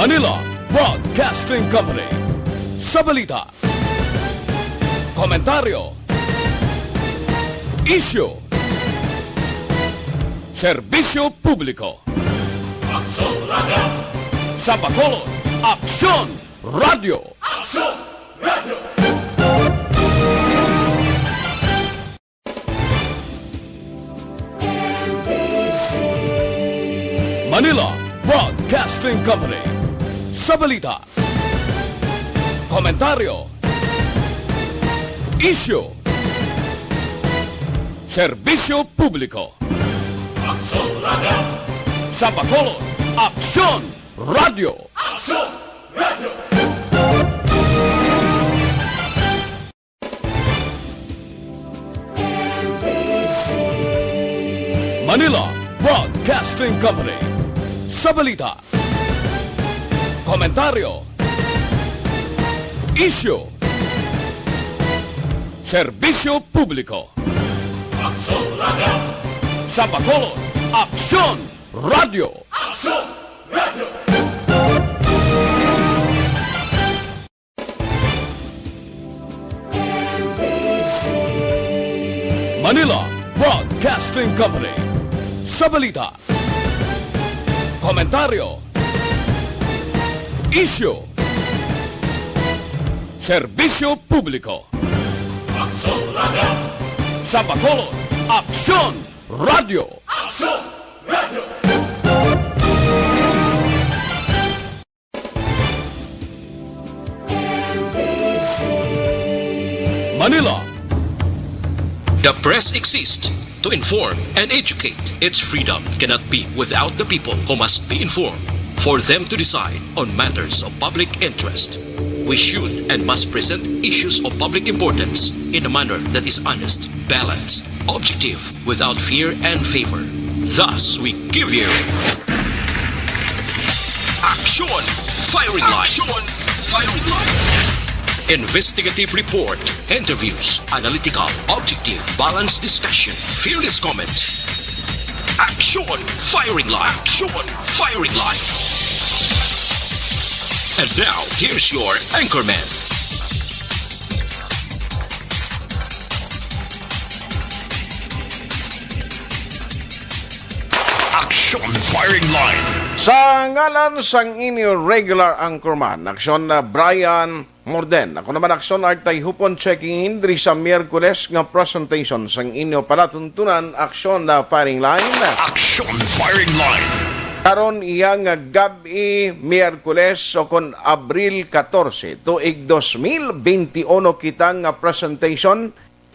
Manila Broadcasting Company. Sa balita, komentaryo, isyu, serbisyo publiko. Aksyon Radio! Sa Bacolod, Aksyon Radio! Aksyon Radio! Manila Broadcasting Company. Sa balita, komentaryo, isyu, serbisyo publiko. Aksyon Radio! Sa Bacolod, Aksyon Radio! Aksyon Radio! Manila Broadcasting Company. Sa balita, komentaryo, isyu, serbisyo publiko. Aksyon Radio! Sa Bacolod, Aksyon Radio! Aksyon Radio! Manila Broadcasting Company. Sa balita, komentaryo, isyu, serbisyo publiko. Aksyon Radio! Sa Bacolod, Aksyon Radio! Aksyon Radio! Manila. The press exists to inform and educate. Its freedom cannot be without the people who must be informed for them to decide on matters of public interest. We should and must present issues of public importance in a manner that is honest, balanced, objective, without fear and favor. Thus, we give you Aksyon Firing Line. Aksyon Firing Line. Investigative report, interviews, analytical, objective, balanced discussion, fearless comments. Aksyon Firing Line. Aksyon Firing Line. And now, here's your anchorman. Aksyon Firing Line! Sa ngalan sang inyo regular anchorman, Aksyon na Brian Morden. Ako naman Aksyon Art Tayhopon checking in diri sa Miyerkules nga presentation sang inyo palatuntunan Aksyon na Firing Line. Aksyon Firing Line! Karon iya nga gabi Miyerkules o kon Abril 14 tuig 2021 kita nga presentation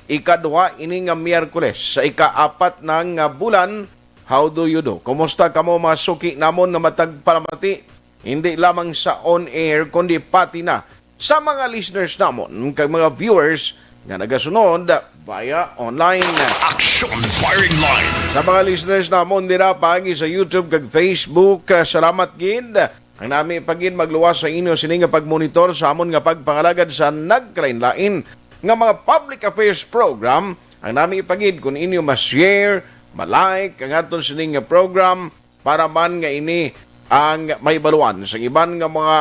ikaduha ini nga Miyerkules sa ikaapat na nga bulan. How do you do? Kumusta kamo masuki namon nga matagpalamati? Hindi lamang sa on-air, kundi pati na sa mga listeners namon, kay mga viewers nga nagasunod via online. Aksyon Firing Line! Sa mga listeners namon dira pagi sa YouTube kag Facebook, salamat gid. Ang nami pagin magluwas sa inyo sini nga pagmonitor sa amon nga pagpangalagad sa nagkalain-lain nga mga public affairs program. Ang nami pagid kung inyo ma-share, malike ang aton sining nga program para man nga ini ang may baluan sa iban nga mga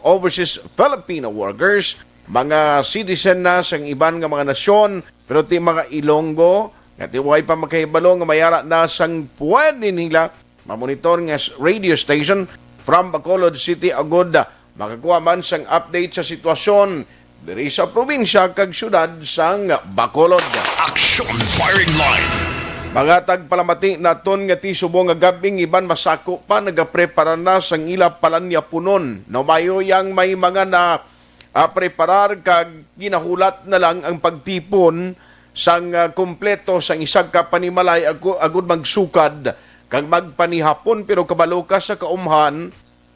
overseas Filipino workers, mga citizen na sa iban nga mga nasyon, pero ti mga Ilonggo nga ti way pa makahibalo nga mayara na sang pwede nila mamonitor nga radio station from Bacolod City agud makakuha man sang update sa sitwasyon diri sa probinsya kag syudad sang Bacolod. Aksyon Firing Line! Mga tagpalamati naton nga ti subong nga gabing iban masako pa nagaprepara na sang ila palanya punon. No mayo yang may mga na preparar kag ginahulat na lang ang pagtipon sang kompleto sang isang kapanimalay agud magsukad kag magpanihapon pero kabalo ka sa kaumhan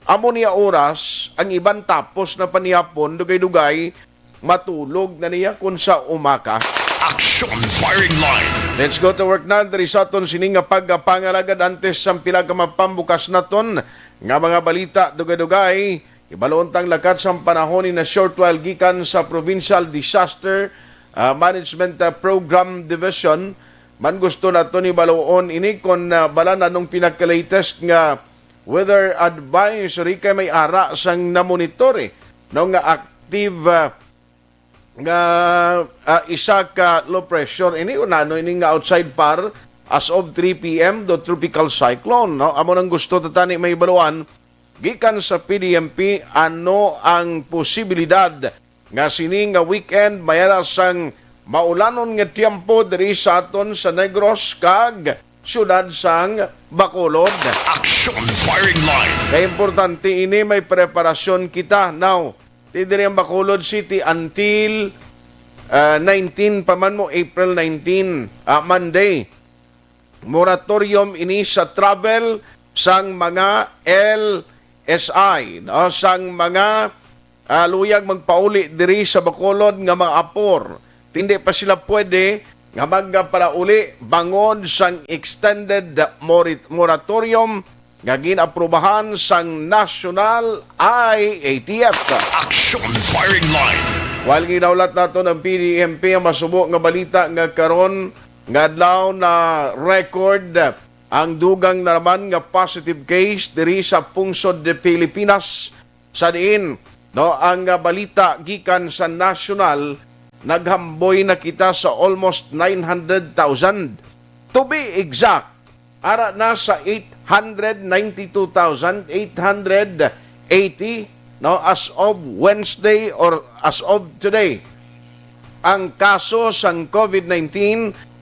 amo niya oras ang iban tapos na panihapon dugay-dugay matulog na niya kun sa umaka. Aksyon Firing Line! Let's go to work na diri sa aton sining nga pagpangalagad antes sang pila ka mapambukas naton nga mga balita dugay-dugay ibaloon tang lakat sang panahon ni na short while gikan sa Provincial Disaster Management Program Division man gusto nato ni baloon ini kon bala na nung pinaka-latest nga weather advisory kay may ara sang namonitor no nga active nga isa ka low pressure ini unano ini nga outside par as of 3 p.m. do tropical cyclone no amo nang gusto tatani may baluan gikan sa PDMP ano ang posibilidad nga sini nga weekend mayara sang maulanon nga tiempo diri sa aton sa Negros kag syudad sang Bacolod. Aksyon firing line. Kaya importante ini may preparasyon kita now. Diri ang Bacolod City until 19 pa man mo April 19 Monday. Moratorium ini sa travel sang mga LSI no sang mga luyag magpauli diri sa Bacolod nga mga apor. Hindi pa sila pwede nga magparauli bangod sang extended moratorium nga ginaprubahan sang National IATF. Aksyon firing line. While ginaulat nato ng PDMP ang masubo nga balita nga karon nga adlaw na record ang dugang na naman nga positive case diri sa pungsod de Pilipinas sa diin no ang balita gikan sa national naghamboy na kita sa almost 900,000. To be exact, ara na sa 892,880 no, as of Wednesday or as of today. Ang kaso sang COVID-19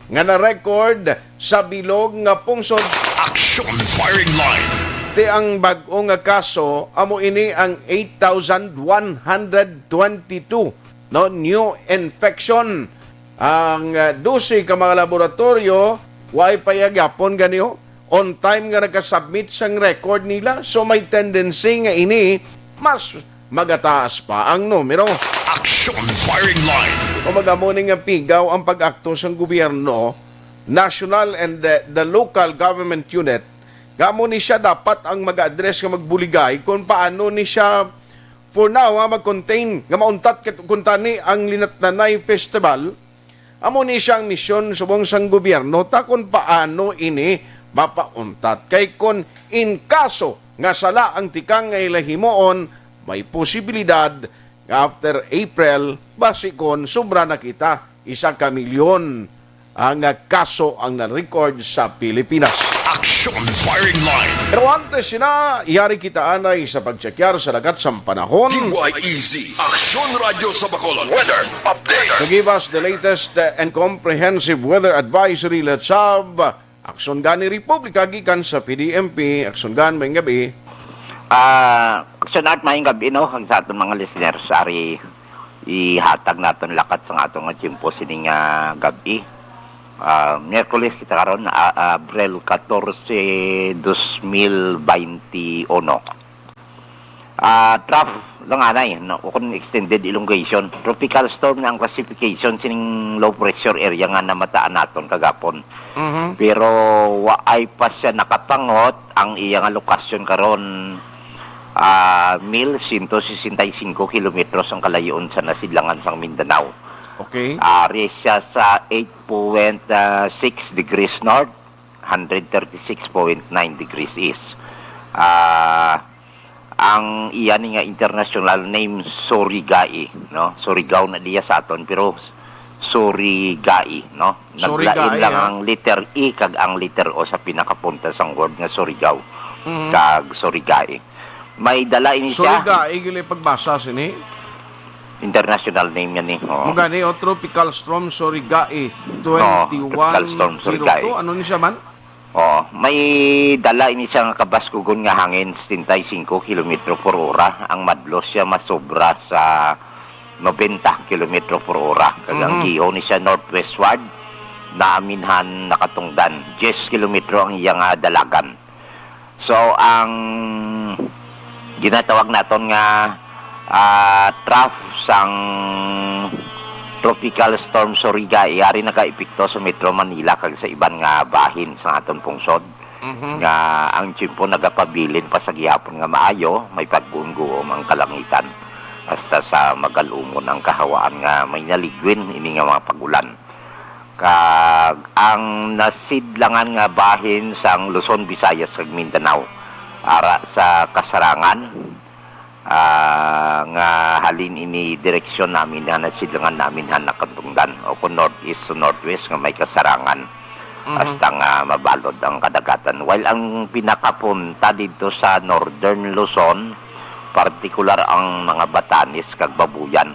nga na-record sa bilog nga pungsod. Aksyon firing line. Di ang bag-o nga kaso, amo ini ang 8,122 no new infection ang 12 ka mga laboratorio way payagyapon ganiyo on time nga nagka-submit sang record nila so may tendency nga ini mas magataas pa ang numero. Aksyon firing line. O magamuning nga pigaw ang pag-akto sang gobyerno national and the local government unit gamo ni siya dapat ang mag-address nga magbuligay kung paano ni siya for now, mag-contain, nga mauntat kuntani ang Linatnanay Festival, amo ni siyang misyon subong sang gobyerno, takon paano ini mapauntat. Kay kon in kaso nga sala ang tikang nga ilahimoon, may posibilidad nga after April, basikon, sobra na kita, 1 milyon ang kaso ang na-record sa Pilipinas. Aksyon firing line. Pero antes sina, yari kita anay sa pagtsekyar sa lagat sa panahon. DYEZ. Aksyon Radio sa Bacolod. Weather update. To give us the latest and comprehensive weather advisory, let's have Aksyon Gani Republika gikan sa PDMP. Aksyon Gan, may gabi. Aksyon at may gabi, no? Ang sa aton mga listeners, ari ihatag naton lakat sa atong chimpo sining gabi. Miyerkules kita karon Abril 14, 2021. Trough lang anay, no? Kung extended elongation. Tropical storm na ang classification sining low pressure area nga namataan naton kagapon. Pero waay pa siya nakapangot ang iyang lokasyon karon 1,165 kilometros ang kalayon sa nasidlangan sang Mindanao. Okay. Ari siya sa 8.6 degrees north, 136.9 degrees east. Ang iyan nga international name Surigao, no? Surigao na diya sa aton pero Surigao, no? Naglain lang ang letter E kag ang letter O sa pinakapunta sang word nga Surigao. Kag Surigao. May dala ini siya. Surigao, igili pagbasa sini. International name yan Kung gani, Tropical Storm Surigao 2102. Ano ni siya man? May dala ini siya nga kabaskugon nga hangin 75 km per hora. Ang madlos siya masobra sa 90 km per hora. Kagang giho ni siya northwestward na aminhan nakatungdan. 10 km ang iyang dalagan. So, ang ginatawag naton nga trough sang tropical storm Surigao ari naka-epekto sa Metro Manila kag sa iban nga bahin sa aton pungsod. Nga ang tiyempo nagapabilin pa sa gihapon nga maayo, may pagguom-guom ang kalangitan hasta sa magalumon ang kahawaan nga may naligwin ini nga mga pagulan. Kag ang nasidlangan nga bahin sang Luzon, Visayas kag Mindanao ara sa kasarangan nga halin ini direksyon namin na silangan namin na nakatungdan o kung northeast to northwest nga may kasarangan hasta nga mabalod ang kadagatan. While ang pinakapunta dito sa northern Luzon, partikular ang mga Batanes kag Babuyan,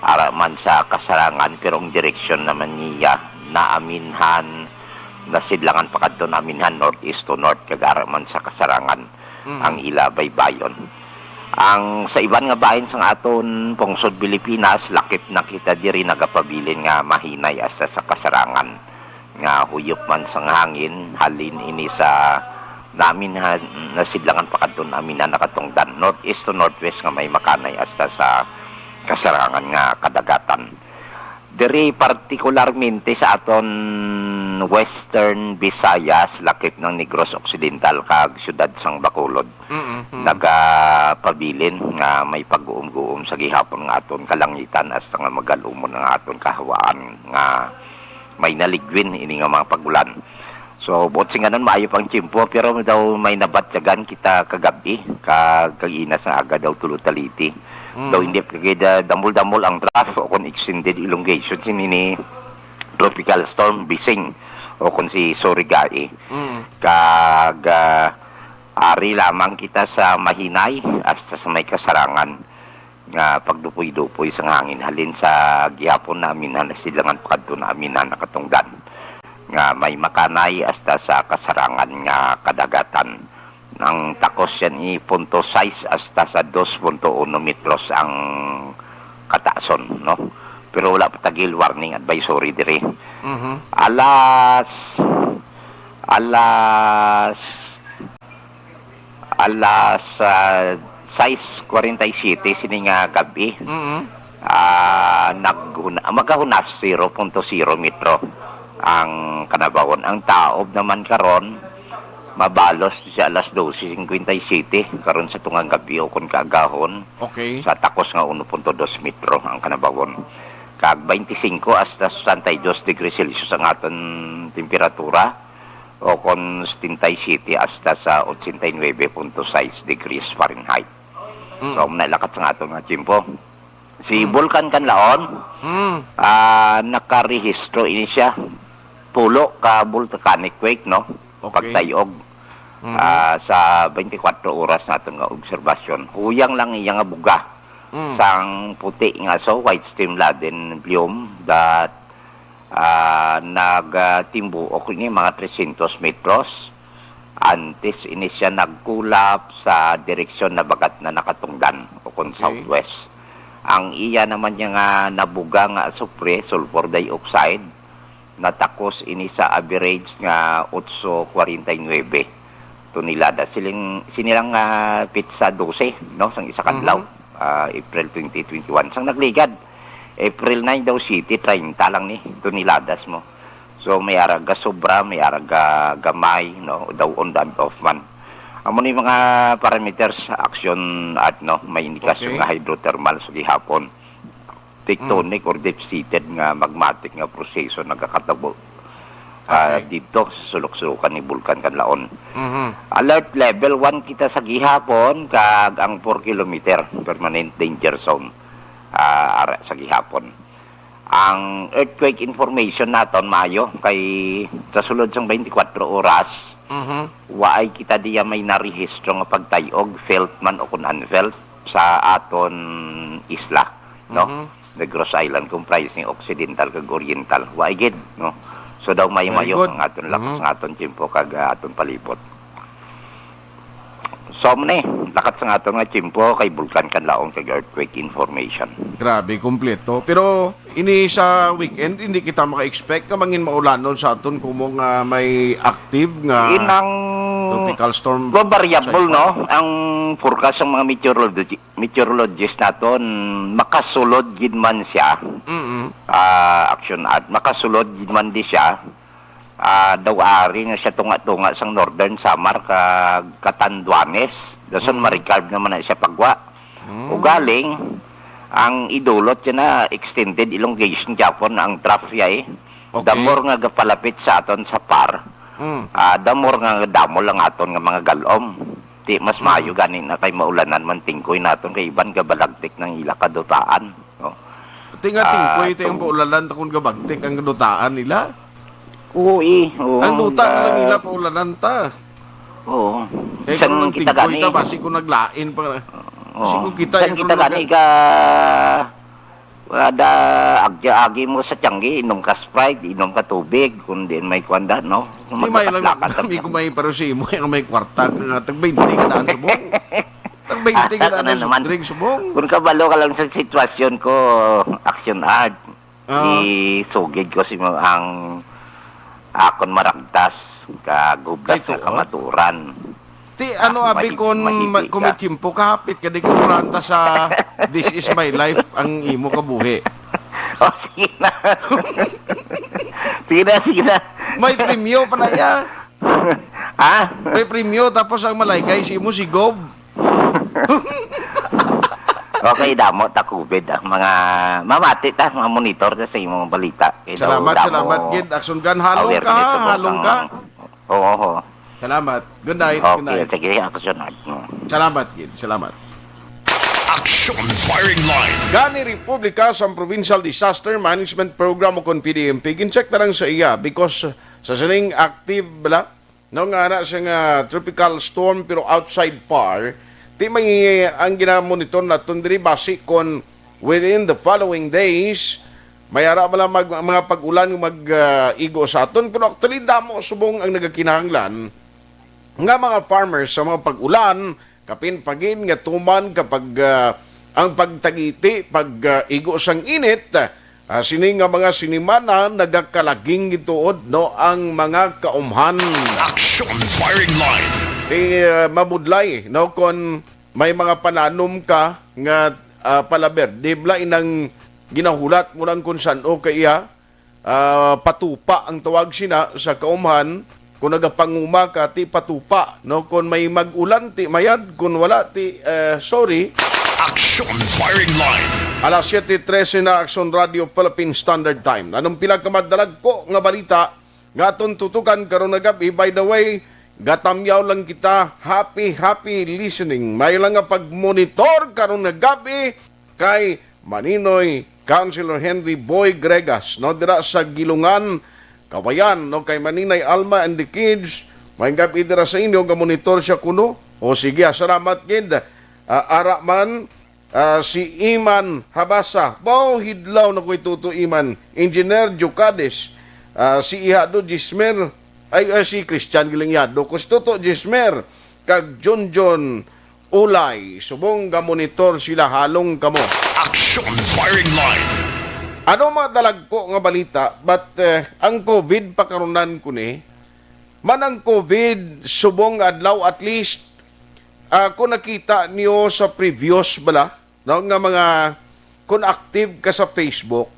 ara man sa kasarangan, pero ang direksyon naman niya na aminhan na sidlangan pa kadto aminhan northeast to north kag ara man sa kasarangan ang ilabay bayon. Ang sa iban nga bahin sa aton pungsod Pilipinas, lakip na kita diri nagapabilin nga mahinay asa sa kasarangan nga huyop man sang hangin halin ini sa namin na sidlangan pa kadton amin na nakatungdan northeast to northwest nga may makanay asa sa kasarangan nga kadagatan. Diri partikularmente sa aton Western Visayas, lakip ng Negros Occidental kag siyudad sang Bacolod. Nagapabilin nga may pag-uum-guum sa gihapon nga aton kalangitan hasta nga magalumon nga aton kahawaan nga may naligwin ini nga mga pagulan. So bot singanon maayo pang tiyempo pero daw may nabatyagan kita kagabi kag-ina sa aga daw tulutaliti. Daw hindi kagida damol-damol ang draft o kung extended elongation sinini tropical storm Bising o kung si Surigao. Kag ari lamang kita sa mahinay hasta sa may kasarangan nga pagdupoy-dupoy sa hangin halin sa gihapon namin na silangan kadto namin na nakatungdan nga may makanay hasta sa kasarangan nga kadagatan. Ang takos yan i.6 hasta sa 2.1 metros ang kataason, no? Pero wala pa tagil warning advisory dire. Alas 6:47 sini nga gabi. Magahunas 0.0 metro ang kanabawon. Ang taob naman karon mabalos sa alas 12:57 karon sa tungang gabi o kun kaagahon. Okay. Sa takos nga 1.2 metro ang kanabawon. Kag 25 hasta 62 degrees Celsius ang aton temperatura o kun 77 hasta sa 89.6 degrees Fahrenheit. So nalakat sa aton nga tiyempo. Si Vulcan Kanlaon nakarehistro ini siya pulo ka volcanic quake, no? Okay. Pagtayog sa 24 oras natin nga obserbasyon. Huyang lang iyang nga buga sang puti nga so white stream laden biome that nagtimbo o kini mga 300 metros antes ini siya nagkulap sa direksyon na bagat na nakatungdan o kung southwest. Ang iya naman niya nga nabuga nga supre sulfur dioxide natakos ini sa average nga 8.49 tonelada sinilang pizza 12 no sang isa kadlaw April 2021 sang nagligad April 9 daw city 30 lang ni toneladas mo. So may araga sobra, may araga gamay no daw on and off man. Amo ni mga parameters aksyon at no may indikasyon nga hydrothermal sa gihapon. Tectonic or deep-seated nga magmatic nga proseso nagakatabo dito sa sulok-sulukan ni Vulcan Kanlaon. Alert level 1 kita sa gihapon kag ang 4 kilometer permanent danger zone ara sa gihapon. Ang earthquake information naton mayo kay sa sulod sang 24 oras waay kita diya may narehistro nga pagtayog felt man o kun unfelt sa aton isla, no? Negros Island comprising occidental kag oriental waay gid, no? So daw mayo-mayo ang aton lakas ng aton tiyempo kag aton palibot. So ni lakat sa aton nga tiyempo kay Vulcan Kanlaon kag earthquake information. Grabe, kompleto. Pero ini sa weekend hindi kita maka-expect ka mangin maulanon sa aton kung nga may active nga inang tropical storm. Variable, no? Ang forecast ng mga meteorologist naton makasulod gid man siya. Aksyon at makasulod gid man di siya. Daw ari nga siya tunga-tunga sang Northern Samar kag Catanduanes. Dason ma-recarb naman na siya pagwa. Ugaling ang idulot siya na extended elongation Japon ang trough niya Okay. Damor nga gapalapit sa aton sa par. Damor nga damol ang aton nga mga galom. Ti mas maayo ganin na kay maulanan man tingkoy naton kay iban gabalagtik ng ila kadutaan. No? Tingkoy ito yung paulalan kung gabagtik ang dutaan nila. Oo. Ang duta lang nila paulanan ta. Oo. Kaya kung nang tingkoy ta, basi ko naglain pa. Basi ko kita yung gani ka wala agja-agi mo sa tiyanggi, inom ka Sprite, inom ka tubig, kundi may kwanda, no? Hindi may lang kami kung may parosimo, yung may kwarta, tag-20 ka daan subong. Tag-20 ka daan drink subong. Kung kabalo ka lang sa sitwasyon ko, Aksyon Art, isugid ko si ang akon maragtas, kagublas na kamaturan. Ti ano abi kon kumitimpo kahapit kadi ko kuranta sa This is my life ang imo kabuhi. Oh, sige na. sige na. May premyo pa na ya. Ha? May premyo tapos ang malaygay si mo si Gob. Okay, damo ta COVID mga mamati ta mga monitor sa imong balita. Salamat gid Aksyon kan halong ka. Oo. Salamat. Good night. Okay, good night. sige, Aksyon. Salamat gid. Salamat. Aksyon Firing Line. Gani Republika sa Provincial Disaster Management Program o kon PDMP gincheck na lang sa iya because sa sining active bala no nga na siya nga tropical storm pero outside par ti may ang ginamonitor naton diri basi kon within the following days mayara bala mga pag-ulan mag-igo sa aton pero actually damo subong ang nagakinahanglan nga mga farmers sa mga pag-ulan kapin pagin nga tuman kapag ang pagtagiti pag-igo sang init sini nga mga sinimana nagakalaging gituod no ang mga kaumhan. Aksyon Firing Line. Mabudlay no kon may mga pananom ka nga palaber dibla inang ginahulat mo lang kung saan o kaya patupa ang tawag sina sa kaumhan kung nagapanguma ka ti patupa no kung may mag-ulan ti mayad kung wala ti sorry. Aksyon Firing Line. Alas 7:13 na Aksyon Radio Philippine Standard Time. Anong pila ka madalag po nga balita nga aton tutukan karon na gabi. By the way, gatamyaw lang kita. Happy listening. May lang nga pag-monitor karon na gabi kay Maninoy Councilor Henry Boy Gregas no dira sa Gilungan Kawayan no kay Maninay Alma and the kids. May gabi dira sa inyo nga monitor siya kuno. O sige, salamat gid. Ara man si Iman Habasa. Bao hidlaw na ko'y tuto Iman. Engineer Jukades. Si Ihado Gismer. Si Christian Gilingyado. Kustuto Gismer. Kag John Ulay. Subong ga monitor sila halong kamo. Aksyon Firing Line. Ano madalag po nga balita? But ang COVID pakarunan ko ni. Man ang COVID subong adlaw at least kung nakita niyo sa previous bala, no, nga mga kung active ka sa Facebook,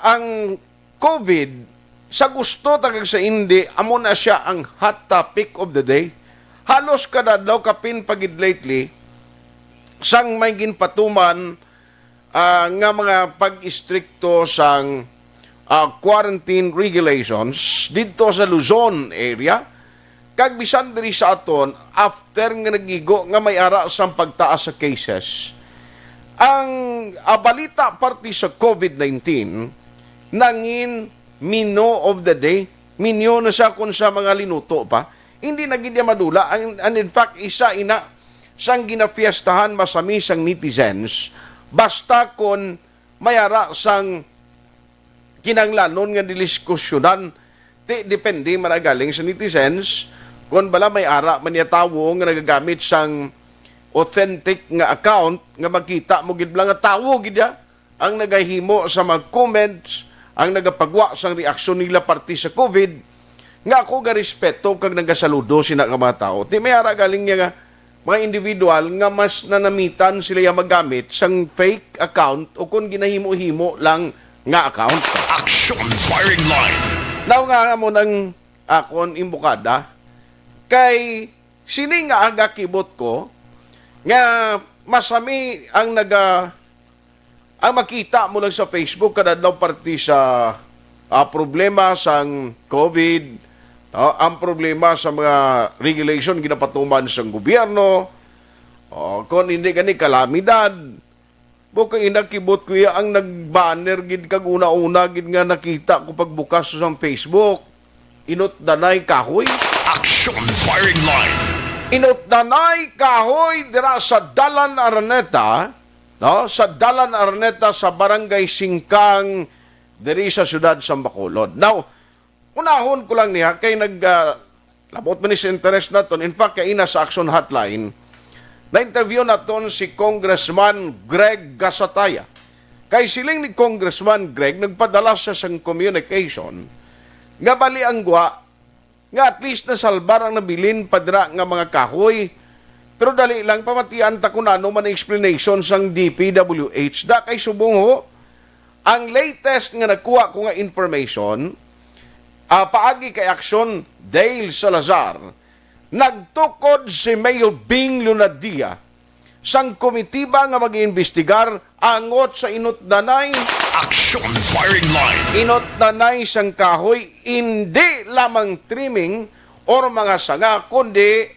ang COVID, sa gusto tagag sa hindi, amo na siya ang hot topic of the day. Halos kada daw kapin pagid lately, sang may ginpatuman nga mga pag-istrikto sang quarantine regulations dito sa Luzon area, kag bisan diri sa aton after nga nagigo nga may ara sang pagtaas sa cases. Ang balita parte sa COVID-19 nangin mino of the day, minyo na siya kun sa mga linuto pa. Hindi na gid madula and in fact isa ina sang ginafiestahan masami sang netizens basta kon may ara sang kinanglanon nga diliskusyonan ti depende managaling sa netizens kung bala may ara man niya tawo nga nagagamit sang authentic nga account nga makita mo gid lang nga tawo gid ya ang nagahimo sa mga comments, ang nagapagwa sang reaksyon nila parte sa COVID nga ako ga respeto kag nagasaludo sina nga mga tao. Ti may ara galing nga mga individual nga mas nanamitan sila yang magamit sang fake account o kung ginahimo-himo lang nga account. Aksyon Firing Line. Now nga mo ng akon imbukada kay sini nga aga kibot ko nga masami ang ang makita mo lang sa Facebook kada daw parte sa problema sang COVID Ang problema sa mga regulation ginapatuman sa gobyerno, kung hindi gani kalamidad, buka inakibot ko ang nag-banner gid kag una-una gid nga nakita ko pagbukas sa Facebook. Inot danay kahoy. Aksyon firing line. Inot danay kahoy dira sa Dalan Araneta, no? Sa Dalan Araneta sa Barangay Singkang diri sa siyudad sa Bacolod. Now, unahon ko lang niya kay labot man ni sa interest naton. In fact, kay ina sa Aksyon Hotline, na-interview naton si Congressman Greg Gasataya. Kay siling ni Congressman Greg, nagpadala siya sa communication, nga bali ang gwa, nga at least nasalbar ang nabilin padra nga mga kahoy. Pero dali lang, pamatian ta kung ano man explanation sang DPWH. Da kay subong ho, ang latest nga nakuha ko nga information, paagi kay Aksyon Dale Salazar, nagtukod si Mayor Bing Lunadia sang komitiba nga mag-iimbestigar angot sa inot danay. Aksyon firing line. Inot danay sang kahoy, hindi lamang trimming or mga sanga, kundi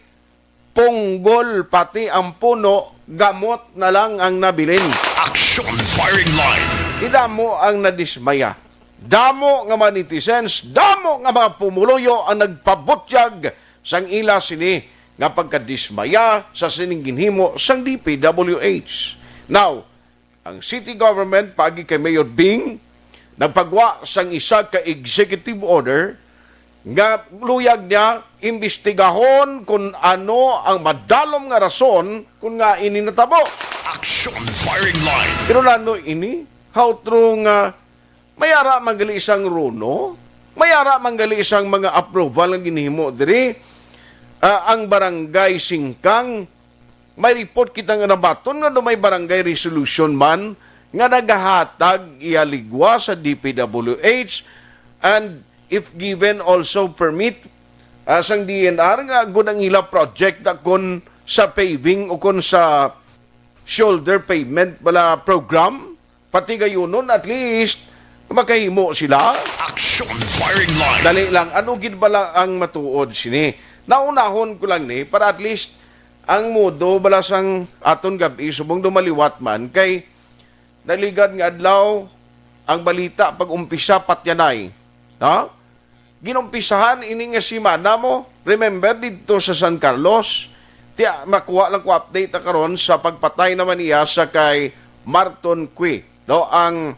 punggol pati ang puno, gamot na lang ang nabilin. Aksyon firing line. Idamo ang nadismaya. Damo nga mga netizens, damo nga mga pumuluyo ang nagpabutyag sang ila sini nga pagkadismaya sa sining ginhimo sang DPWH. Now, ang city government pagi kay Mayor Bing nagpagwa sang isa ka executive order nga luyag niya imbestigahon kung ano ang madalom nga rason kung nga ini natabo. Aksyon firing line. Pero lano ini, how true nga mayara manggali isang runo, mayara manggali isang mga approval nga ginhimo diri. Ang barangay Singkang, may report kita nga nabaton nga may barangay resolution man nga nagahatag ialigwa sa DPWH, and if given also permit sang DNR nga gunang ila project na kun sa paving o kun sa shoulder pavement bala program, pati gayunon at least makahimo sila. Aksyon firing line. Dali lang, ano gid bala ang matuod sini? Naunahon ko lang ni, para at least ang modo balasang aton gabi, subong dumaliwat man, kay naligad nga adlaw ang balita pag umpisa patyanay. No? Ginumpisahan ini nga simana mo, remember dito sa San Carlos, makuha lang ko update na karon sa pagpatay naman niya sa kay Marton Cui, no? Ang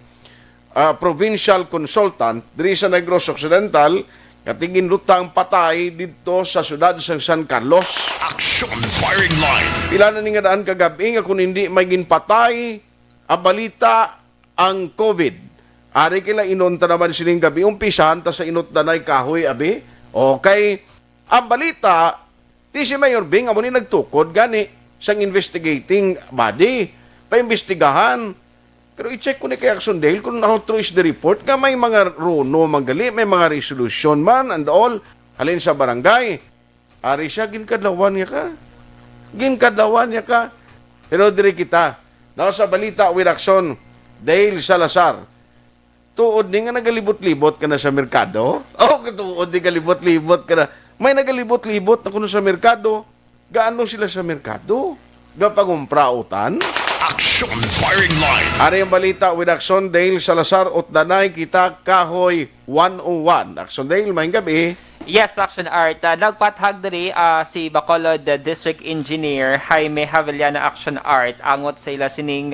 provincial consultant diri sa Negros Occidental, katingin lutang patay dito sa siyudad sa San Carlos. Aksyon firing line. Pila na nga daan kagabi nga kung hindi may ginpatay ang balita ang COVID. Ari kila inunta naman sining gabi, umpisahan ta sa inot danay kahoy abi. Okay, ang balita ti si Mayor Bing amo ni nagtukod gani sang investigating body, paimbestigahan. Pero i-check ko ni kay Aksyon Dale kung how true is the report nga may mga runo manggali, may mga resolution man and all, halin sa barangay. Ari siya, ginkadlawan niya ka. Ginkadlawan niya ka. Pero diri kita, na sa balita with Aksyon Dale Salazar, tuod ni nga nagalibot-libot ka na sa merkado. Tuod ni galibot-libot ka na. May nagalibot-libot na kuno sa merkado. Gaano sila sa merkado? Gapagumprautan? Aksyon firing line. Ari ang balita with Aksyon Dale Salazar at danay kita kahoy 101. Aksyon Dale, may gabi. Yes, Action Art. Nagpathag diri si Bacolod District Engineer Jaime Havellana Action Art angot sa ila sining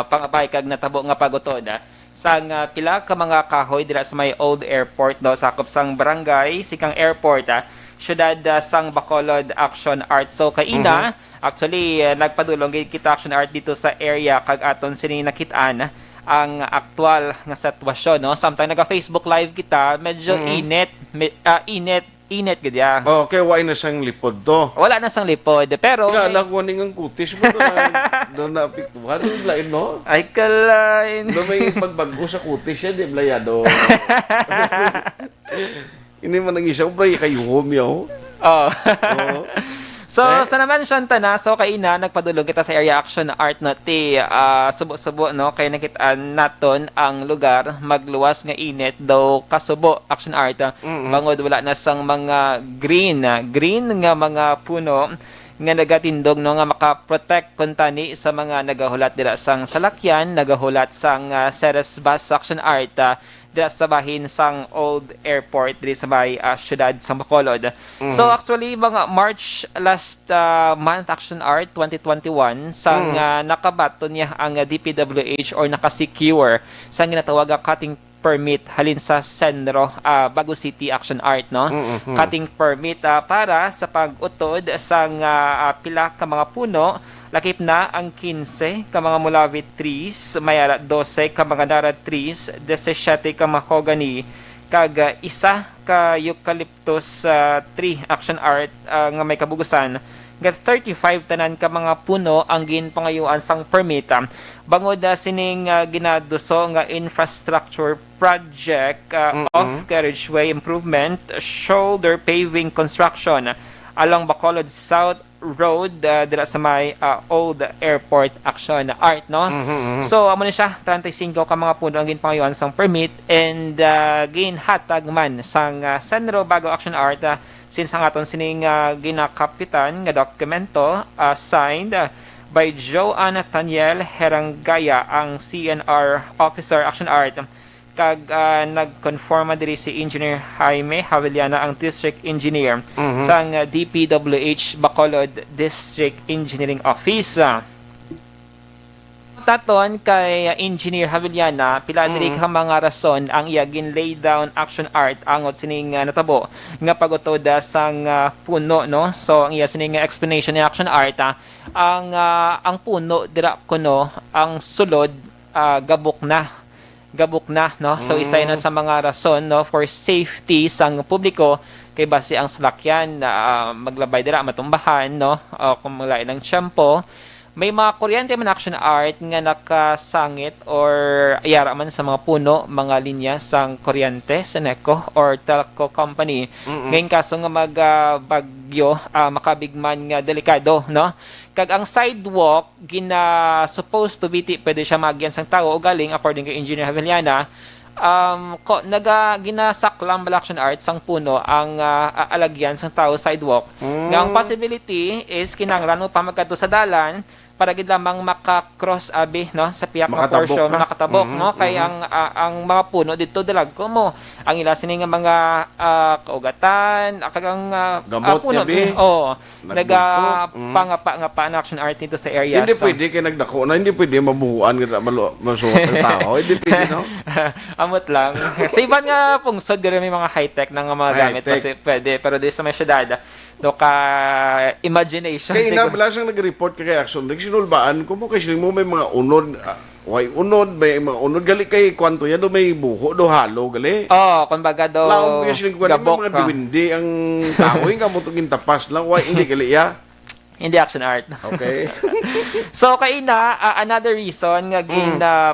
pangabay kag natabo nga pagutod sang pila ka mga kahoy dira sa may old airport daw sakop sang barangay Sikang Airport syudad sang Bacolod Action Art. So kaina actually nagpadulong gid kita Action Art dito sa area kag aton sini nakitaan ang aktual nga sitwasyon, no? Sometimes naga-Facebook live kita, medyo init gid ya. Okay, why na sang lipod to? Wala na sang lipod, pero Nga, nagwaning ang kutis mo doon na apiktuhan. Lain, no? ay kalain. Doon may pagbago sa kutis yan, di blayado. Hindi man nang isa, bray, kayo humyaw. Oh. Oo. So, sa naman siya na, so kay na, nagpadulong kita sa area action art na ti subo-subo, no? Kaya nakitaan naton ang lugar, magluwas nga init, daw kasubo action art. Bangod wala na sang mga green nga mga puno nga nagatindog no nga makaprotect kuntani sa mga nagahulat dira sang salakyan, nagahulat sang Ceres Bus action art dira sa bahin sang old airport diri sa may syudad sang Bacolod. So actually mga March last month action art 2021 sang nakabaton niya ang DPWH or nakasecure sang ginatawag cutting permit halin sa Senro Bago City action art no. Cutting permit para sa pag-utod sang pila ka mga puno. Lakip na ang 15 ka mga mulawit trees, may 12 ka mga narad trees, 17 ka mahogany, kag isa ka eucalyptus tree action art nga may kabugusan. Gat 35 tanan ka mga puno ang ginpangayuan sang permit. Bangod sining ginaduso nga infrastructure project of carriageway improvement, shoulder paving construction along Bacolod South Road dira sa may old airport action art no. So amo ni siya 35 ka mga puno ang ginpangayuan sang permit and ginhatag man sang Senro Bago action art since ang aton sining ginakapitan nga dokumento signed by Joan Nathaniel Herangaya ang CNR officer action art. Kag nagkonforma diri si Engineer Jaime Javellana ang District Engineer sang DPWH Bacolod District Engineering Office. Taton kay Engineer Javellana pila diri ka mga rason ang iya gin-lay down action art angot sining natabo nga pagutod sang puno no. So ang iya sining explanation ni action art ang puno dira kuno ang sulod gabok na no. So isa na sa mga rason no for safety sang publiko kay base ang salakyan maglabay dira matumbahan no kung malain ng tiyempo. May mga kuryente man action art nga nakasangit or ayara man sa mga puno, mga linya sang kuryente sa NECO or telco company. Ngayon kaso nga magbagyo, makabigman nga delikado, no? Kag ang sidewalk, supposed to be, pwede siya magyan sang tao o galing, according kay Engineer Javellana, ginasaklang action art sang puno ang alagyan sang tao sidewalk. Nga ang possibility is kinanglan mo pa magkadto sa dalan para gid lamang maka-cross abi no sa piyak nga portion makatabok no kay ang mga puno dito dalag ko mo ang ila sini nga mga kaugatan kagang puno nagapangapa nga pa action art dito sa area. Hindi pwede kay nagdako na hindi pwede mabuhuan gid masuot ang tao. Hindi pwede no. Amot lang. Sa iban nga pungsod diri may mga high-tech na nga mga gamit kasi pwede pero di sa may syudad do ka imagination kay na bala siyang nag-report kay Aksyon nagsinulbaan ko mo kasi mo may mga unod way unod may mga unod gali kay kwanto yan do may buho do halo gali kumbaga do laom kasi gabok mga diwindi ang tawoy nga mo tugin tapas lang way hindi gali ya hindi action art. Okay. So kay na another reason nga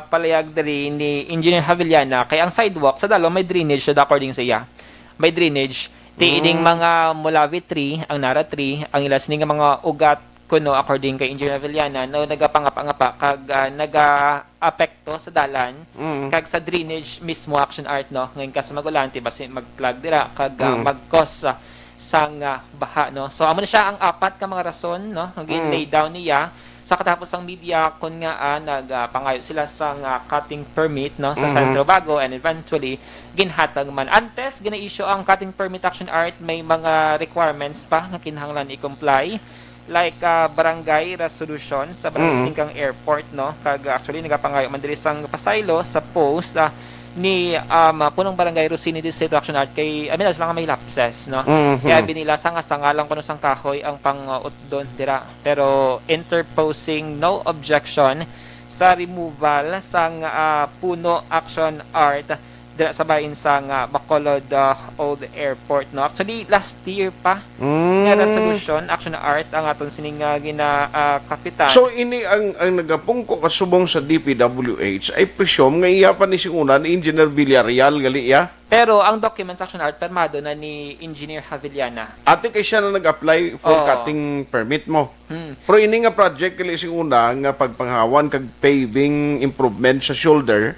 palayag diri ni Engineer Javellana kay ang sidewalk sa dalo may drainage according sa iya. May drainage tiining mga mulawit tree, ang nara tree, ang ilas nga mga ugat kuno according kay Engineer Javellana no nagapangapa kag naga-apekto sa dalan kag sa drainage mismo action art no ngayon kas magulan ti basi mag-plug dira kag mag-cause sang baha no. So amo na siya ang apat ka mga rason no nga lay down niya sa katapos ang media kon nga nagpangayo sila sang cutting permit no sa Centro Bago and eventually ginhatag man antes gina-issue ang cutting permit action art may mga requirements pa nga kinahanglan i-comply like barangay resolution sa barangay Singkang Airport no kag actually nagapangayo man diri sang pasaylo sa post ni punong barangay Rosini District Action Art kay amin lang may lapses no kaya binila sangalang kuno sang kahoy ang pang-utdon dira pero interposing no objection sa removal sang puno action art dira sa bahin sang Bacolod Old Airport no actually last year pa nga resolution action art ang aton sining kapitan. So ini ang nagapungko kasubong sa DPWH ay presume nga iya pa ni singuna ni Engineer Villarreal gali ya. Pero ang documents action art permado na ni Engineer Javillana. Ate kay siya na nag-apply for Oo. cutting permit mo. Pero ini nga project kali sing una nga pagpanghawan kag paving improvement sa shoulder.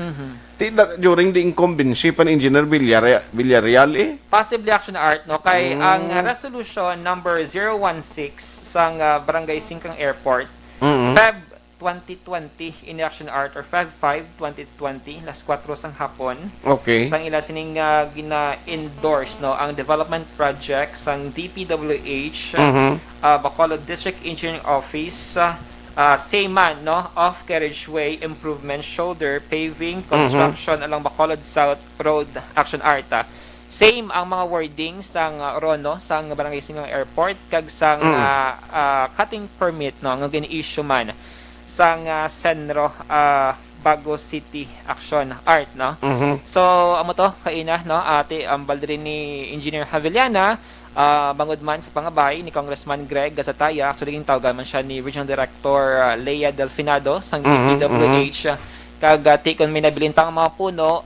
During the incumbency pa ni Engineer Villarreal Possibly action art no kay ang resolution number 016 sang Barangay Singkang Airport Feb 2020 in action art or Feb 5 2020 las 4 sang hapon. Okay. Sang ila sining gina-endorse no ang development project sang DPWH Bacolod District Engineering Office same man no off carriageway improvement shoulder paving construction along Bacolod South Road action art. Same ang mga wording sang Rono sang Barangay Singkang Airport kag sang cutting permit no nga gini-issue man sang Senro Bago City Action Art no. So amo to kaina no ate ang balde ni Engineer Javillana bangod man sa pangabay ni Congressman Greg Gasataya. Actually ging tawgan man siya ni Regional Director Lea Delfinado sang DPWH kag tikon may nabilintang mga puno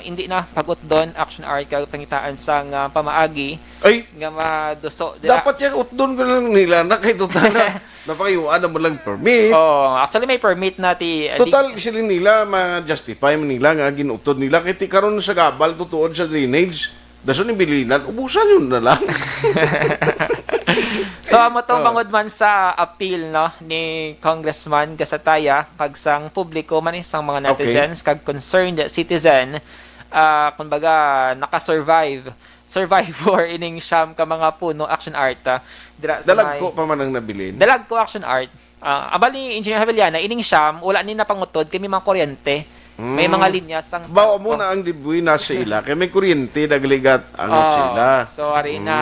hindi na pagot doon action art kag pangitaan sang pamaagi Ay, nga maduso dira. dapat yan utdon ko lang nila na kay total na napakayuan mo lang permit. Oh, actually may permit na ti Total sila nila ma-justify man nila nga ginutod nila kay ti karon sa gabal tutuod sa drainage. Dason ni bilinan ubusan yun na lang. So amo to bangod man sa appeal no ni Congressman Gasataya kag sang publiko man sang mga netizens kag concerned citizen kumbaga survivor ining siyam ka mga puno action art dira sa Dalag ko pa man ang nabilin. dalag ko action art abal ni Engineer Javillana ining siyam wala ni napangutod kay may mga kuryente may mga linya sang Bawa mo na ang dibuy na sa ila kay may kuryente nagligat ang sila. sorry na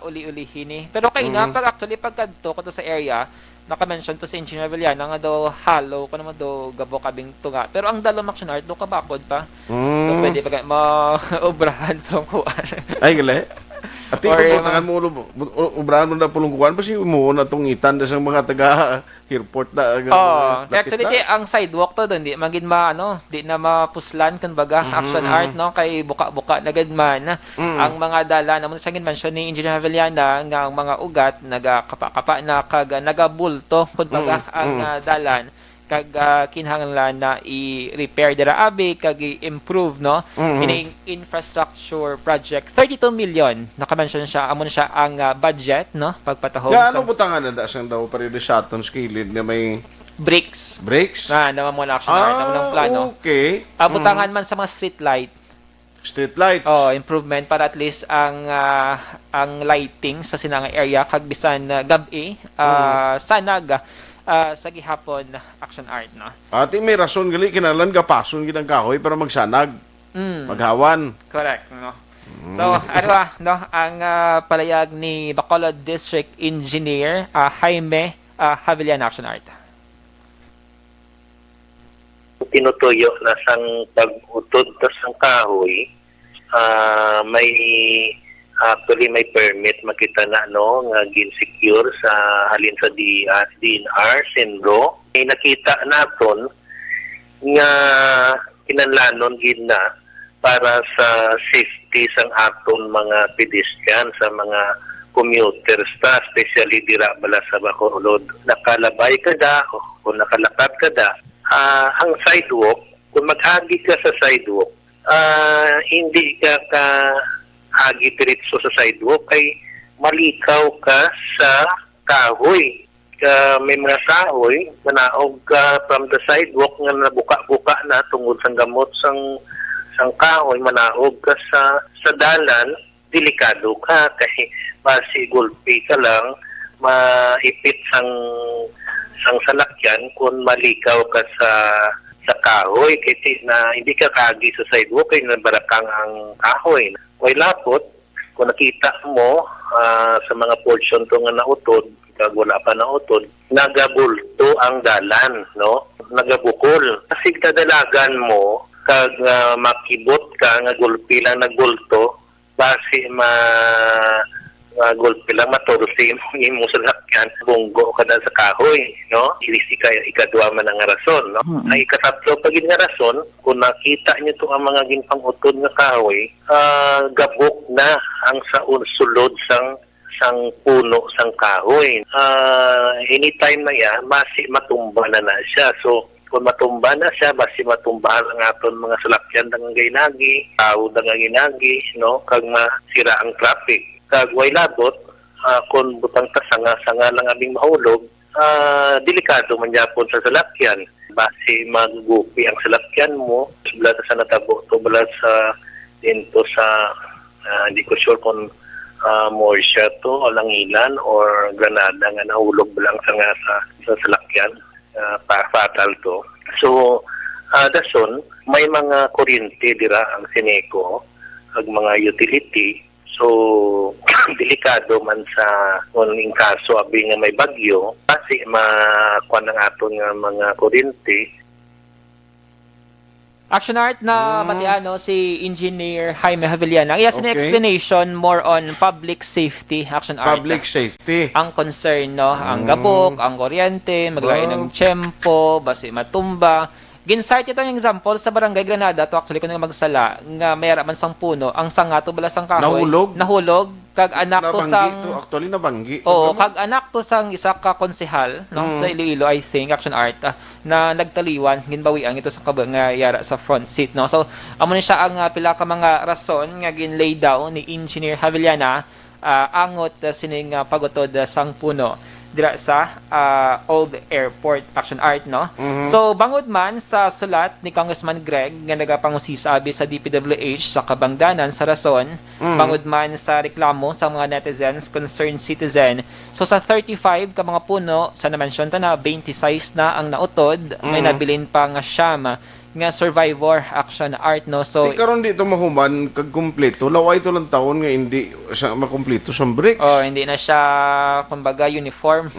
uli-ulihin eh. Pero kay na pag actually pagkadto ko to sa area naka-mention to sa Engineer Villana nga daw hollow ko naman daw gabo kabing tunga. Pero ang dalom action art do kabakod pa. So pwede pa ma-obrahan tong kuan. Ay gali. At Or ipapuntahan mo ubrahan mo na pulungkuan pa si mo na tungitan sa mga taga airport na. Actually ang sidewalk to doon di magin di na mapuslan kan baga action art no kay buka-buka na gid man ang mga dala na mo sa mention ni Engineer Javillana nga ang mga ugat nagakapa-kapa na kag nagabulto kun baga ang dalan kag kinahanglan na i-repair dira abi kag i-improve no ining infrastructure project 32 million naka-mention siya amon siya ang budget no pagpatahog Nga ano butangan na siyang daw paredo sa aton skilid nga may bricks breaks? naman mo na action art naman ang plano Okay. abutangan man sa mga street light Street light. improvement para at least ang lighting sa sinanga area kag bisan gabi sanag sa gihapon action art no. Ati may rason gali kinahanglan gapason gid ang kahoy para magsanag. Maghawan. Correct no. So no ang palayag ni Bacolod District Engineer Jaime Javillana action art. Tinutuyo na sang pag-utod ta sang kahoy may actually may permit makita na no nga gin-secure sa halin sa DNR Senro. May nakita naton nga kinahanglanon gid na para sa safety sang aton mga pedestrian sa mga commuters ta especially dira bala sa Bacolod nakalabay kada o nakalakad kada ang sidewalk kung mag-agi ka sa sidewalk hindi ka agi diretso sa sidewalk kay malikaw ka sa kahoy. May mga kahoy manaog ka from the sidewalk nga nabuka-buka na tungod sa gamot sang kahoy manaog ka sa dalan delikado ka kay basi gulpi ka lang maipit sang salakyan kung malikaw ka sa kahoy kasi na hindi ka kagi sa sidewalk kay nabarakang ang kahoy. Way lapot, kung nakita mo sa mga portion to nga nautod, kag wala pa nautod, nagabulto ang dalan, no? Nagabukol. Kasi kadalagan mo, kag makibot ka, nga gulpi lang nagbulto, base golpe lang matursi mo sa lakyan bunggo ka na sa kahoy, no? Irisi ka ikadwa man ang rason, no? Ang ikatatlo pag nga rason kung nakita niyo to ang mga ginpangutod nga kahoy, gabok na ang sa sulod sang puno sang kahoy. Anytime na yan, basi matumba na siya. So kung matumba na siya, basi matumba ang aton mga salakyan ng ginagi, tao ng ginagi, no? Kag masira ang traffic. Kag way labot, kung butang sanga lang aming mahulog, delikado man yapon sa salakyan. Basi magugupi ang salakyan mo, bala sa natabo to, bala sa dito sa, hindi ko sure kung more siya to, o langilan, or granada nga nahulog lang sa salakyan. Fatal to. So, dason, may mga kuryente dira ang Sineco, ag mga utility. So, delikado man sa kung in kaso abi nga may bagyo, kasi makuha ng aton nga mga kuryente. Action Art na batiano si Engineer Jaime Havillana. Yes, an explanation more on public safety. Action Art. Public safety. Ang concern, no? Ang gabok, ang kuryente, maglain ng tiyempo, basi matumba. Ginsite ito yung example sa Barangay Granada to actually kung magsala nga mayara man sang puno ang sanga to bala sang kahoy nahulog kag anak to sang actually nabanggi kag anak to sang isa ka konsehal no sa Iloilo I think Action Art na nagtaliwan ginbawian ito sa kabang nga yara sa front seat no. So amo ni siya ang pila ka mga rason nga ginlay down ni Engineer Havillana angot sining pagutod sang puno dira sa Old Airport. Action Art, no? So, bangod man sa sulat ni Congressman Greg nga nagapangusisabi sa DPWH sa kabangdanan sa rason, bangod man sa reklamo sa mga netizens, concerned citizen. So, sa 35 ka mga puno, sa na-mention ta na, 26 na ang nautod, may nabilin pa nga siyam nga survivor. Action Art, no? So, karon di ito mahuman kag kumpleto laway ito lang taon nga hindi siya makumpleto sa bricks. Hindi na siya kumbaga uniform.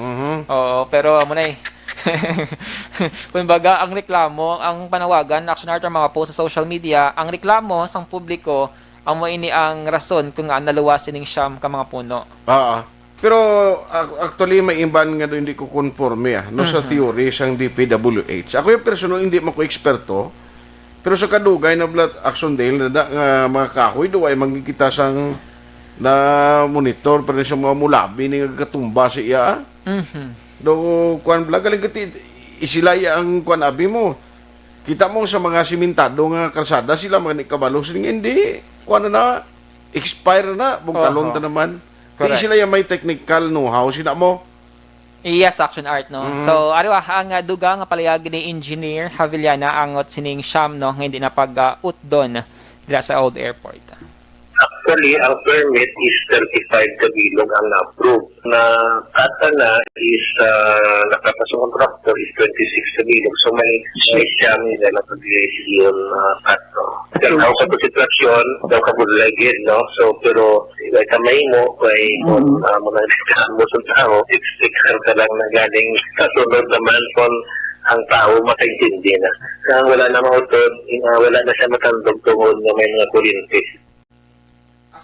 Pero amo na kumbaga ang reklamo, ang panawagan Action Art mga post sa social media, ang reklamo sang publiko amo ini ang rason kung naluwas ining siyam ka mga puno. Pero actually may imban nga doon hindi ko conforme no sa theory sang DPWH. Ako yung personal hindi man ko eksperto. Pero sa kadugay na blood action dale na nga mga kahoy do ay magkikita sang na monitor pero sa mga mulabi ni katumba sa iya. Do kuan blag galing kati isilaya ang kuan abi mo. Kita mo sa mga simentado nga kalsada sila mga kabalo sing hindi kuan na expire na bugkalon ta naman. Di sila yung may technical know-how, sila mo? Yes, Action Art, no? So, ariwa, ang duga nga palayag ni Engineer Havillana angot sining siyam, no? Nga hindi na pag-ut doon dila sa Old Airport. Actually, ang permit is 35 kabilog ang na-approve. Na kata na is nakapasok contractor is 26 kabilog. So may siya nila na pag-iyon kato. Kaya sa sitwasyon, daw kabulagid, no? So, pero may kamay mo, may mga mo sa tao, expect ka lang na galing kasunod naman kung ang tao makaintindi na. Kaya wala na mautod, wala na siya matandog tungod na may mga kuryente.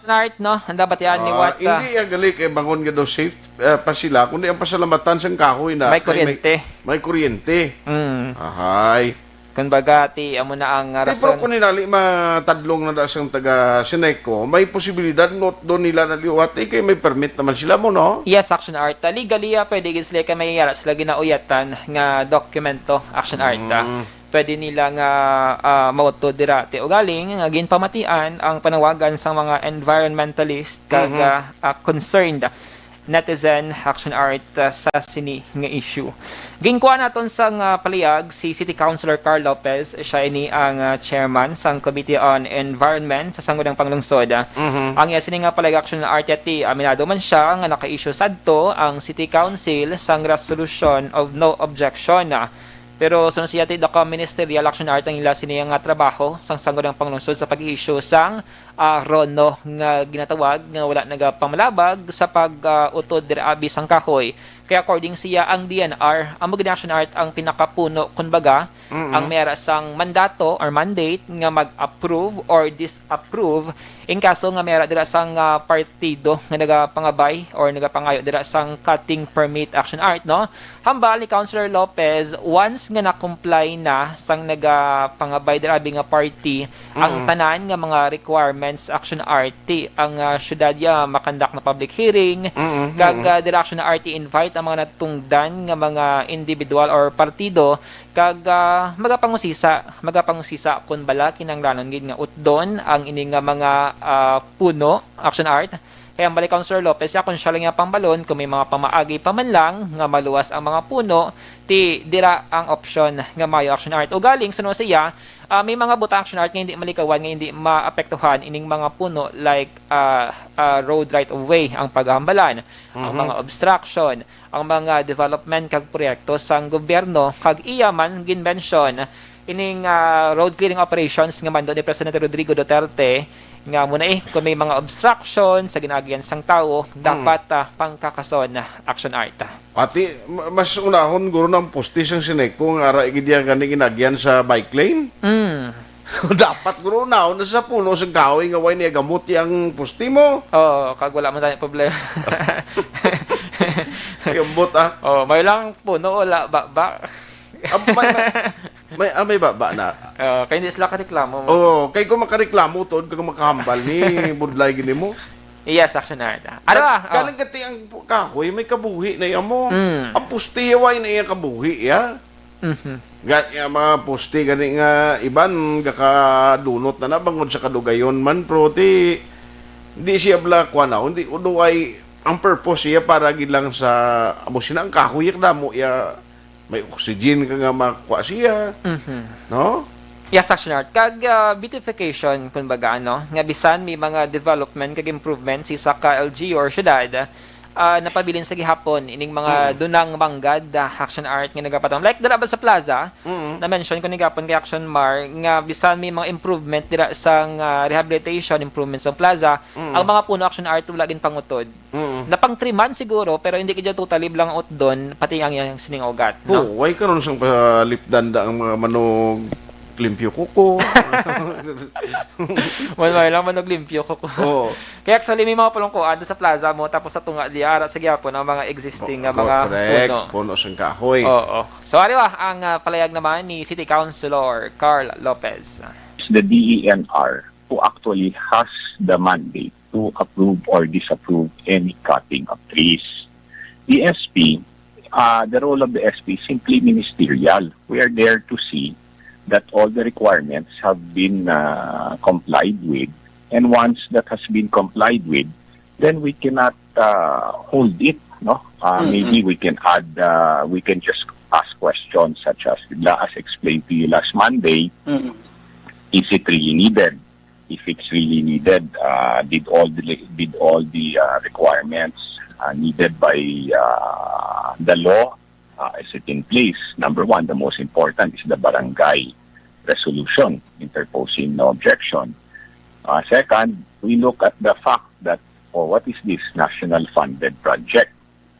Art, no? Handa ba tiyan ni what? Hindi gali kay bangon nga daw safe pa sila kundi ang pasalamatan sang kahoy na may kuryente. May kuryente. Ahay. Kumbaga ti amo na ang rason. Pero kung ninali matadlong na da sang taga Sineco, may posibilidad not doon nila na liwat kay may permit naman sila mo no? Yes, Action Art. Legally pwede gid sila kay may yara sila ginauyatan nga dokumento Action Art. Pwede nila nga mautod dira ti ugaling nga ginpamatian ang panawagan sa mga environmentalist kag concerned netizen Action Art sa sini nga issue. Ginkuha naton sang palayag si City Councilor Carl Lopez, siya ini ang chairman sang Committee on Environment sa sangguniang panglungsod. Ang sini nga palayag Action Art ti aminado man siya nga naka-issue sadto ang City Council sang resolution of no objection. Pero sunod siya ti daka ministerial action art ang ila sini nga trabaho sang sangguniang panglungsod sa pag-issue sang RONO nga ginatawag nga wala nagapamalabag sa pag-utod dira abi sang kahoy Kaya according siya, ang DNR, ang mga action art ang pinakapuno, kumbaga, ang mayroon sang mandato or mandate nga mag-approve or disapprove in kaso nga mayroon dira sang partido nga nagapangabay or nagapangayo dira sang cutting permit action art, no? Hambal ni Councilor Lopez, once nga na-comply na sang nagapangabay dira nga party, ang tanan nga mga requirements action art, ang syudad ya makandak na public hearing, kag dira action art invite ang mga natungdan nga mga individual or partido kag magapangusisa kun bala kinanglanon gid nga utdon ang ini nga mga puno action art. Kaya ang balik Councilor Lopez, kung siya lang nga pambalon, kung may mga pamaagi pa man lang nga maluwas ang mga puno, dira ang option nga mayo action art. O galing suno siya, may mga buta action art nga hindi malikawan, nga hindi maapektuhan ining mga puno like road right of way ang paghambalan, ang mga obstruction, ang mga development kag proyekto sang gobyerno kag iya man ginbensyon ining road clearing operations nga mando ni Presidente Rodrigo Duterte nga muna kung may mga obstruction sa ginagayan sang tao, dapat pangkakason action art. Pati, mas unahon guro ng postis ang sineko nga ara igidya gani ginagyan sa bike lane. Dapat guro na sa puno sa kahoy nga way niya gamot yang posti mo. Oo, kag wala man tayong problema. Gamot may lang puno wala ba. May baba na. Kaya hindi sila kareklamo mo. Kay kung makareklamo to, kung makahambal ni budlay gini mo. Yes, action art. Galing kati ang kahoy, may kabuhi na yan mo. Ang pusti way na yan kabuhi, ya. Mga pusti, gani nga, iban, kakadunot na bangod sa kadugayon man, pero hindi siya blakwa na, hindi, ay, ang purpose siya para gilang sa, abusin ang kahoy, na mo, ya, may oxygen ka nga makuha siya. No? Yes, action art. Kag beautification, kumbaga, nga bisan may mga development kag improvement sa KLG or syudad, napabilin sa gihapon ining mga dunang manggad action art nga nagapatong. Like dira ba sa plaza, na-mention ko ni gapon kay Action Mar, nga bisan may mga improvement dira sang rehabilitation, improvements sa plaza, ang mga puno action art wala gin pangutod. Na pang 3 months siguro, pero hindi kidya totally lang out doon, pati ang yang sining ugat. No? Why karon sang palipdanda ang mga manog limpyo kuko. May lang manog limpyo kuko. Kaya actually may mga palungkuan sa plaza mo, tapos sa tunga diara sa gyapon ang mga existing mga puno sang kahoy. So ang palayag naman ni City Councilor Carl Lopez. The DENR who actually has the mandate to approve or disapprove any cutting of trees. The SP, the role of the SP is simply ministerial. We are there to see that all the requirements have been complied with, and once that has been complied with, then we cannot hold it. No, maybe we can add. We can just ask questions such as explained to you last Monday. Is it really needed? If it's really needed, did all the requirements needed by the law is it in place? Number one, the most important is the barangay resolution, interposing no objection. Second, we look at the fact that, what is this national funded project?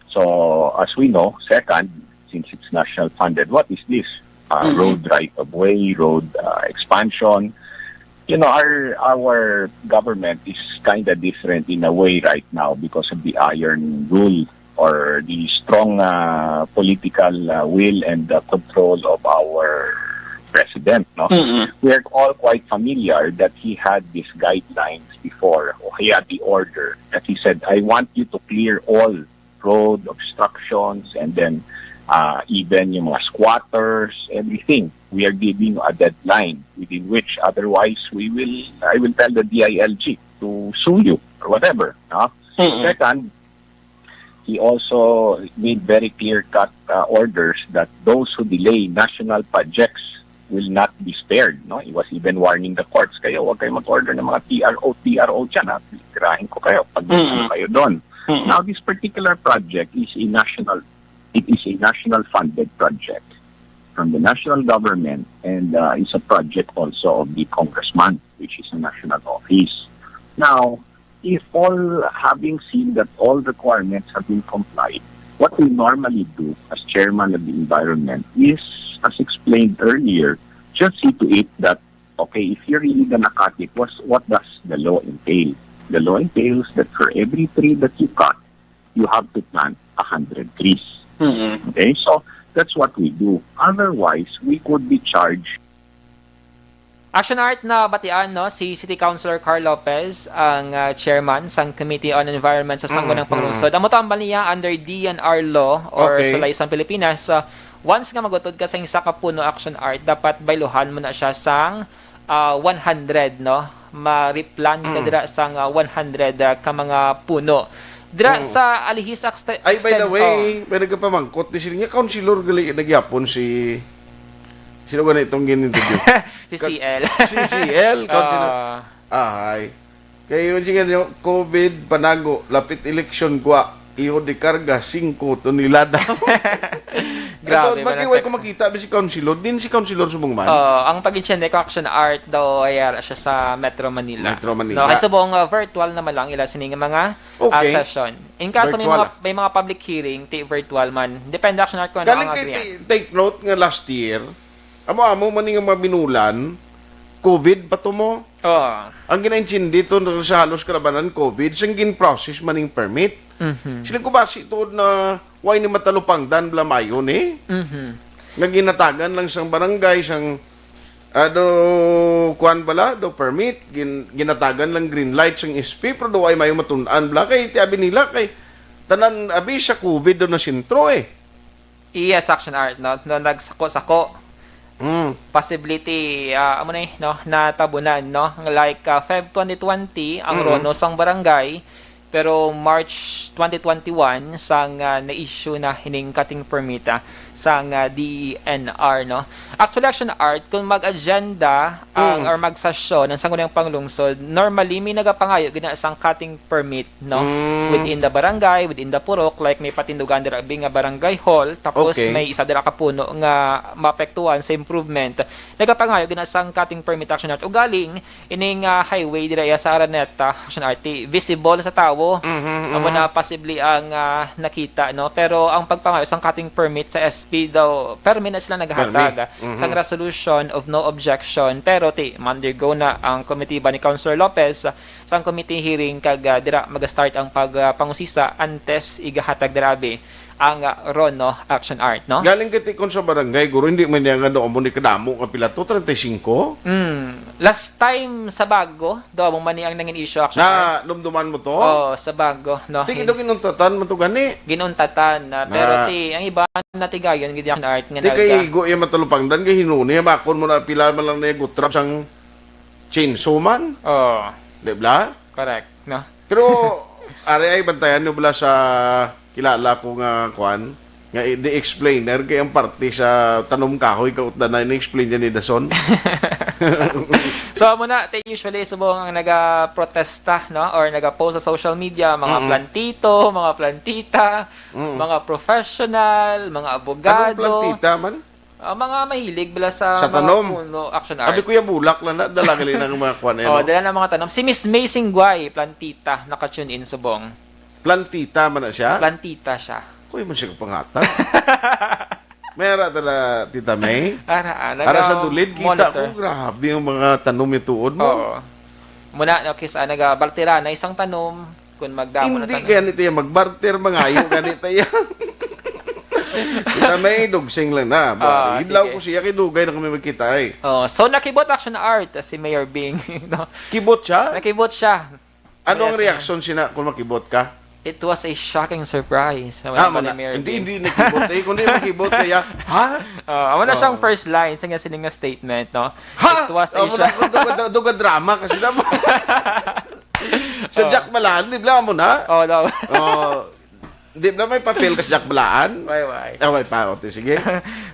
So, as we know, second, since it's national funded, what is this? Road right of way, road expansion. You know, our government is kind of different in a way right now because of the iron rule or the strong political will and the control of our president. No? We are all quite familiar that he had these guidelines before, or he had the order that he said, I want you to clear all road obstructions and then even yung mga squatters, everything. We are giving a deadline within which otherwise I will tell the DILG to sue you or whatever. No? Second, he also made very clear-cut orders that those who delay national projects will not be spared. No? He was even warning the courts, kayo huwag kayo mag-order ng mga TRO dyan. Tirahin ko kayo pag kayo doon. Now, this particular project is a national funded project from the national government, and it's a project also of the congressman, which is a national office. Now, if all having seen that all requirements have been complied, What we normally do as chairman of the environment is, as explained earlier, just see to it that, okay, if you're really gonna cut it, what does the law entail? The law entails that for every tree that you cut, you have to plant 100 trees. Okay, so that's what we do. Otherwise, we could be charged. Action Art na batian no si City Councilor Carl Lopez ang chairman sang Committee on Environment sa Sangguniang Panglungsod. Amo tambal niya under DNR law or sa laysang Pilipinas. Once nga magutod ka sa isa ka puno Action Art, dapat bayluhan mo na siya sang 100 no. Ma-replant ka dira sang 100 ka mga puno. Dira sa Alihis extend. Ay, by the way, may nagpamangkot ni siya councilor gali nagyapon si sino ba na itong gin-interview? Si CL. Si CL, councilor. Ay. Kaya yun siya yung COVID, panago, lapit election kwa, iho di karga, 5 to nila daw. Grabe. Ito, mag-iway ko makita si councilor, din si councilor Subongman. Ang pag-insyende ko Action Art daw ay siya sa Metro Manila. Metro Manila. No, kasi buong virtual naman lang ila sining mga session. In kaso may mga public hearing, virtual man. Depende Action Art ko ano ang agree. Take note nga last year, amo man nga mabinulan, COVID pa to mo. Ang ginainsin dito sa halos kalabanan COVID, sang gin-process maning permit. Sila ko basi ito na why ni matalupangdan blamayon nga ginatagan lang sang barangay, sang kuan bala, do permit, ginatagan lang green light sang SP, pero do ay mayo matunan bla, kay ti abi nila, kay tanan abi sa COVID do na sintro Yes, Action Art, no nagsako-sako. Possibility amo na no natabunan no like Feb 2020 ang Rono sang barangay, pero March 2021 sang na-issue na hining cutting permit sang DNR no. Actually Action Art kung mag-agenda or magsasyon ng Sangguniang Panglungsod, normally may nagapangayo gina sang cutting permit no within the barangay, within the purok, like may patindugan dira nga barangay hall, tapos may isa dira ka puno nga maapektuhan sa improvement. Nagapangayo gina sang cutting permit Action Art ugaling ining highway dira sa Araneta Action Art visible sa tawo. Amo na possibly ang nakita no, pero ang pagpangayo sang cutting permit sa SP daw permit na sila naghatag sang resolution of no objection, pero undergo na ang committee ba ni Councilor Lopez sang committee hearing kag dira mag-start ang pagpangusisa antes igahatag dirabi ang Rono Action Art no. Galing kiti kon sa barangay guro hindi man nga do amo ni kadamo nga pila to 35. Last time sa Bago do mo man ang nangin issue Action Art. Na dumduman mo to? Sa Bago no. Ti do ginuntatan mo to gani. Ginuntatan pero ang iba natigayon gid Action Art nga nalga. Ti kay go iya matulupangdan kay hinuni makon mo na pila man lang na gutrap sang chainsaw man. Di ba? Correct no. Pero ari ay bantayan nyo bala sa kilala ko nga kwan nga i-explainer kay ang parte sa tanom kahoy kautda na i-explain niya ni Dason. So muna usually subong ang naga-protesta no or naga-post sa social media mga plantito, mga plantita, mga professional, mga abogado. Anong plantita man? Mga mahilig bala sa tanom. Puno Action Art. Abi Kuya Bulak lang na dala gali ng mga kwan dala ng mga tanom. Si Miss May Singguay, plantita, naka-tune in subong. Plantita man na siya? Plantita siya. Kuya man siya pangata. Mayara tala Tita May? Ara sa dulid kita ko grabe yung mga tanom ituod mo. Muna kisa nagabaltira na isang tanom kun magdamo na tanom. Hindi ganito yan magbarter mangayo ganito yan. Kita may dugsing lang na. Hilaw ko siya, kinugay na kami magkita so nakibot Action Art si Mayor Bing. No? Kibot siya? Nakibot siya. Ano ang reaksyon siya kung makibot ka? It was a shocking surprise. Hindi nakibot kung hindi makibot kaya, ha? Wala siyang first line sa nga sining statement, no? Ha? It was a duga drama kasi naman. Sa Jack Balaan, di ba mo na? No. Di ba may papel kasi Jack Balaan? Why? May pa, sige.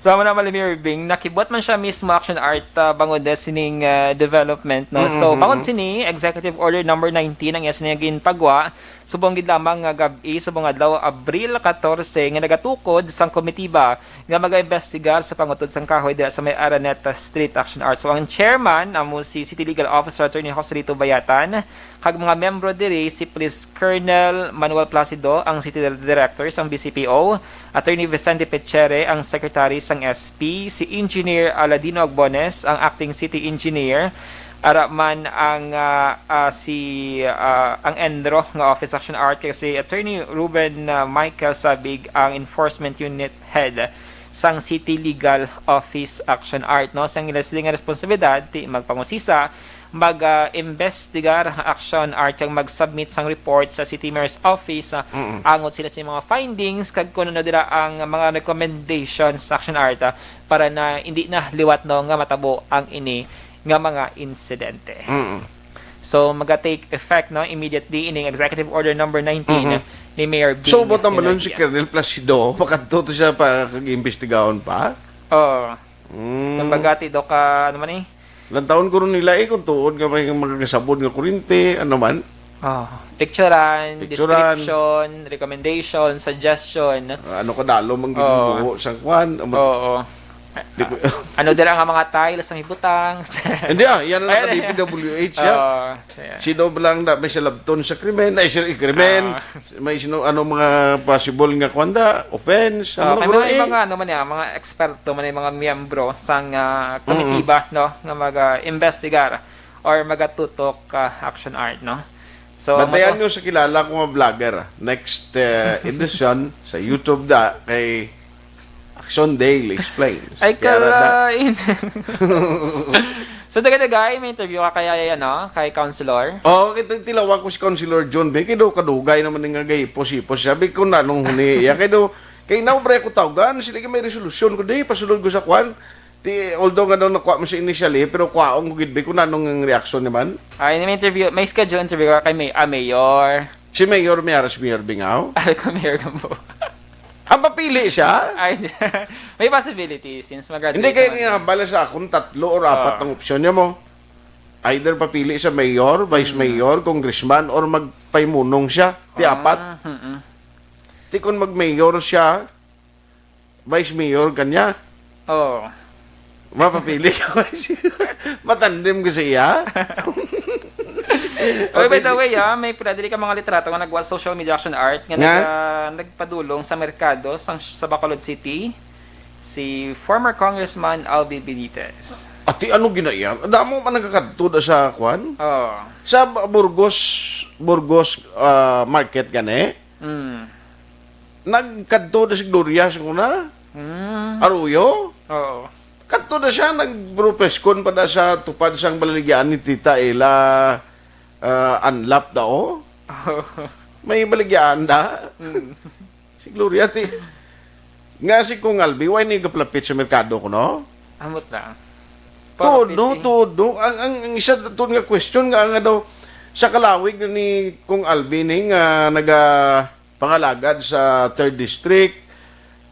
So, naman ni Mayor Bing, nakibot man siya mismo Action Art bangod sining development, no? So, bangod sini, Executive Order number 19, ang yasin pagwa, subong gid lamang nga gabi, subong adlaw Abril 14, nga nagatukod sang komitiba nga mag-investigar sa pangutod sang kahoy dira sa may Araneta Street Action Art. So, ang chairman, amo si City Legal Officer Attorney Joselito Bayatan, kag mga membro diri si Police Colonel Manuel Placido, ang City Directors ang BCPO, Attorney Vicente Pechere ang Secretary sang SP, si Engineer Aladino Agbones ang Acting City Engineer, araman ang ang Endro nga Office Action Art kasi Attorney Ruben Michael Sabig ang Enforcement Unit Head sang City Legal Office Action Art, no, sang ilas nga responsibilidad ti magpangusisa mag-investigar ang Action Art kang mag-submit sang report sa City Mayor's Office angot sila sa mga findings kag kuno na dira ang mga recommendations sa Action Art para na hindi na liwat no nga matabo ang ini nga mga insidente. So maga-take effect no immediately in Executive Order number 19 ni Mayor Bing. So bota malun si Colonel Placido, makadto siya pa kag-imbestigahon pa? Oo. Nabagati do ka ano man eh? Ilang taon ko rin nila kung tuon ka may magkasabot ng kurinte, ano man? Picturean, description, recommendation, suggestion. Ano ka dalo mang ginubuho sa kwan? Oo. Ano dira nga mga tiles ang ibutang. Hindi yan ang naka-DPWH siya. Sino lang na may salabton sa krimen, ay krimen, may sino ano mga possible nga kwanda, offense, ano may mga ano man mga eksperto man mga miyembro sang komitiba no nga mag-investigar or magatutok Action Art no. So bantayan nyo sa kilala ko mga vlogger. Next edition sa YouTube kay Aksyon Daily Explains. Ay, karain. So, daga-dagay, may interview ka kaya kay Councilor? Kitang tilawag ko si Councilor John B. Kaya kadugay naman nga gayipos-ipos. Sabi ko na nung huni. Kaya naubray ko tawagan. Sila may resolusyon ko. Pasunod ko sa kwan. Although nga daw nakuha mo siya initially, pero kuwaong ko gidbi ko na nung reaksyon naman. Ay, may schedule interview ka kay Mayor. Si Mayor Miaras Mayor Bingaw? Ay, ko Mayor Gambo. Ang papili siya? Ay, may possibility since mag-graduate. Hindi kaya nga sa akong 3 or 4 ang opsyon niya mo. Either papili siya mayor, vice mayor, congressman, or magpaimunong siya. Ti 4. Ti kung mag-mayor siya, vice mayor kanya. Mapapili ka. Matandim kasi iya. By the way, may pradili ka mga litrato nga nagwa social media action art nga nagpadulong sa merkado sa Bacolod City si former Congressman Albi Benitez. Ati ano ginaya? Damo man nagkakadto sa kwan? Sa Burgos market gani? Nagkadto si Gloria sa kuna? Aruyo? Kadto na siya nagpropeskon pa na sa tupad sang baligyan ni Tita Ela unlap daw. May baligyan da. Si Gloria ti. Nga si Kung Albi, why ni gaplapit sa merkado ko, no? Amot na. Todo. Ang isa doon nga question nga daw sa kalawig ni Kung Albi ni nga pangalagad sa 3rd District,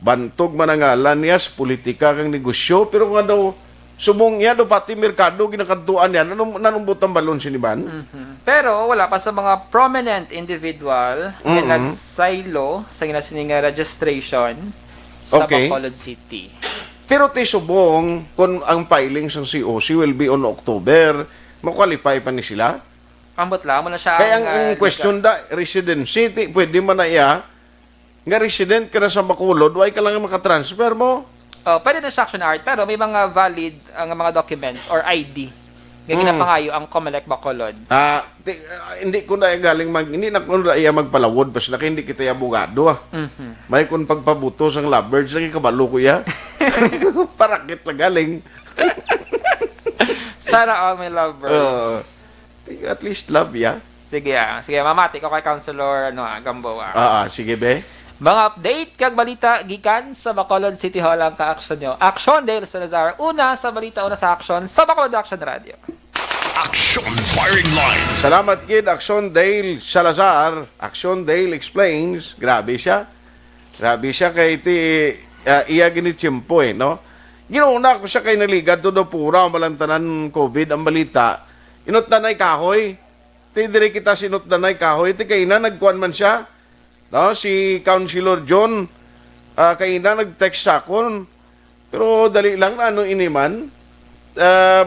bantog manangalan niya sa politika kang negosyo, pero nga daw subong niya do pati merkado ginakantuan yan. Anong butang balon siniban? Pero wala pa sa mga prominent individual na nagsaylo sa ginasining registration sa Bacolod City. Pero ti subong kung ang filing sa COC will be on October, makwalify pa ni sila? Ambot lang mo na siya. Kaya ang question residency, pwede man na iya nga resident ka na sa Bacolod, why ka lang makatransfer mo? Pwede na sa Action Art, pero may mga valid mga documents or ID nga ginapangayo ang Comelec Bacolod. Hindi ko na galing hindi na ko na iya magpalawod basta laki hindi kita abogado. May kun pagpabutos ang lovebirds lagi kabalo ko ya. Parakit la galing. Sana all my lovebirds. At least love ya. Sige, mamati ko kay Councilor Gambo. Sige be. Mga update kag balita gikan sa Bacolod City Hall ang ka-aksyon nyo. Aksyon Dale Salazar, una sa Aksyon sa Bacolod Action Radio. Aksyon Firing Line. Salamat kid, Aksyon Dale Salazar. Aksyon Dale Explains. Grabe siya kay iya ginitiyempo no? Ginauna ko siya kay naligad to do pura malantanan COVID ang balita. Inot na nay kahoy. Ti dire kita sinot na nay kahoy. Ti kay na nagkuan man siya. No, si Councilor John kaina nag-text sa akon. Pero dali lang na iniman.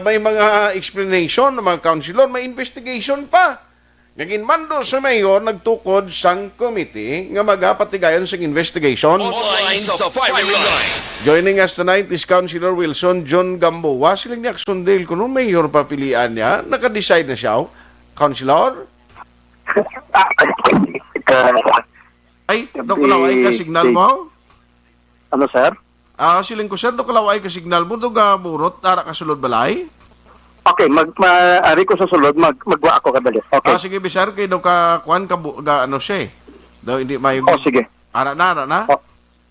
May mga explanation ng mga councilor, may investigation pa. Naginmando sa mayor nagtukod sang committee nga magapatigayon sa investigation. Online sa firing line. Joining us tonight is Councilor Wilson John Gamboa. Siling ni Aksyon Dale, kung mayor papilian niya, nakadecide na siya. Councilor? Ay, dokulaw ay ka signal mo? Ano, sir? Siling ko, sir, dokulaw ay ka signal mo, doga burot, tara ka sulod balay? Okay, ari ko sa sulod, magwa ako kadali. Okay. Sige, bisar, kayo daw ka, kuhan ka, ano siya eh. Daw, hindi may... sige. Ara na.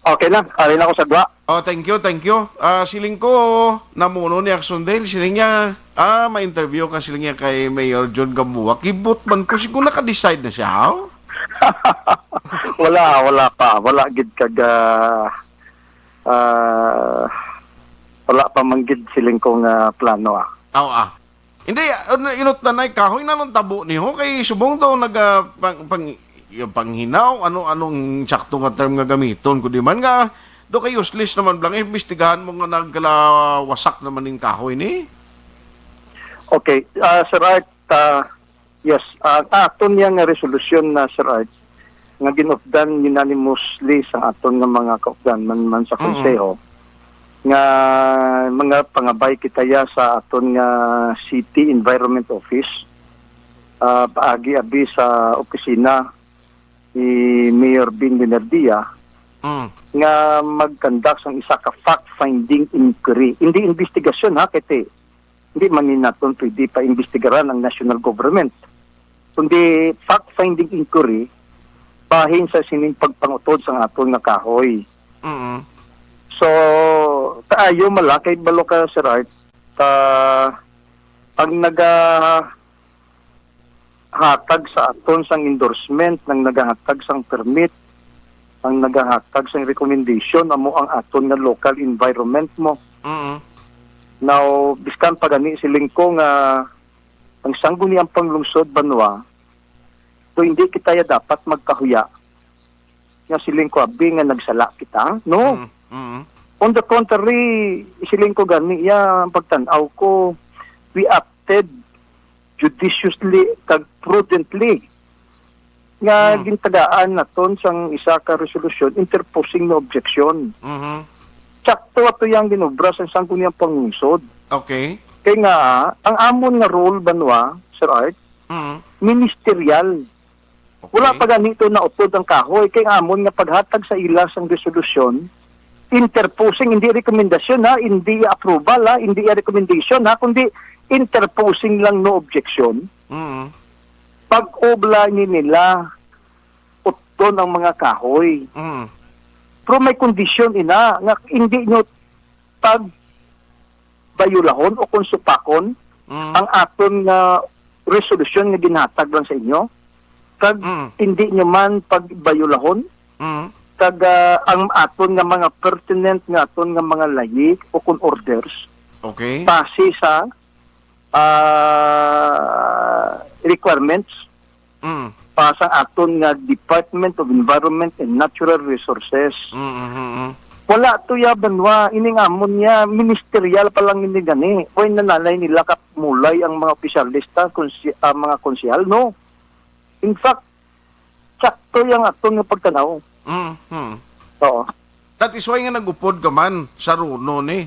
Okay na, ari na ako sa gwa. Thank you. Siling ko, namuno ni Aksyon Dale, siling niya, ma-interview ka siling niya kay Mayor John Gamboa. Kibot man ko, kung naka-decide na siya, how? wala pa. Wala gid kag wala pa manggid siling kong plano Hindi, inot na na'y kahoy na nung tabo niyo. Kay subong daw yung panghinaw, anong sakto nga term nga gamiton. Kundi man nga, do kay useless naman blang, imbestigahan mo nga nagkalawasak naman yung kahoy ni. Okay, Sir Art, yes, aton yang resolution na Sir Art, nga ginupdan unanimously sa aton nga mga kaupdan man sa konseho, nga mga pangabay kitaya sa aton nga City Environment Office, paagi abi sa opisina ni Mayor Bing Benardia, nga mag-conduct ng isa ka fact-finding inquiry. Hindi investigasyon kiti. Hindi man naton pwede pa investigaran ang national government. Kundi fact-finding inquiry bahin sa sining pagpangutod sa aton nga kahoy. So, taayo malakay balo ka, Sir Art, ang nagahatag sa aton sang endorsement, nang nagahatag sang permit, ang nagahatag sang recommendation amo ang aton nga local environment mo. Now, biskan pagani siling ko nga ang sangguniang panglungsod banwa, so hindi kita dapat magkahuya nga siling ko abi nga nagsala kita, no? On the contrary, siling ko gani ang pagtanaw ko, we acted judiciously kag prudently nga gintagaan naton sang isa ka resolution interposing no objection. Sakto ato yang ginobra sa sangguniang panglungsod. Okay. Kaya nga, ang amon nga role banwa, Sir Art, ministerial. Okay. Wala pa ganito na utod ang kahoy. Kaya amon nga paghatag sa ilas ang resolusyon, interposing, hindi rekomendasyon hindi approval hindi recommendation kundi interposing lang no objection. Pag-obla nila, utod ang mga kahoy. Pero may kondisyon nga hindi nyo bayulahon o konsupakon ang aton nga resolution nga ginhatag lang sa inyo. Kag hindi nyo man pagbayulahon. Kag ang aton nga mga pertinent nga aton nga mga layik o kun orders. Okay. Base sa requirements pasang aton nga Department of Environment and Natural Resources. Wala to banwa, ining amon niya, ministerial pa lang ini gani. O nanalay nila kapmulay ang mga opisyalista, mga konsyal, no? In fact, sakto yung aton nga pagtanaw. Oo. That is why nga nagupod ka man sa runo ni.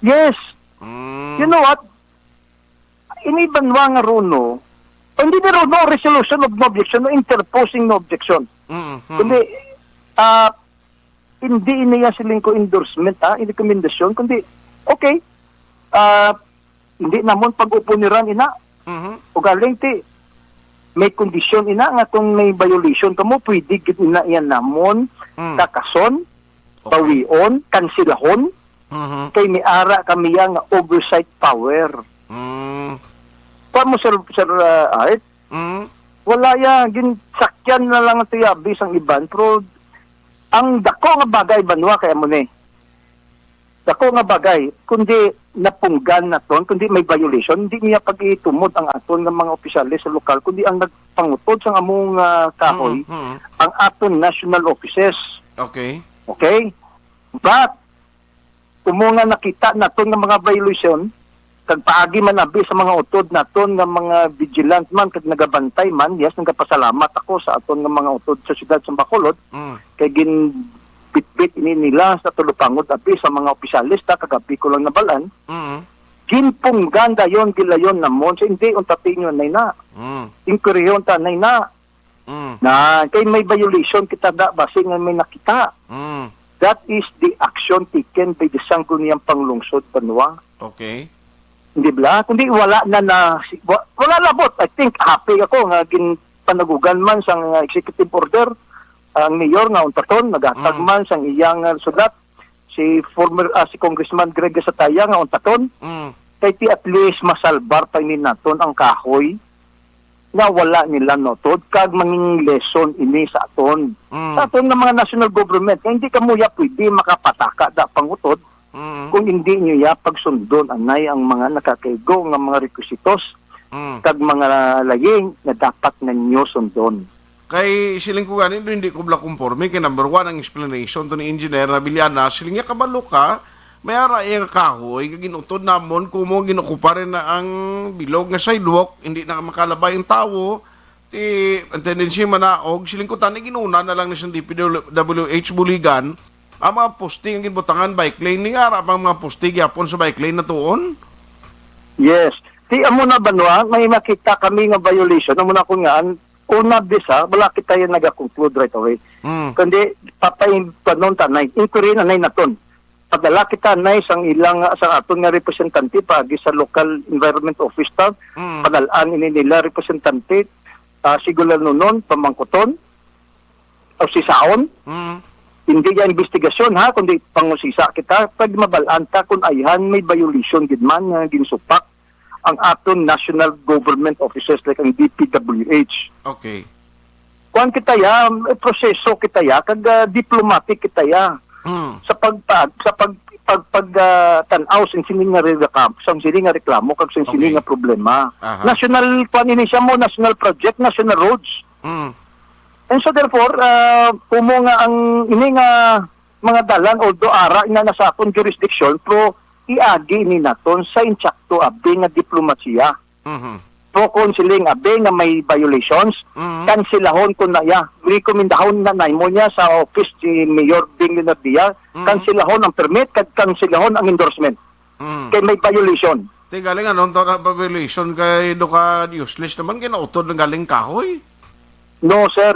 Yes. You know what? Ini banwa nga runo, hindi na no resolution of no objection, no interposing no objection. Kundi, hindi iniya siling ko endorsement, rekomendasyon, kundi, okay, hindi namon pag-upuniran o galing may kondisyon nga kung may violation kamo, pwede ina yan namon, kakason, bawion, kansilahon, kay may ara kami yang oversight power. Mo Sir Art, wala ginsakyan na lang ito yabis ang iban, pero ang dako nga bagay banwa kaya mo ni. Dako nga bagay, kundi napunggan na ton, kundi may violation, hindi niya pag-itumod ang aton ng mga opisyalis sa lokal, kundi ang nagpangutod sa among kahoy, ang aton national offices. Okay. Okay? But, kung nga nakita na ton ng mga violation, kag paagi man abi sa mga utod naton nga mga vigilant man kag nagabantay man, yes, nagapasalamat ako sa aton nga mga utod sa siyudad sa Bacolod. Kay gin bitbit ini nila sa tulupangod abi sa mga opisyalista kag abi ko lang nabalan. Ginpunggan dayon gilayon namon so hindi unta tinyo nay na. Inquiryon ta nay na. Na kay may violation kita da base nga may nakita. That is the action taken by the Sangguniang Panglungsod Banwa. Okay. Hindi ba? Kundi wala wala labot. I think happy ako nga ginpanagugan man sang executive order ang mayor nga untaton nagatag man sang iyang sulat si Congressman Greg Sataya nga untaton. Kay ti at least masalbar pa ni naton ang kahoy na wala nila notod kag manging lesson ini sa aton. Sa aton nga mga national government, kaya hindi kamuya pwede makapataka da pangutod kung hindi nyo ya pagsundon anay ang mga nakakaigo nga mga requisitos kag mga laying na dapat na nyo sundon. Kay siling ko ganin hindi ko bla conforme kay number 1 ang explanation to ni engineer na Biliana siling nga kabalo ka may ara yung kahoy ginutod namon kumo ginukupa rin na ang bilog nga sidewalk hindi na makalabay ang tawo ti ang tendency manaog siling ko tani ginuna na lang ni sa DPWH Buligan ang mga posting ang ginbutangan bike lane ni ara ang mga posting yapon sa bike lane na tuon. Yes. Ti amo na banwa may makita kami nga violation amo na ko nga una bisa wala kita yung nag-conclude right away. Kundi papay panon tanay inquiry na nay naton. Padala kita nay sang ilang sa aton nga representante pagi sa local environment office ta padalaan ini nila representante siguro nonon pamangkuton o sisaon hindi yan investigasyon ha kundi pangusisa kita pag mabalaan ta kung ayhan may violation gid man nga ginsupak ang aton national government officers like ang DPWH. Okay. Kuan kita ya proseso kita ya kag diplomatic kita ya. Sa tanaw sa sining nga reklamo kag sa sining nga problema. National plan ini siya mo national project, national roads. And so therefore kumo nga ang ini nga mga dalan although ara ina nasa akong jurisdiction pero iagi ni naton sa insakto abi nga diplomasiya. Pro counseling abi nga may violations kansilahon kun na ya rekomendahon na nay mo niya sa office si Mayor Bing Leonardia kansilahon ang permit kag kansilahon ang endorsement kay may violation. Ti galing anon to na violation kay do ka useless naman kinautod ng galing kahoy. No sir.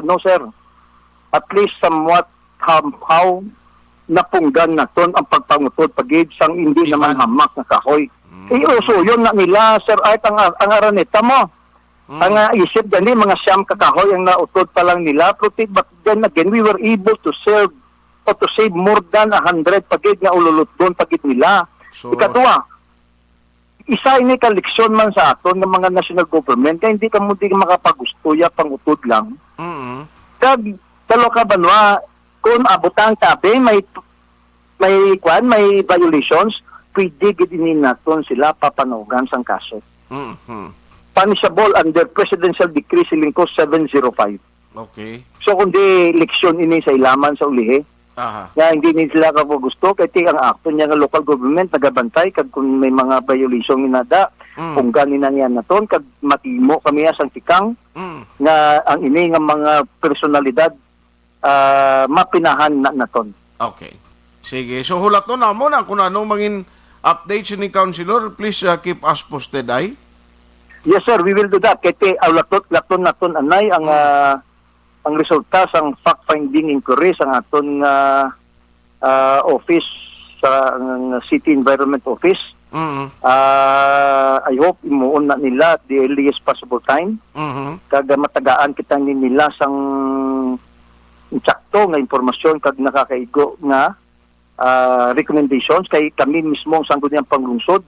At least somewhat how napunggan naton ang pagpangutod pagid sang hindi naman hamak na kahoy. Uso yun na nila, Sir Art, ang araneta mo. Ang isip gani, mga siyam kakahoy ang nautod pa lang nila. But then again, we were able to save or to save more than 100 pagid nga ululot doon pagid nila. So, Ikatwa, isa ini ka leksyon man sa aton ng mga national government kaya hindi ka mo di makapagusto ya pangutod lang. Kag talo ka banwa, kung abutang tabi, may violations, pwede gidinin naton sila papanugan sang kaso. Punishable under Presidential Decree Silingko 705. Okay. So kundi leksyon ini sa ilaman sa ulihi. Nga hindi nila ka gusto kay ang akto niya nga local government nagabantay kag kung may mga violation inada kung ganin na niya naton kag matimo kami sang tikang nga ang ini nga mga personalidad mapinahan na naton. Okay. Sige. So hulaton na mo na kung anong mangin updates ni Councilor, please keep us posted ay. Yes sir, we will do that. Kaya laton naton anay ang resulta sang fact-finding inquiry sa aton office sa City Environment Office. I hope imuon na nila at the earliest possible time. Kag matagaan kita ni nila sang insakto nga impormasyon kag nakakaigo nga recommendations kay kami mismo ang Sangguniang Panglungsod.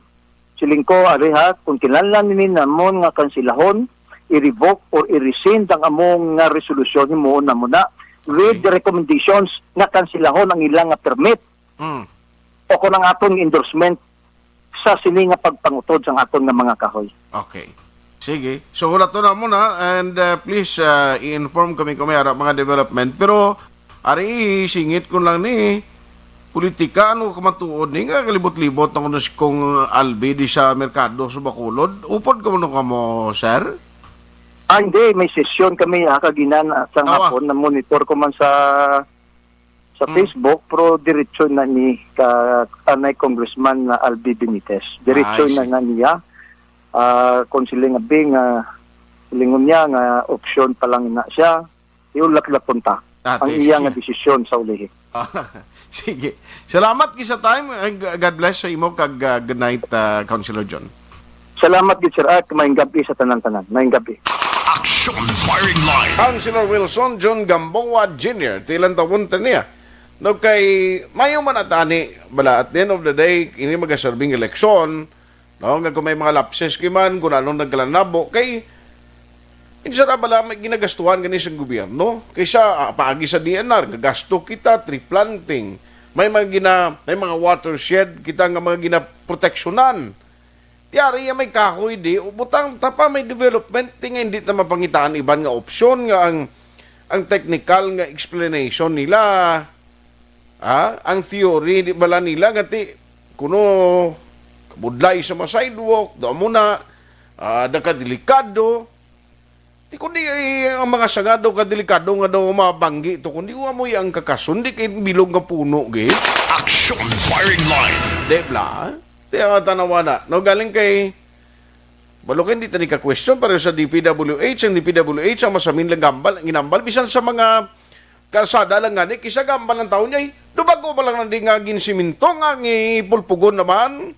Silingko areha kung kinahanglan ni namon nga kansilahon i-revoke or i-rescind ang among nga resolusyon mo na muna with the recommendations nga kansilahon ang ilang nga permit o kung ang atong endorsement sa sini nga pagpangutod sa aton nga mga kahoy. Okay. Sige. So hulaton na muna and please i-inform kami kung may mga development. Pero ari singit ko lang ni politika, ano kamatuod ni nga kalibot-libot ako na si kong Albi di sa merkado sa Bacolod. Upod ka mo kamo, sir? Hindi, may session kami kaginan sa hapon na monitor ko man sa Facebook, pero diretso na ni kanay Congressman na Albi Benitez. Diretso na nga niya. Kung sila nga bing, lingon niya nga option pa lang na siya, iulak-lak punta. Ang iya nga desisyon sa ulihi. Sige. Salamat sa time. God bless sa imo kag good night, Councilor John. Salamat gid sir at maayong gabi sa tanan-tanan. Maayong gabi. Aksyon Firing Line. Councilor Wilson John Gamboa Jr. Tilan tawon niya. No kay mayo man atani bala at the end of the day ini magaserbing eleksyon. No nga kung may mga lapses kiman kung anong nagkalanabo kay insara bala may ginagastuhan gani sa gobyerno kaysa paagi sa DNR gagasto kita tree planting may mga watershed kita nga mga ginaproteksyonan tiyari may kahoy di butang tapa may development tinga hindi ta mapangitaan iban nga opsyon nga ang technical nga explanation nila ang theory di bala nila gati kuno kabudlay sa mga sidewalk do mo na delikado. Kundi ang mga sagado kadelikado nga daw mabanggi to kundi wa mo yang kakasundi kay bilog nga puno gid. Aksyon Firing Line. Debla. Tiya tanawana. No galing kay balokin di tani ka question para sa DPWH ang DPWH ang masamin lang gambal ginambal bisan sa mga kalsada lang ngani kisa gambal ng taon niya dubago pa lang nandi nga ginsiminto nga ngipulpugon naman.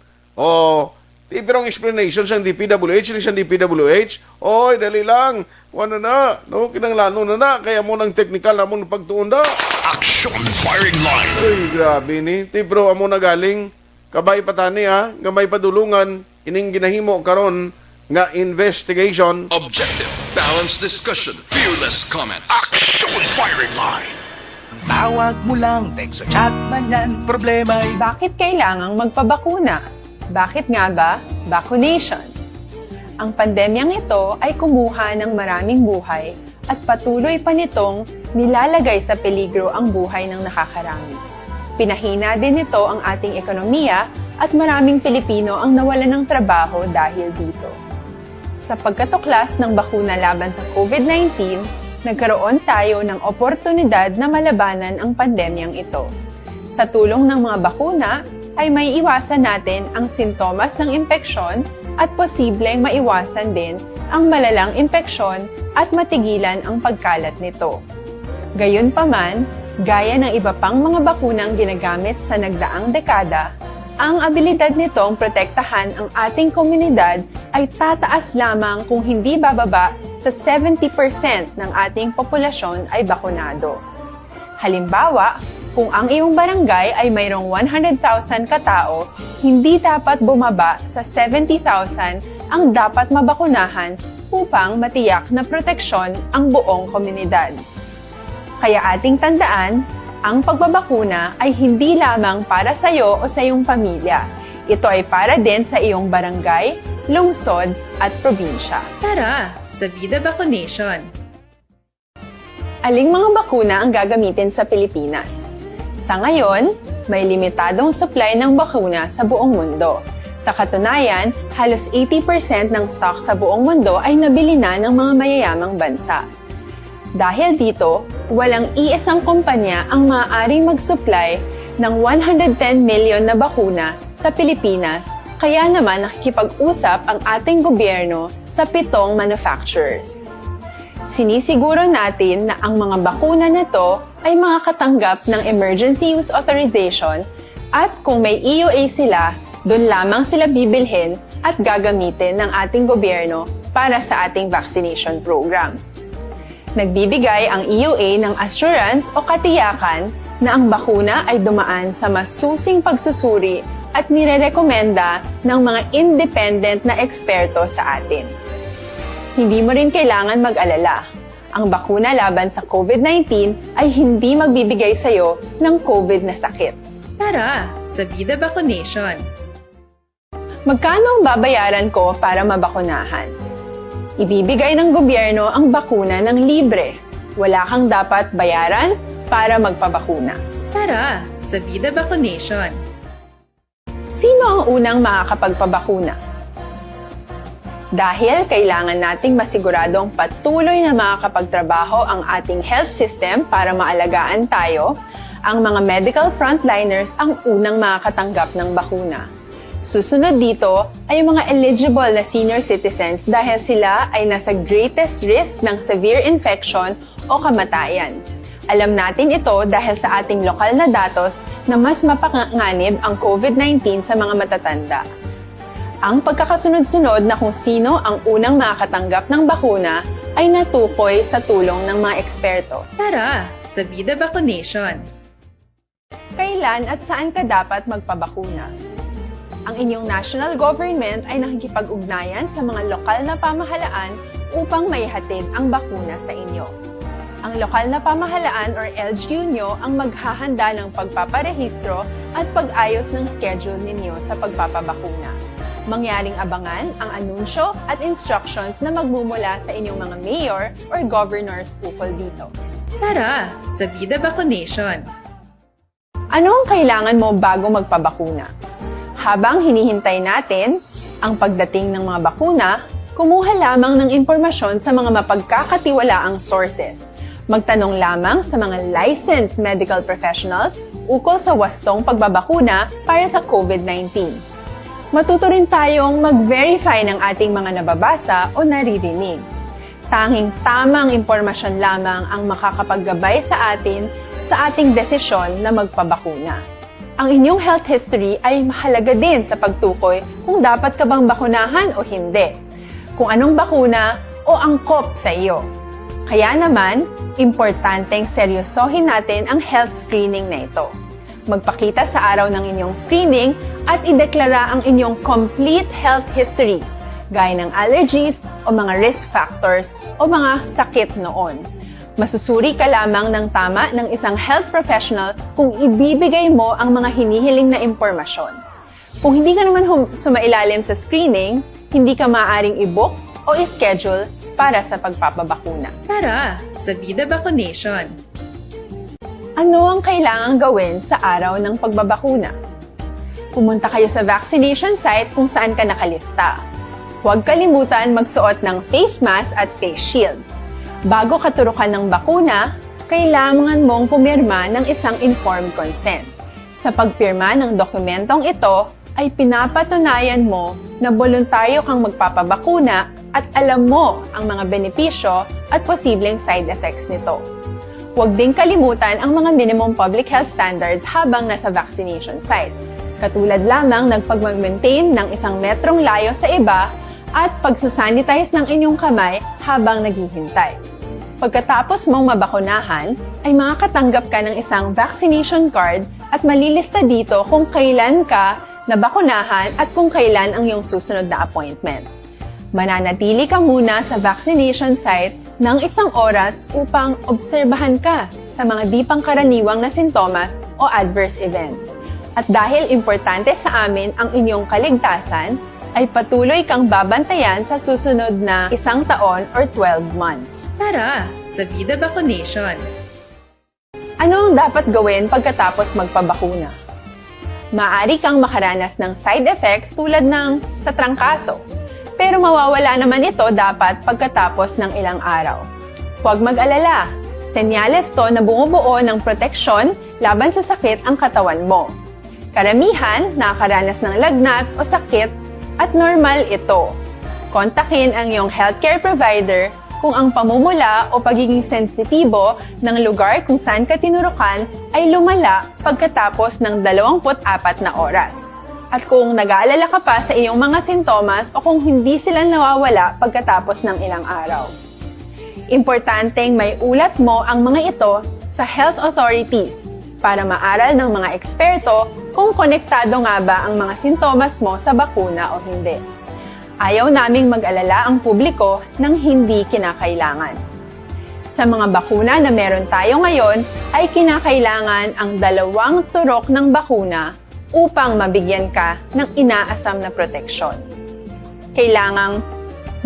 Pero ang explanation sa DPWH, sa DPWH, oy, dali lang, ano na, no, kinanglano na, kaya mo ng technical na mo pagtuon na. Aksyon Firing Line. Ay, grabe ni. Bro, amo na galing, kabay patani nga may padulungan, ining ginahimo karon nga investigation. Objective, balanced discussion, fearless comments. Aksyon Firing Line. Tawag mo lang, text o chat man yan, problema ay... Bakit kailangang magpabakuna? Bakit nga ba? Vaccination. Ang pandemyang ito ay kumuha ng maraming buhay at patuloy pa nitong nilalagay sa peligro ang buhay ng nakakarami. Pinahina din nito ang ating ekonomiya at maraming Pilipino ang nawalan ng trabaho dahil dito. Sa pagkatuklas ng bakuna laban sa COVID-19, nagkaroon tayo ng oportunidad na malabanan ang pandemyang ito. Sa tulong ng mga bakuna, ay may iwasan natin ang sintomas ng impeksyon at posibleng maiwasan din ang malalang impeksyon at matigilan ang pagkalat nito. Gayunpaman, gaya ng iba pang mga bakunang ginagamit sa nagdaang dekada, ang abilidad nitong protektahan ang ating komunidad ay tataas lamang kung hindi bababa sa 70% ng ating populasyon ay bakunado. Halimbawa, kung ang iyong barangay ay mayroong 100,000 katao, hindi dapat bumaba sa 70,000 ang dapat mabakunahan upang matiyak na proteksyon ang buong komunidad. Kaya ating tandaan, ang pagbabakuna ay hindi lamang para sa iyo o sa iyong pamilya. Ito ay para din sa iyong barangay, lungsod at probinsya. Tara, sa Vida Vaccination! Aling mga bakuna ang gagamitin sa Pilipinas? Sa ngayon, may limitadong supply ng bakuna sa buong mundo. Sa katunayan, halos 80% ng stock sa buong mundo ay nabili na ng mga mayayamang bansa. Dahil dito, walang iisang kumpanya ang maaaring mag-supply ng 110 million na bakuna sa Pilipinas, kaya naman nakikipag-usap ang ating gobyerno sa 7 manufacturers. Sinisiguro natin na ang mga bakuna na to ay makakatanggap ng Emergency Use Authorization at kung may EUA sila, doon lamang sila bibilhin at gagamitin ng ating gobyerno para sa ating vaccination program. Nagbibigay ang EUA ng assurance o katiyakan na ang bakuna ay dumaan sa masusing pagsusuri at nirerekomenda ng mga independent na eksperto sa atin. Hindi mo rin kailangan mag-alala. Ang bakuna laban sa COVID-19 ay hindi magbibigay sa iyo ng COVID na sakit. Tara, sa Vida Vaccination! Magkano ang babayaran ko para mabakunahan? Ibibigay ng gobyerno ang bakuna ng libre. Wala kang dapat bayaran para magpabakuna. Tara, sa Vida Vaccination! Sino ang unang makakapagpabakuna? Dahil kailangan nating masiguradong patuloy na makakapagtrabaho ang ating health system para maalagaan tayo, ang mga medical frontliners ang unang makakatanggap ng bakuna. Susunod dito ay yung mga eligible na senior citizens dahil sila ay nasa greatest risk ng severe infection o kamatayan. Alam natin ito dahil sa ating lokal na datos na mas mapanganib ang COVID-19 sa mga matatanda. Ang pagkakasunod-sunod na kung sino ang unang makakatanggap ng bakuna ay natukoy sa tulong ng mga eksperto. Tara, sa Vida Vaccination! Kailan at saan ka dapat magpabakuna? Ang inyong national government ay nakikipag-ugnayan sa mga lokal na pamahalaan upang maihatid ang bakuna sa inyo. Ang lokal na pamahalaan or LGU nyo ang maghahanda ng pagpaparehistro at pag-ayos ng schedule ninyo sa pagpapabakuna. Mangyaring abangan ang anunsyo at instructions na magmumula sa inyong mga mayor or governors ukol dito. Tara, sa Vida Vaccination! Ano ang kailangan mo bago magpabakuna? Habang hinihintay natin ang pagdating ng mga bakuna, kumuha lamang ng impormasyon sa mga mapagkakatiwalaang sources. Magtanong lamang sa mga licensed medical professionals ukol sa wastong pagbabakuna para sa COVID-19. Matuto rin tayong mag-verify ng ating mga nababasa o naririnig. Tanging tamang impormasyon lamang ang makakapaggabay sa ating desisyon na magpabakuna. Ang inyong health history ay mahalaga din sa pagtukoy kung dapat ka bang bakunahan o hindi, kung anong bakuna o angkop sa iyo. Kaya naman, importanteng seryosohin natin ang health screening na ito. Magpakita sa araw ng inyong screening at ideklara ang inyong complete health history, gaya ng allergies o mga risk factors o mga sakit noon. Masusuri ka lamang ng tama ng isang health professional kung ibibigay mo ang mga hinihiling na impormasyon. Kung hindi ka naman sumailalim sa screening, hindi ka maaaring i-book o i-schedule para sa pagpapabakuna. Tara, sa Vida Vaccination! Ano ang kailangang gawin sa araw ng pagbabakuna? Pumunta kayo sa vaccination site kung saan ka nakalista. Huwag kalimutan magsuot ng face mask at face shield. Bago katurukan ng bakuna, kailangan mong pumirma ng isang informed consent. Sa pagpirma ng dokumentong ito, ay pinapatunayan mo na voluntaryo kang magpapabakuna at alam mo ang mga benepisyo at posibleng side effects nito. Huwag din kalimutan ang mga minimum public health standards habang nasa vaccination site. Katulad lamang ng pag-maintain ng 1 metrong layo sa iba at pagsasanitize ng inyong kamay habang naghihintay. Pagkatapos mong mabakunahan, ay makakatanggap ka ng isang vaccination card at malilista dito kung kailan ka nabakunahan at kung kailan ang iyong susunod na appointment. Mananatili ka muna sa vaccination site ng 1 oras upang obserbahan ka sa mga di pangkaraniwang na sintomas o adverse events. At dahil importante sa amin ang inyong kaligtasan, ay patuloy kang babantayan sa susunod na 1 taon or 12 months. Tara, sa Vida Vaccination! Ano ang dapat gawin pagkatapos magpabakuna? Maaari kang makaranas ng side effects tulad ng sa trangkaso, pero mawawala naman ito dapat pagkatapos ng ilang araw. Huwag mag-alala, senyales to na bumubuo ng proteksyon laban sa sakit ang katawan mo. Karamihan nakakaranas ng lagnat o sakit at normal ito. Kontakin ang iyong healthcare provider kung ang pamumula o pagiging sensitibo ng lugar kung saan ka tinurukan ay lumala pagkatapos ng 24 na oras. At kung nag-aalala ka pa sa iyong mga sintomas o kung hindi sila nawawala pagkatapos ng ilang araw. Importanteng may ulat mo ang mga ito sa health authorities para maaral ng mga eksperto kung konektado nga ba ang mga sintomas mo sa bakuna o hindi. Ayaw naming mag-alala ang publiko ng hindi kinakailangan. Sa mga bakuna na meron tayo ngayon, ay kinakailangan ang 2 turok ng bakuna upang mabigyan ka ng inaasam na proteksyon. Kailangang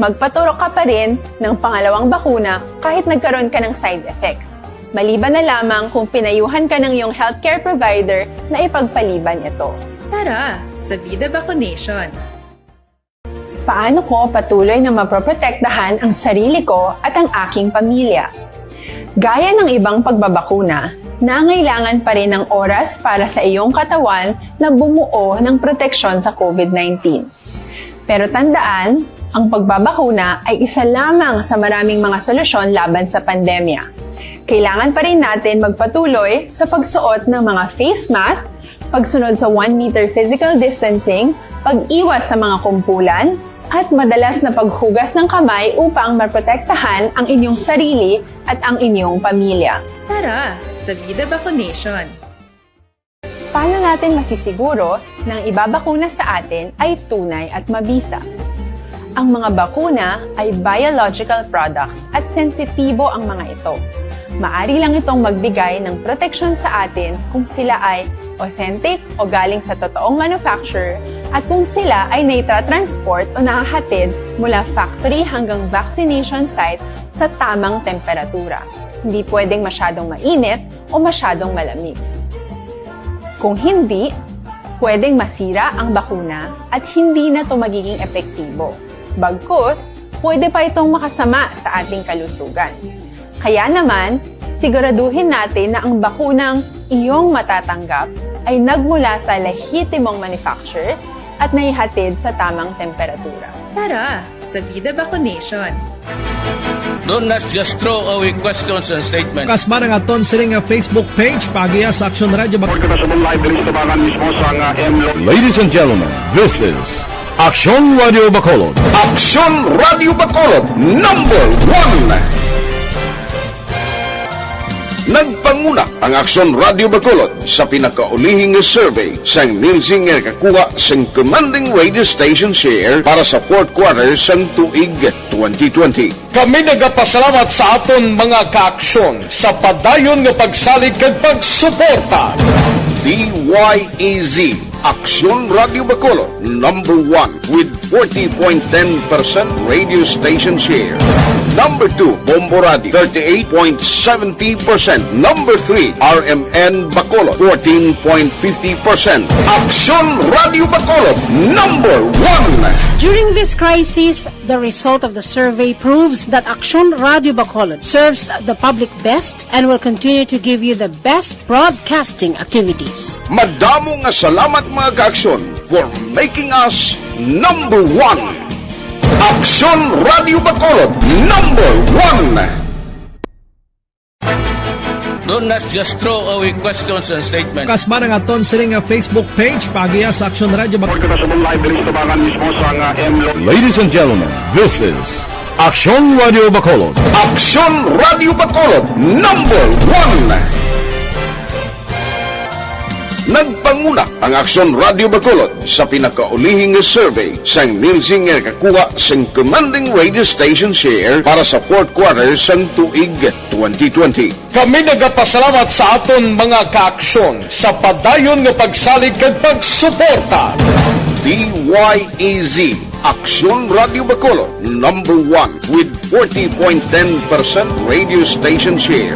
magpaturok ka pa rin ng 2 bakuna kahit nagkaroon ka ng side effects. Maliban na lamang kung pinayuhan ka ng iyong healthcare provider na ipagpaliban ito. Tara sa Vida Vaccination. Paano ko patuloy na maproprotektahan ang sarili ko at ang aking pamilya? Gaya ng ibang pagbabakuna, nangailangan pa rin ng oras para sa iyong katawan na bumuo ng proteksyon sa COVID-19. Pero tandaan, ang pagbabakuna ay isa lamang sa maraming mga solusyon laban sa pandemya. Kailangan pa rin natin magpatuloy sa pagsuot ng mga face mask, pagsunod sa 1 meter physical distancing, pag-iwas sa mga kumpulan, at madalas na paghugas ng kamay upang maprotektahan ang inyong sarili at ang inyong pamilya. Tara sa Vida Vaccination. Paano natin masisiguro na ang ibabakuna sa atin ay tunay at mabisa? Ang mga bakuna ay biological products at sensitibo ang mga ito. Maari lang itong magbigay ng proteksyon sa atin kung sila ay authentic o galing sa totoong manufacturer at kung sila ay naitra-transport o nakahatid mula factory hanggang vaccination site sa tamang temperatura. Hindi pwedeng masyadong mainit o masyadong malamig. Kung hindi, pwedeng masira ang bakuna at hindi na ito magiging epektibo. Bagkus, pwede pa itong makasama sa ating kalusugan. Kaya naman, siguraduhin natin na ang bakunang iyong matatanggap ay nagmula sa lehitimong manufacturers at naihatid sa tamang temperatura. Tara sa Vida Vaccination. Don't not just throw away questions and statements. Kasma ng aton sining Facebook page, pagiya sa Aksyon Radio. Ladies and gentlemen, this is Aksyon Radio Bacolod. Aksyon Radio Bacolod number 1. Nagpanguna ang Aksyon Radio Bacolod sa pinakaulihing survey sa Nilsing nga kakuha sa commanding radio station share para sa fourth quarter sa tuig 2020. Kami nagapasalamat sa aton mga kaaksyon sa padayon nga pagsalig kag pagsuporta. DYEZ Aksyon Radio Bacolod number 1 with 40.10% radio station share. Number 2, Bombo Radio, 38.70%. Number 3, RMN Bacolod, 14.50%. Aksyon Radio Bacolod, number 1. During this crisis, the result of the survey proves that Aksyon Radio Bacolod serves the public best and will continue to give you the best broadcasting activities. Madamo nga salamat mga kaaksyon for making us number 1. Aksyon Radio Bacolod, number 1. Don't not just throw away questions and statements. Kasma ng aton sining Facebook page, pagiya sa Aksyon Radio. Ladies and gentlemen, this is Aksyon Radio Bacolod. Aksyon Radio Bacolod, number 1. Nagpanguna ang Aksyon Radio Bacolod sa pinakaulihing survey sa Nilsing nga kakuha sa commanding radio station share para sa fourth quarter sa tuig 2020. Kami nagapasalamat sa aton mga kaaksyon sa padayon nga pagsalig kag pagsuporta. DYEZ Aksyon Radio Bacolod number 1 with 40.10% radio station share.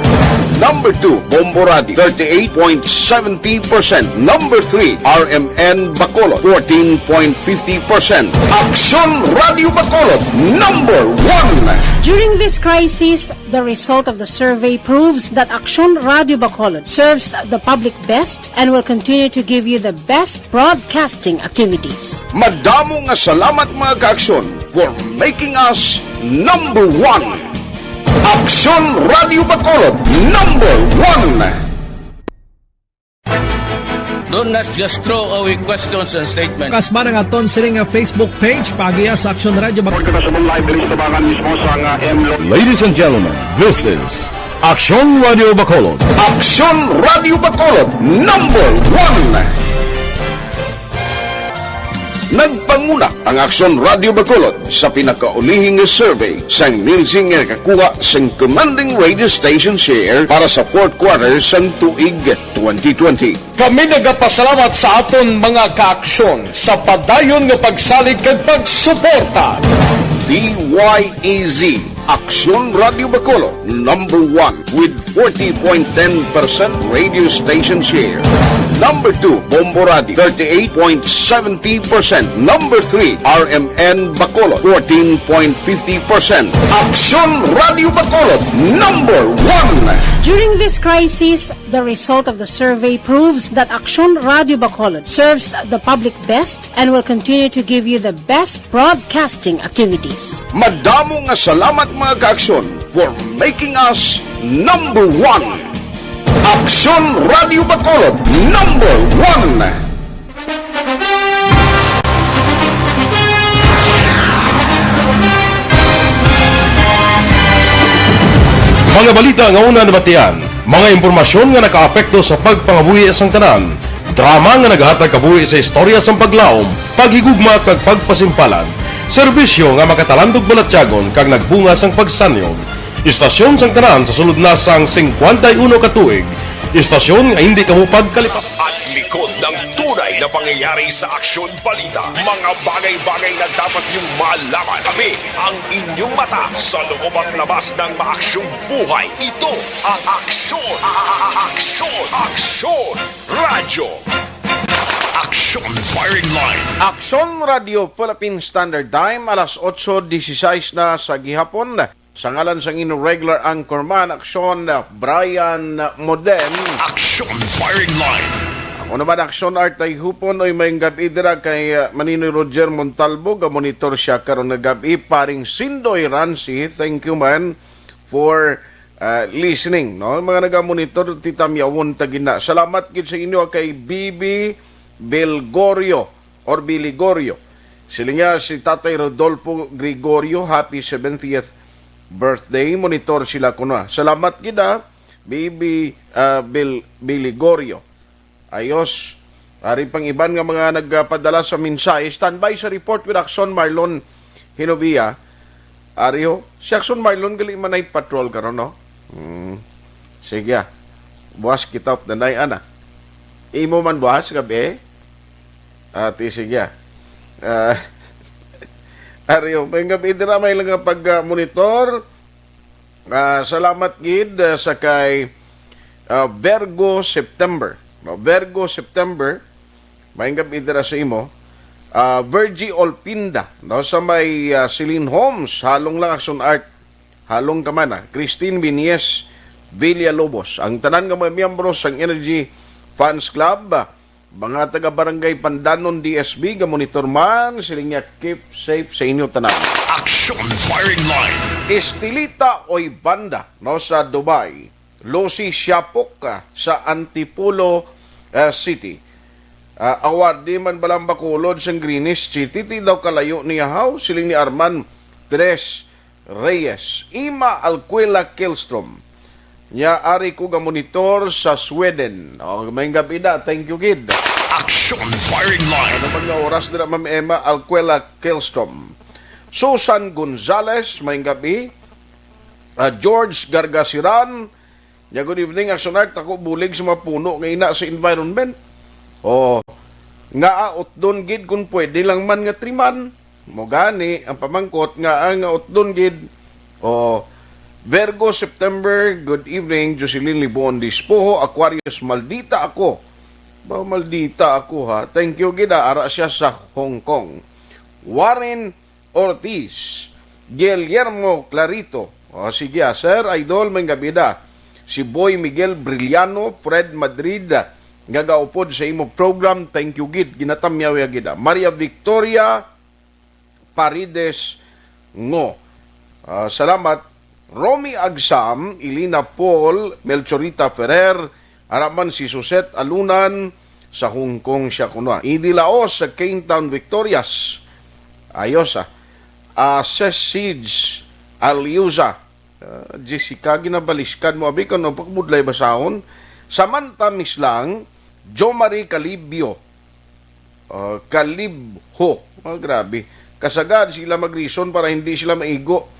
Number 2, Bombo Radio, 38.70%. Number 3, RMN Bacolod, 14.50%. Aksyon Radio Bacolod, number 1. During this crisis, the result of the survey proves that Aksyon Radio Bacolod serves the public best and will continue to give you the best broadcasting activities. Madamo nga salamat mga kaaksyon for making us number 1. Aksyon Radio Bacolod, number 1. Don't not just throw away questions and statements. Kasma ng aton sining Facebook page, pagiya sa Aksyon Radio. Ladies and gentlemen, this is Aksyon Radio Bacolod. Aksyon Radio Bacolod, number 1. Nagpanguna ang Aksyon Radio Bacolod sa pinakaulihing survey sa Nilsing nga kakuha sa commanding radio station share para sa fourth quarter sa tuig 2020. Kami nagapasalamat sa aton mga kaaksyon sa padayon nga pagsalig kag pagsuporta. DYEZ Aksyon Radio Bacolod, number 1 with 40.10% radio station share. Number 2, Bombo Radio, 38.70%. Number 3, RMN Bacolod, 14.50%. Aksyon Radio Bacolod, number 1. During this crisis, the result of the survey proves that Aksyon Radio Bacolod serves the public best and will continue to give you the best broadcasting activities. Madamo nga salamat mga ka-aksyon for making us number 1. Aksyon Radio Bacolod, number 1. Mga balita nga una nabatian, mga impormasyon nga nakaapekto sa pagpangabuhi sang tanan, drama nga naghatag kabuhi sa istorya sang paglaom, paghigugma kag pagpasimpalan, serbisyo nga makatalandog balatyagon kag nagbunga sang pagsanyog, istasyon sang tanan sa sulod na sang 51 katuig, istasyon nga hindi kamupag kalipat. At likod ng tunay na pangyayari sa Aksyon Balita, mga bagay-bagay na dapat niyong malaman. Kami ang inyong mata sa loob at labas ng maaksyong buhay. Ito ang Aksyon! Aksyon! Aksyon! Radyo! Aksyon Firing Line! Aksyon Radio Philippine Standard Time, alas 8:16 na sa gihapon. Sa ngalan sang regular anchorman, Aksyon Brian Moden. Aksyon Firing Line! Ako naman, Aksyon Art Tayhupon oy may gabi dira kay Maninoy Roger Montalvo, monitor siya karon nga gabi. Paring Sindoy Ransi, thank you man for listening. No? Mga nagamonitor, Tita Miawon Tagina. Salamat gid sa inyo kay Bibi Belgorio or Biligorio. Sila nga si Tatay Rodolfo Gregorio, happy 70th birthday. Monitor sila kuno. Salamat gid Bibi Biligorio. Ayos. Ari pang iban nga mga nagpadala sa mensahe. Standby sa report with Aksyon Marlon Hinovia. Ariyo, si Aksyon Marlon gali man night patrol karon no? Sige. Buwas kita up the night ana. Imo man buwas gabi. Ati sige. Ariyo, may gabi dira may lang pag-monitor. Salamat gid sa kay Virgo September. No, Virgo September, may gabi dira sa imo. Virgie Olpinda, no, sa may Celine Holmes, halong lang Aksyon Art, halong ka man Christine Binies Villalobos, ang tanan nga mga miyembro sang Energy Fans Club, mga taga-barangay Pandanon DSB, monitor man, siling nga keep safe sa inyo tanan. Aksyon Firing Line! Estilita oy banda, no, sa Dubai, Losi Siapok sa Antipolo City. Award di man balang Bacolod sa Greenwich City, ti daw kalayo niya haw, siling ni Arman Tres Reyes, Ima Alquela Kilstrom. Nya ari ko ga monitor sa Sweden. May gabi na, thank you kid. Aksyon Firing Line! Ano man nga oras dira Ma'am Emma Alquela Kilstrom. Susan Gonzales, may gabi. George Gargasiran. Good evening, Aksyon Art. Ako bulig sa mapuno nga ina sa environment. Nga doon gid kung pwede lang man nga triman. Mo gani ang pamangkot nga ang doon gid. Virgo September, good evening. Jocelyn Libon Dispoho, Aquarius, maldita ako. Maldita ako ha. Thank you gid ara siya sa Hong Kong. Warren Ortiz, Guillermo Clarito. Sige sir, idol, may gabida. Si Boy Miguel Brillano, Fred Madrid, gagaupod sa imo program. Thank you gid. Ginatamyaw ya gid. Maria Victoria Parides Ngo. Salamat. Romy Agsam, Ilina Paul, Melchorita Ferrer, araman si Suset Alunan sa Hong Kong siya kuno. Idi Laos sa Cane Town Victorias. Ayos Ses Siege Aliuza. Jessica, ginabaliskan mo. Abi ka no, pagmudlay basahon. Samantha Mislang, Jo Marie Calibio. Calibho. Grabe. Kasagad sila mag-reason para hindi sila maigo.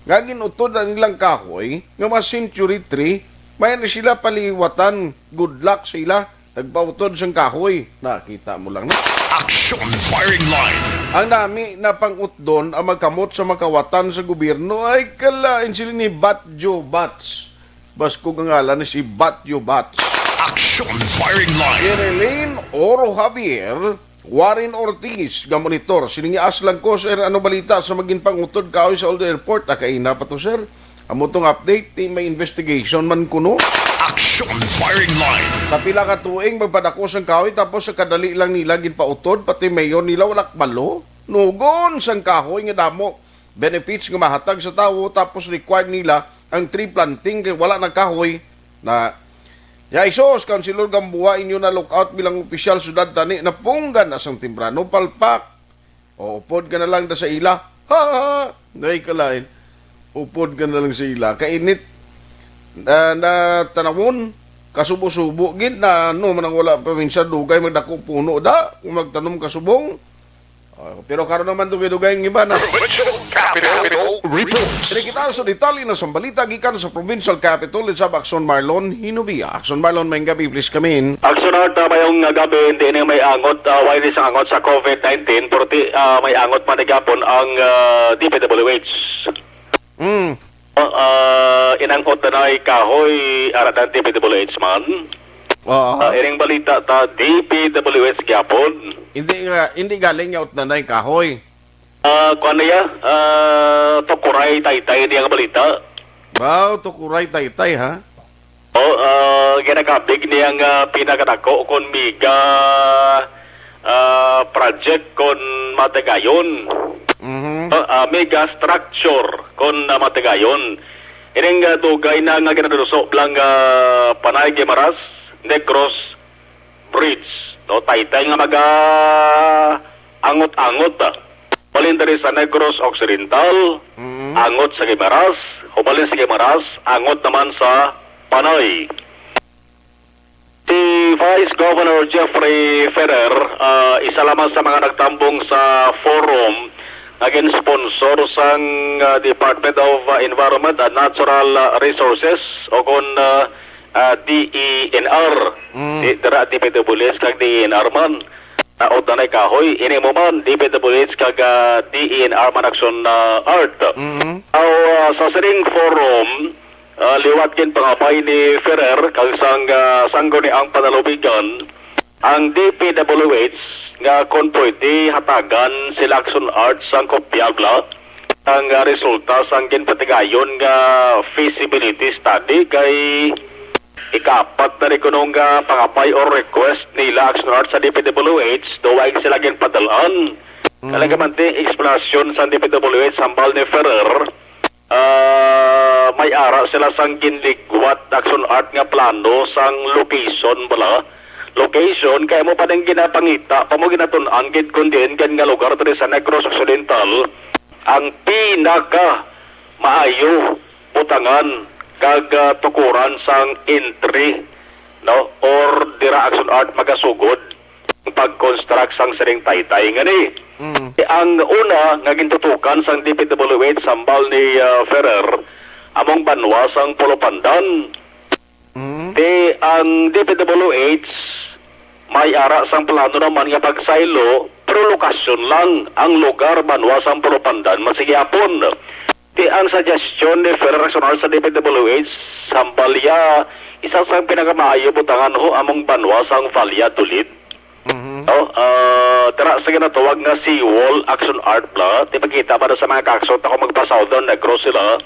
Nga ginutod na nilang kahoy, nga mga Century 3, may na sila paliwatan. Good luck sila. Nagpautod sang kahoy. Nakita mo lang na. Aksyon Firing Line! Ang dami na pangutdon ang magkamot sa makawatan sa gobyerno ay kalain sila ni Batjo Bats. Basko ang ngalan ni si Batjo Bats. Action Firing Line. Irene Oro Javier, Warren Ortiz, gamonitor. Siningi aslang ko, sir, ano balita sa maging pangutod kaoy sa Old Airport? Akaina pa to, sir. Amo tong update, may investigation man kuno. Action Firing Line. Sa pila ka tuig, magpadakos ang kahoy, tapos sa kadali lang nila ginpautod, pati mayon nila walak balo. Nugon sang kahoy nga damo. Benefits nga mahatag sa tao, tapos required nila ang tree planting kay wala na kahoy na Yaisos, Councilor Gamboa, inyo na lookout bilang opisyal sudad tani na punggan asang timbrano palpak. O upod ka na lang da sa ila. Ha ha ha. Nay kalain. Upod ka na lang sa ila. Kainit na tanawon, kasubo-subo gid na ano man ang wala pa minsan dugay magdako puno da kung magtanom kasubong. Pero karon naman dugay-dugay ng iba na. Capital Reports. Kini kita sa detalye na sambalita gikan sa provincial capital sa Aksyon Marlon Hinubia. Aksyon Marlon, may gabi please come in. Aksyon Art, mayong gabi hindi na may angot, wireless ang angot sa COVID-19 porque may angot manigapon ang DPWH. Inangot na ay kahoy aratan DPWH man. Iring balita ta DPWH gyapon. Hindi galing yaot na nay kahoy. Kuan niya, Tukuray Taytay niya ang balita. Wow, Tukuray Taytay ha? Ginagabig niyang pinakadako kon miga project kon Matigayon. Mega structure kon Matigayon. Ining dugay na nga ginaduso lang Panay Guimaras, Negros Bridge. No, Taytay nga maga angot-angot Balin dari sa Negros Occidental, angot sa Guimaras, hubalin sa Guimaras, angot naman sa Panay. Si Vice Governor Jeffrey Ferrer, isa lamang sa mga nagtambong sa forum, naging sponsor sang Department of Environment and Natural Resources o kon DENR. Dara DPWH kag DENR man. Naot na kahoy, ini mo man, DPWH kag DENR man Aksyon Art. Sa siring forum, liwat kin pangapay ni Ferrer, kag sanggo ni ang panalubigan, ang DPWH nga kung pwede hatagan sila Aksyon Art sang kopyabla, ang resulta sang ginpatigayon nga feasibility study kay ikapat na rin kunong pangapay or request nila Aksyon Art sa DPWH, duwaig sila ginpadalaan. Kalagamanti, explanation sa DPWH sambal ni Ferrer, may ara sila sang ginligwat Aksyon Art nga plano sang location bala. Location, kaya mo pa rin ginapangita, pa mo ginatunan, kundi gan nga lugar tari sa Negros Occidental, ang pinaka maayo butangan kag tukuran sang entry, no, or dira Aksyon Art magasugod pag-construct sang siring Taytay nga ni. Ang una nga gintutukan sang DPWH sambal ni Ferrer among banwa sang Polopandan. Ang DPWH may ara sang plano naman nga pagsaylo pero lokasyon lang ang lugar banwa sang Polopandan masigyapon. Ang suggestion ni Ferrer sa DPWH sambalya isa sang pinakamaayo butangan ho among banwa sang Valya Tulid. Tara sa ginatawag nga seawall Aksyon Art bla, di pagkita para sa mga kaksyon ako magpasaw doon, nag-cross sila,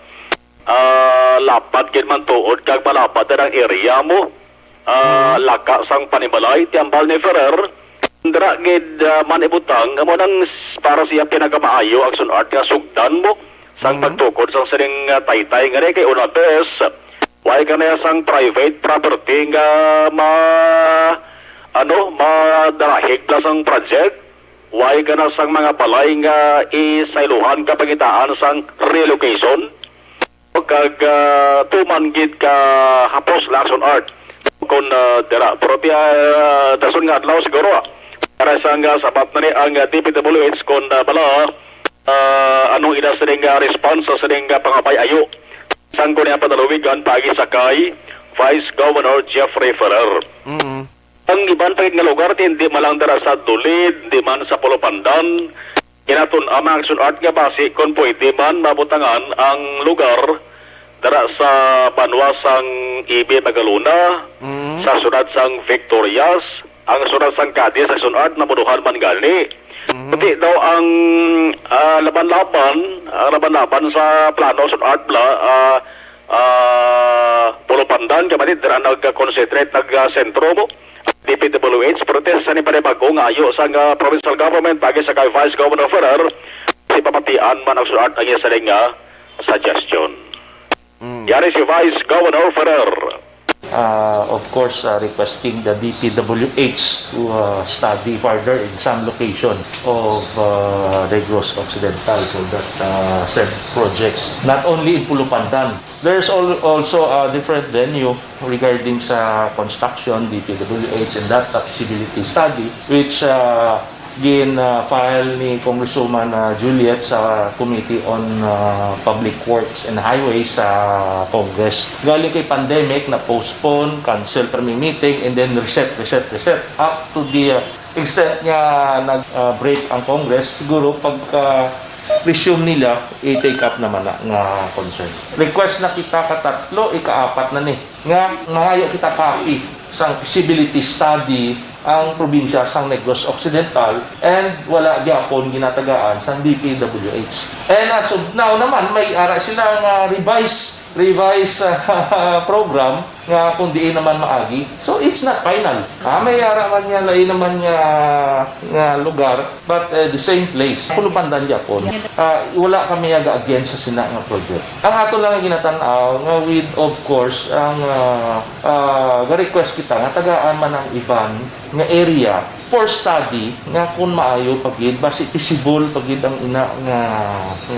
lapad kin man tuod, kag malapad ang area mo, laka sang panibalay, tiambal ni Ferrer, dara gid manibutang, amo nang para siya pinakamaayo Aksyon Art nga sugdan mo, sang pagtukod sang siring Taytay nga kay una bes, why ka na sang private property nga madarahig plus ang project, why ka na sang mga balay nga isailuhan kapagitaan sang relocation, kag tumanggit ka hapos la Aksyon Art kung dira propia dason nga adlaw siguro para sang sabat na ni ang DPWH kung bala anong ina sining response sa sining pangapay ayo sang ko niya padaluwigan pagi sakay Vice Governor Jeffrey Ferrer. Ang iban pa nga lugar hindi malang dara sa Dulid, di man sa Polopandan, Kinatun ang mga action art nga base kung pwede man mabutangan ang lugar dara sa banwasang Ibe Magaluna, sa sunod sang Victorias, ang sunod sang Cadiz action art na muduhan man gani. Pati daw ang laban-laban sa plano action art pulupandan kamanit dara nag-concentrate nag-sentro mo. DPWH protest sa ni Panibago nga ayo sa provincial government pagi sa kay Vice Governor Ferrer si papatian man ang sulat ang iya saling suggestion. Yari si Vice Governor Ferrer. Of course, requesting the DPWH to study further in some location of Negros Occidental for that said projects. Not only in Pulupandan. There's also a different venue regarding sa construction, DPWH, and that feasibility study, which file ni Congresswoman Juliet sa Committee on Public Works and Highways sa Congress. Galing kay pandemic na postpone, cancel perming meeting, and then reset up to the extent nga nag-break ang Congress. Siguro pagka resume nila, i-take up naman nga concern. Request na kita katatlo, ikaapat na ni. Nga, nangayo kita copy sang feasibility study ang probinsya sang Negros Occidental and wala gyapon ginatagaan sang DPWH. And as of now naman may ara sila nga revise program nga kung diin naman maagi. So it's not final. May ara man niya lain naman niya nga lugar but the same place. Pulupandan gyapon. Wala kami aga against sa sina nga project. Ang ato lang ginatan-aw nga with of course ang request kita nga tagaan man ang iban nga area for study nga kung maayo pagid basi feasible pagid ang ina nga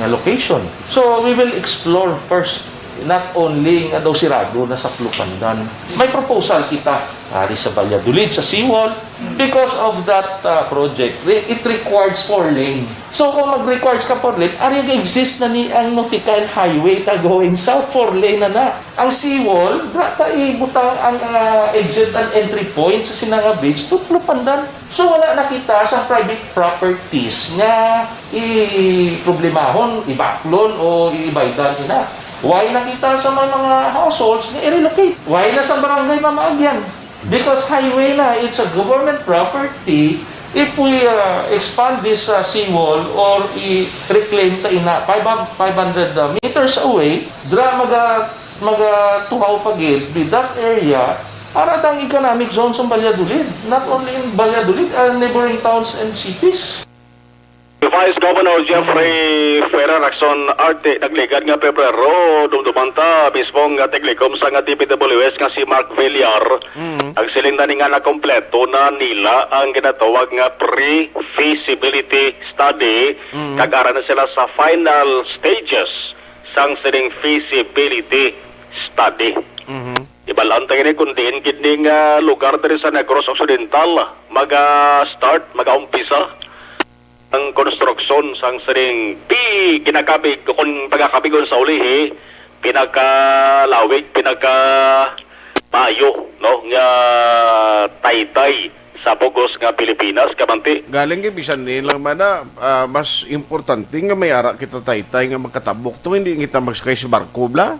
location. So we will explore first not only nga daw sirado na sa Pulupandan. May proposal kita ari sa Valladolid sa seawall because of that project. It requires 4 lane. So kung mag-requires ka 4 lane, ari exist na ni ang nautical highway ta going south 4 lane na. Ang seawall, data ibutang ang exit and entry point sa Sinanga Beach to Pulupandan. So wala na kita sa private properties nga i-problemahon, ibaklon o ibaydan na. Why na kita sa mga households na i-relocate? Why na sa barangay mamaagyan? Because highway na, it's a government property. If we expand this seawall or i-reclaim ta ina 500 meters away, tuhaw pagid with that area para ang economic zone sa Valladolid. Not only in Valladolid, neighboring towns and cities. Vice Governor Jeffrey Ferrer Aksyon Arte nagligad nga Pebrero dumdumanta mismong teglikom sa nga DPWS nga si Mark Villar ang silinda ni nga na kompleto na nila ang ginatawag nga pre-feasibility study kag-ara na sila sa final stages sang sining feasibility study. Ibalantay ni kundi kidning lugar diri sa Negros Occidental maga-start, maga-umpisa ang konstruksyon sang sering kinakabig kung pagkakabigon sa ulihi pinagkalawig pinagkamayo no nga taytay sa Bugos nga Pilipinas kamanti galing kay bisan nilang mana mas importante nga may ara kita taytay nga magkatabok to hindi kita magsakay sa barko bla.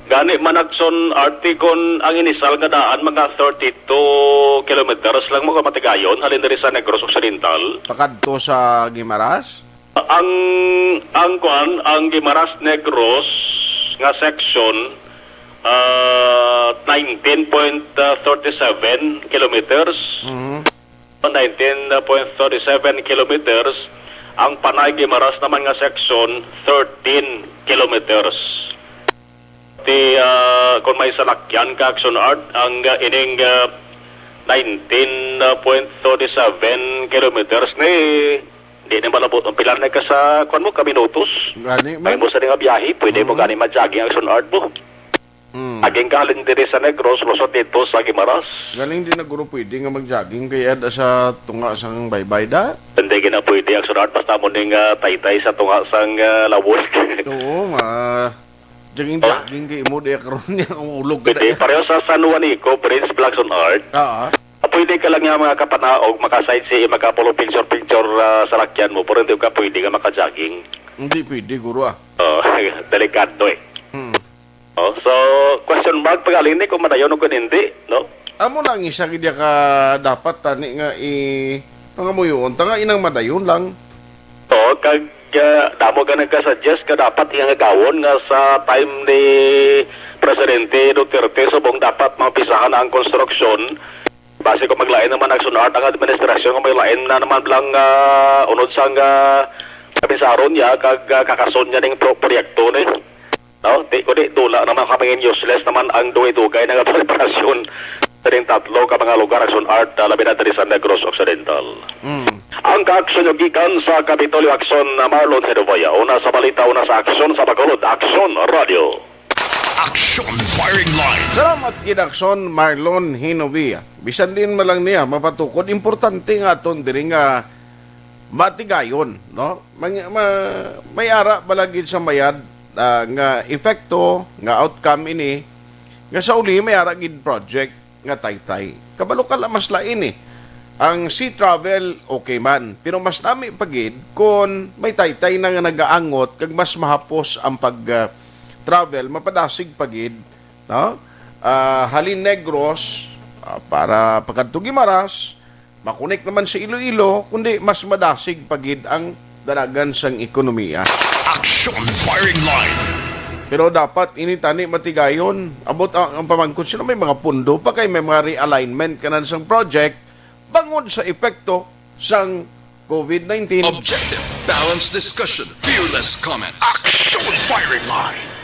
Gani managson artikon ang inisal nga daan mga 32 kilometers lang mo kamatigayon halin diri sa Negros Occidental. Pakadto sa Guimaras? Ang Guimaras Negros nga section 19.37 kilometers. 19.37 kilometers. Ang Panay Guimaras naman nga section 13 kilometers. Kung may salakyan ka Aksyon Art ang ining 19.37 kilometers ni hindi na malabot ang pilar na ka sa kung mo kaminutos may mo sa nga biyahe pwede mo gani ma-jogging Aksyon Art mo aging kalin diri sa Negros lusot dito sa Guimaras galing din na guro pwede nga mag-jogging kaya sa tunga sang baybay da hindi na pwede Aksyon Art basta mo ning taytay sa tunga sang lawol oo Jaging kay mo de karon niya ang ulog kada. Pareho sa San Juanico, Prince Blackson Art. Pwede ka lang nga mga kapanaog, maka-sightseeing, maka-polo picture sa lakyan mo, pero hindi ka pwede ka maka-jogging. Hindi pwede, guro Oh, delikado eh. Oh, so, question mark pagaling ni kung madayon o kung hindi, no? Amo lang isa kaya ka dapat tani nga mga muyon, nga inang madayon lang. So, damo ka nagka-suggest ka dapat yung gawon nga sa time ni Presidente Duterte subong dapat mapisahan ang konstruksyon. Base ko maglain naman action art ang administrasyon kung may lain na naman lang unod sang kapisaron niya kakason niya ng proyekto ni. No, di tula naman kaming useless naman ang duwi-dugay ng preparasyon sa ring tatlo ka mga lugar action art labi na diri sa Negros Occidental. Ang ka-aksyon yung gikan sa Kapitolyo Aksyon na Marlon Hedovaya. Una sa balita, una sa aksyon sa Bacolod, Aksyon Radio. Aksyon Firing Line. Salamat gid Aksyon Marlon Hinovia. Bisan din malang niya mapatukod importante nga ton diri nga matigayon, no? May ara balagid sa mayad nga epekto nga outcome ini nga sa uli may ara gid project nga taytay. Kabalo ka mas lain Ang sea travel okay man, pero mas nami pagid kung may taytay na nga nagaangot kag mas mahapos ang pag travel mapadasig pagid, no? Halin Negros para pagadto Gimaras, makunik naman sa Iloilo, kundi mas madasig pagid ang dalagan sang ekonomiya. Aksyon Firing Line. Pero dapat initani matigayon. Abot ang pamangkot sila may mga pundo pa kay may mga realignment kanan sang project bangod sa epekto sang COVID-19. Objective, balanced discussion, fearless comments. Aksyon Firing Line.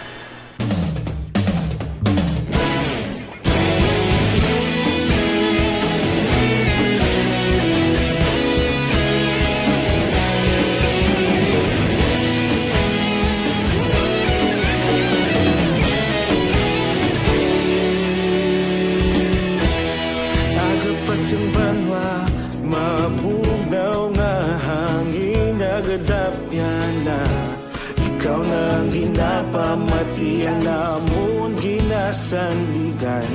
Pamatian namon ginasandigan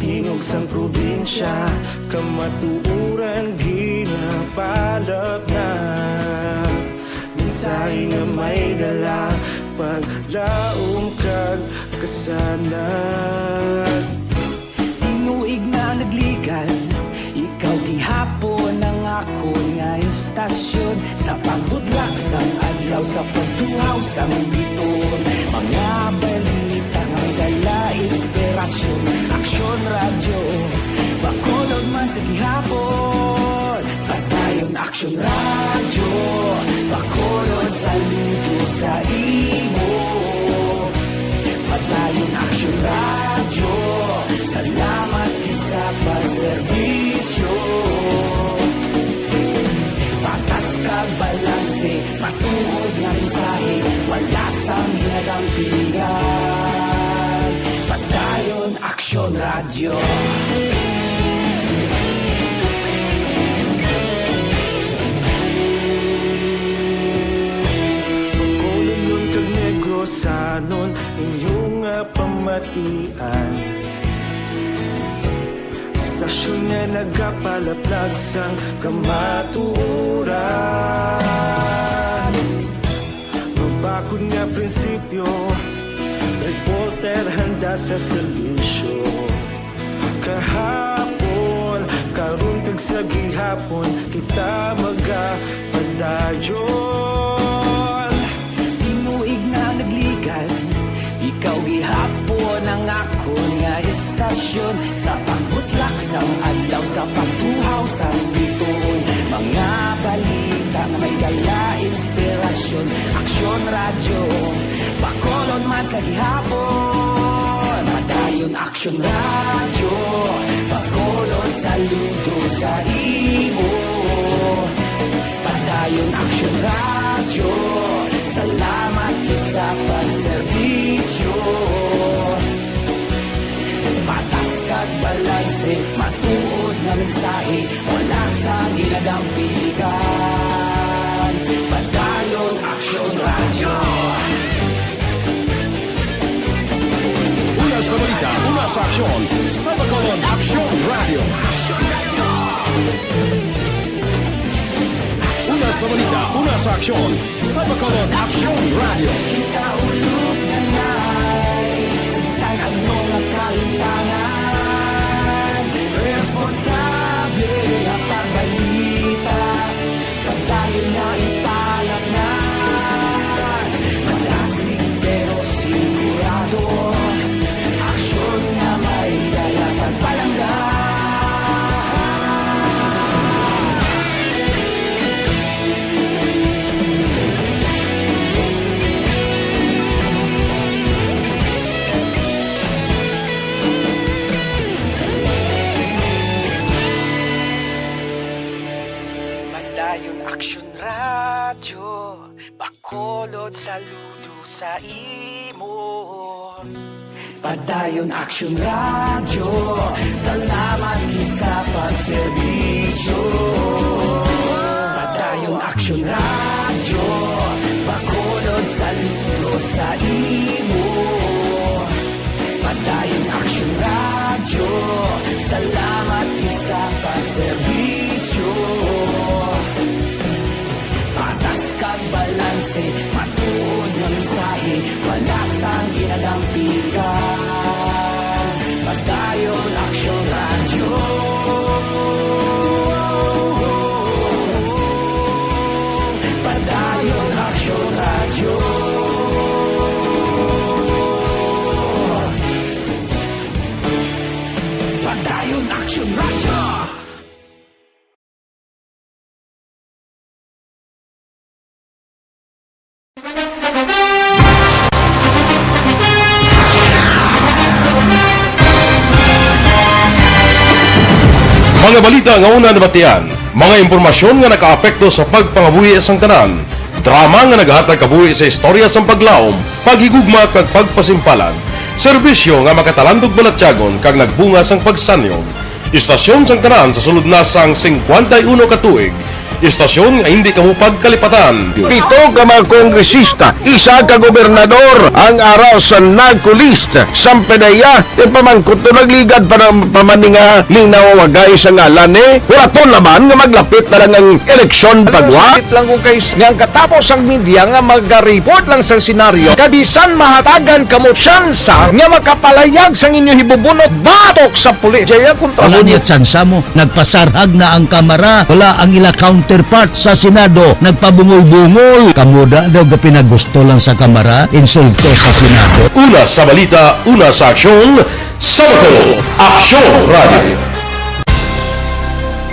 tingog sang probinsya kamatuuran ginapalap na mensahe nga may dala paglaom kag kasanag tinuig na nagligan ikaw gihapon ang ako nga istasyon sa pagbudlak sang adlaw sa pagtuhaw sang biton mga balita nga dala inspirasyon Aksyon Radio Bacolod man sa gihapon padayon Aksyon Radio Bacolod saludo sa imo padayon Aksyon Radio salamat sa pagserbisyo patas kag balanse matuod nga mensahe wala sang hinagang pilihan padayon Aksyon Radio. Bacolod nun kag Negros sanon inyong pamatian istasyon nga nagapalaplag sang kamaturan mabakod nga prinsipyo reporter handa sa serbisyo kahapon karon kag sa gihapon kita magapadayon tinuig na nagligan ikaw gihapon ang ako nga istasyon sa pagbutlak sang adlaw sa pagtuhaw sang biton mga balita na may dala inspirasyon Aksyon Radio Bacolod man sa gihapon padayon Aksyon Radio Bacolod saludo sa imo padayon Aksyon Radio salamat sa pagserbisyo patas kag balanse matuod nga mensahe wala sa ginagang piligan padayon Aksyon Radio. Una sa balita, una sa sa aksyon sa Bacolod Aksyon Radio. Una sa balita, una sa aksyon sa Bacolod Aksyon Radio. Kaulog na na'y Sinsan ang mga kahintangan Responsable at pagbalita Kagaya na ipalat na Malasig pero sigurado Aksyon na may dalang pagpalangga Padayon Aksyon Radyo Bacolod saludo sa imo Padayon Aksyon Radyo Salamat gid sa pagserbisyo Padayon Aksyon Radyo Bacolod saludo sa imo Padayon Aksyon Radyo Salamat gid sa pagserbisyo Patas kag balanse, matuod ng mensahe, wala sang ginadampigan. Padayon Aksyon Radyo. Padayon Aksyon Radyo. Padayon Aksyon Radyo. Mga balita nga una nabatian, mga impormasyon nga nakaapekto sa pagpangabuhi sang tanan, drama nga naghatag kabuhi sa istorya sang paglaom, paghigugma kag pagpasimpalan, serbisyo nga makatalandog balatyagon kag nagbunga sang pagsanyon, istasyon sang tanan sa sulod na sang 51 ka tuig, istasyon nga hindi kamupag kalipatan. 7 ka mga kongresista, 1 ka gobernador ang araw sa nagkulist sa pedaya pamangkot to nagligad para pamaninga ning nawagay sa ngalan wala to naman nga maglapit na lang ang eleksyon pagwa. Sakit lang kung guys nga katapos ang media nga mag-report lang sa senaryo kabisan mahatagan kamo tsansa nga makapalayag sang inyo hibubunot batok sa pulis. Jaya kontra Wala niya tsansa mo, nagpasarhag na ang kamara, wala ang ila counterpart sa Senado, nagpabungol-bungol. Kamuda daw pinagusto lang sa kamara, insulto sa Senado. Una sa balita, una sa aksyon, sa Bacolod Aksyon Radio.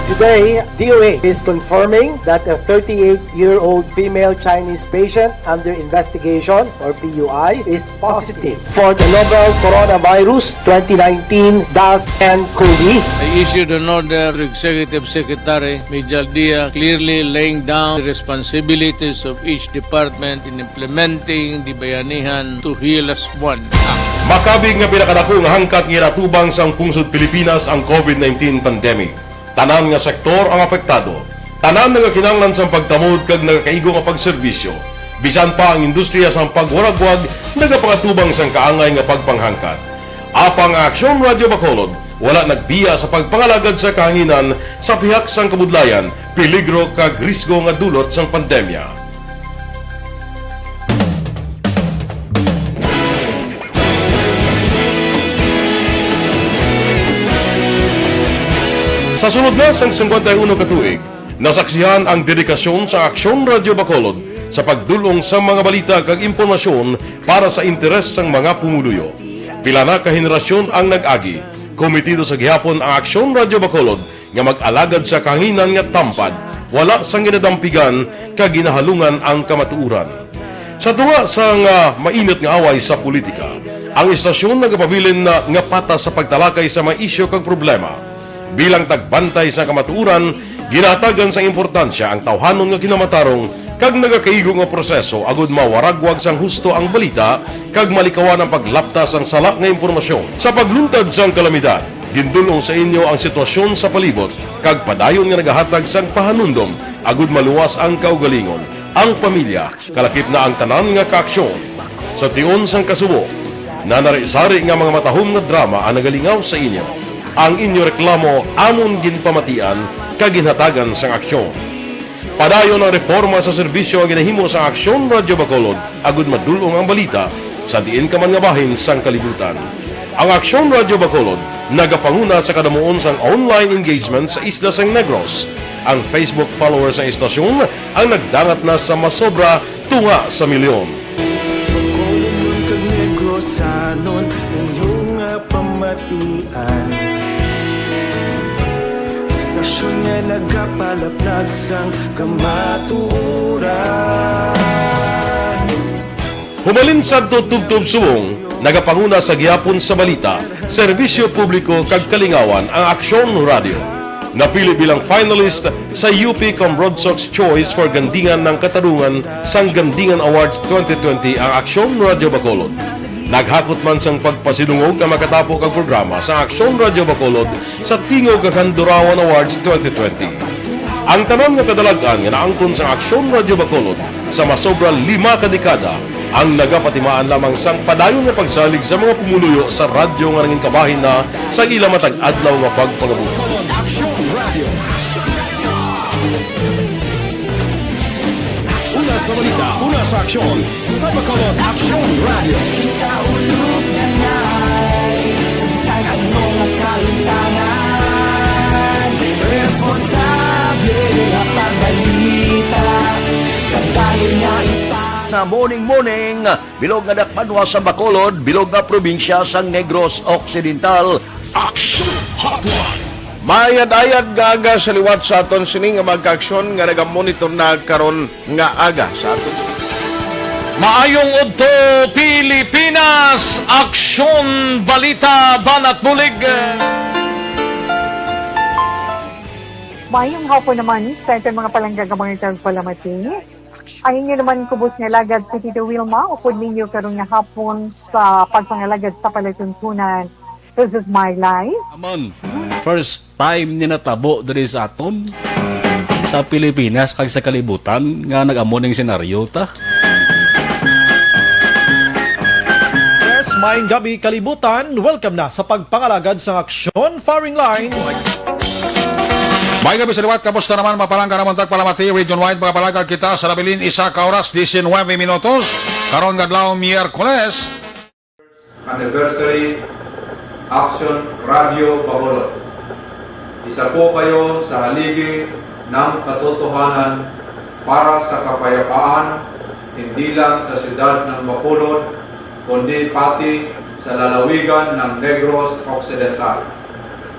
Today, DOA is confirming that a 38-year-old female Chinese patient under investigation, or PUI, is positive for the novel coronavirus 2019-10-CoV. I issued an order to Executive Secretary Major Dia clearly laying down the responsibilities of each department in implementing the Bayanihan to Heal as One Act. Makabig nga pinakadako nga hangkat nga natubang sang pungsod Pilipinas ang COVID-19 pandemic. Tanan nga sektor ang apektado. Tanan nga kinahanglan sang pagtamod kag nagakaigo nga pagserbisyo. Bisan pa ang industriya sang pagwaragwag nagapakatubang sang kaangay nga pagpanghangkat. Apang Aksyon Radio Bacolod wala nagbiya sa pagpangalagad sa kahanginan sa pihak sang kabudlayan, peligro kag risgo nga dulot sang pandemya. Sa sunod na sang 51 ka tuig, nasaksihan ang dedikasyon sa Aksyon Radio Bacolod sa pagdulong sa mga balita kag impormasyon para sa interes sang mga pumuluyo. Pila na ka henerasyon ang nag-agi, komitido sa gihapon ang Aksyon Radio Bacolod nga mag-alagad sa kahanginan nga tampad, wala sang ginadampigan kag ginahalungan ang kamatuuran. Sa tunga sang mainit nga away sa politika, ang istasyon nagapabilin na nga patas sa pagtalakay sa mga isyu kag problema. Bilang tagbantay sa kamatuuran, ginatagan sa importansya ang tawhanon nga kinamatarong kag nagakaigo nga proseso agud mawaragwag sang husto ang balita kag malikawan ang paglaptas ang salak nga impormasyon. Sa pagluntad sang kalamidad, gindulong sa inyo ang sitwasyon sa palibot kag padayon nga nagahatag sang pahanundom agud maluwas ang kaugalingon, ang pamilya, kalakip na ang tanan nga kaaksyon. Sa tion sang kasubo, na narisari nga mga matahom nga drama ang nagalingaw sa inyo. Ang inyo reklamo amon ginpamatian kaginhatagan sang aksyon. Padayon ang reforma sa serbisyo ang ginahimo sa Aksyon Radyo Bacolod agud madulong ang balita sa diin ka man nga bahin sang kalibutan. Ang Aksyon Radyo Bacolod nagapanguna sa kadamuon sang online engagement sa Isla Sang Negros. Ang Facebook followers sa istasyon ang nagdangat na sa masobra tunga sa milyon. Bacolod kag Negros sanon inyong pamatian. Istasyon nga nagapalaplag sang kamatuuran. Humalin sa tubtub subong, nagapanguna sa gihapon sa balita, serbisyo publiko kag kalingawan ang Aksyon Radio. Napili bilang finalist sa UP Comrade Sox Choice for Gandingan ng Katarungan sang Gandingan Awards 2020 ang Aksyon Radio Bacolod. Naghakot man sang pagpasidungog ang makatapo kag programa sa Aksyon Radio Bacolod sa Tingog kag Handurawan Awards 2020. Ang tanan nga kadalagan nga naangkon sa Aksyon Radio Bacolod sa masobra 5 kadekada ang nagapatimaan lamang sang padayon nga pagsalig sa mga pumuluyo sa radyo nga nangin kabahin na sa ila matag adlaw nga pagpangabuhi. Una sa balita, una sa aksyon, sa Bacolod Aksyon Radio. Kita ulog na ngay, sa ano nga kahintangan. Responsable nga pagbalita, kagayon nga na morning, bilog nga dakpanwa sa Bacolod, bilog nga probinsya sang Negros Occidental. Action Hotline! Mayad-ayad nga aga sa liwat sa aton sini nga magka-aksyon nga nagamonitor na karon nga aga sa aton. Maayong udto Pilipinas, Aksyon Balita Banat Bulig. Mayong hapon naman sa ito mga palanggagamang palamati. Ang inyo naman kubos nga lagad sa Tito Wilma, upod ninyo karong nga hapon sa pagpangalagad sa palatuntunan. This is my life. Amon, first time ni natabo diri sa aton sa Pilipinas kag sa kalibutan nga nag-amon ning senaryo ta. Yes, maayong gabi kalibutan. Welcome na sa pagpangalagad sa Aksyon Firing Line. May gabi sa liwat, kamusta naman mapalangga naman tagpalamati, region-wide mga palagag kita sa labilin isa ka oras, 19 minutos, karon gadlaw Miyerkules. Anniversary Aksyon Radio Bacolod. Isa po kayo sa haligi ng katotohanan para sa kapayapaan, hindi lang sa siyudad ng Bacolod, kundi pati sa lalawigan ng Negros Occidental.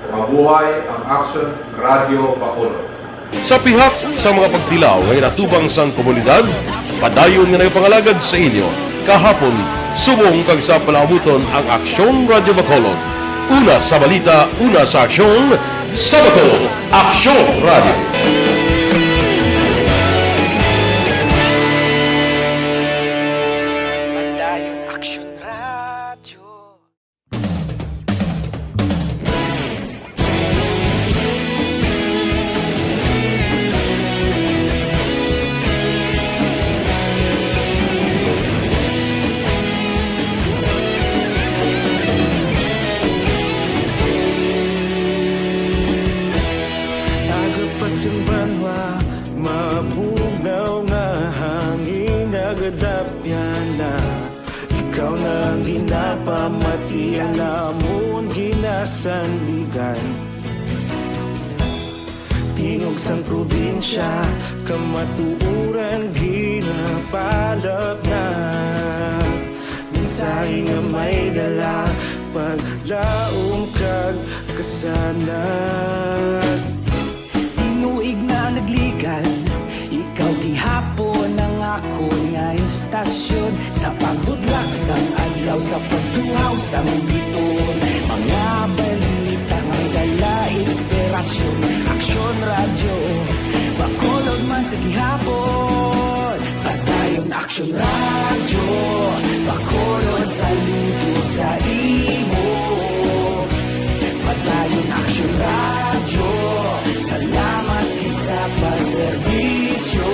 Mabuhay ang Aksyon Radio Bacolod. Sa pihak sa mga pagdilaw ngay natubang sang komunidad, padayon nga nagpangalagad sa inyo kahapon subong kag sa palabuton ang Aksyon Radio Bacolod. Una sa balita, una sa aksyon, sa Bacolod, Aksyon Radio. Tingog sang probinsya, kamatuuran ginapalap na. Mensahe nga may dala, paglaom kag kasanag. Inuig na nagligan, ikaw gihapon ang ako nga istasyon. Sa pagbudlak sang adlaw, sa pagtuhaw sang biton. Mga balita nga dala inspirasyon. Aksyon Radio, Bacolod man sa gihapon. Padayon Aksyon Radio, Bacolod saludo sa imo. Padayon Aksyon Radio, salamat sa pagserbisyo.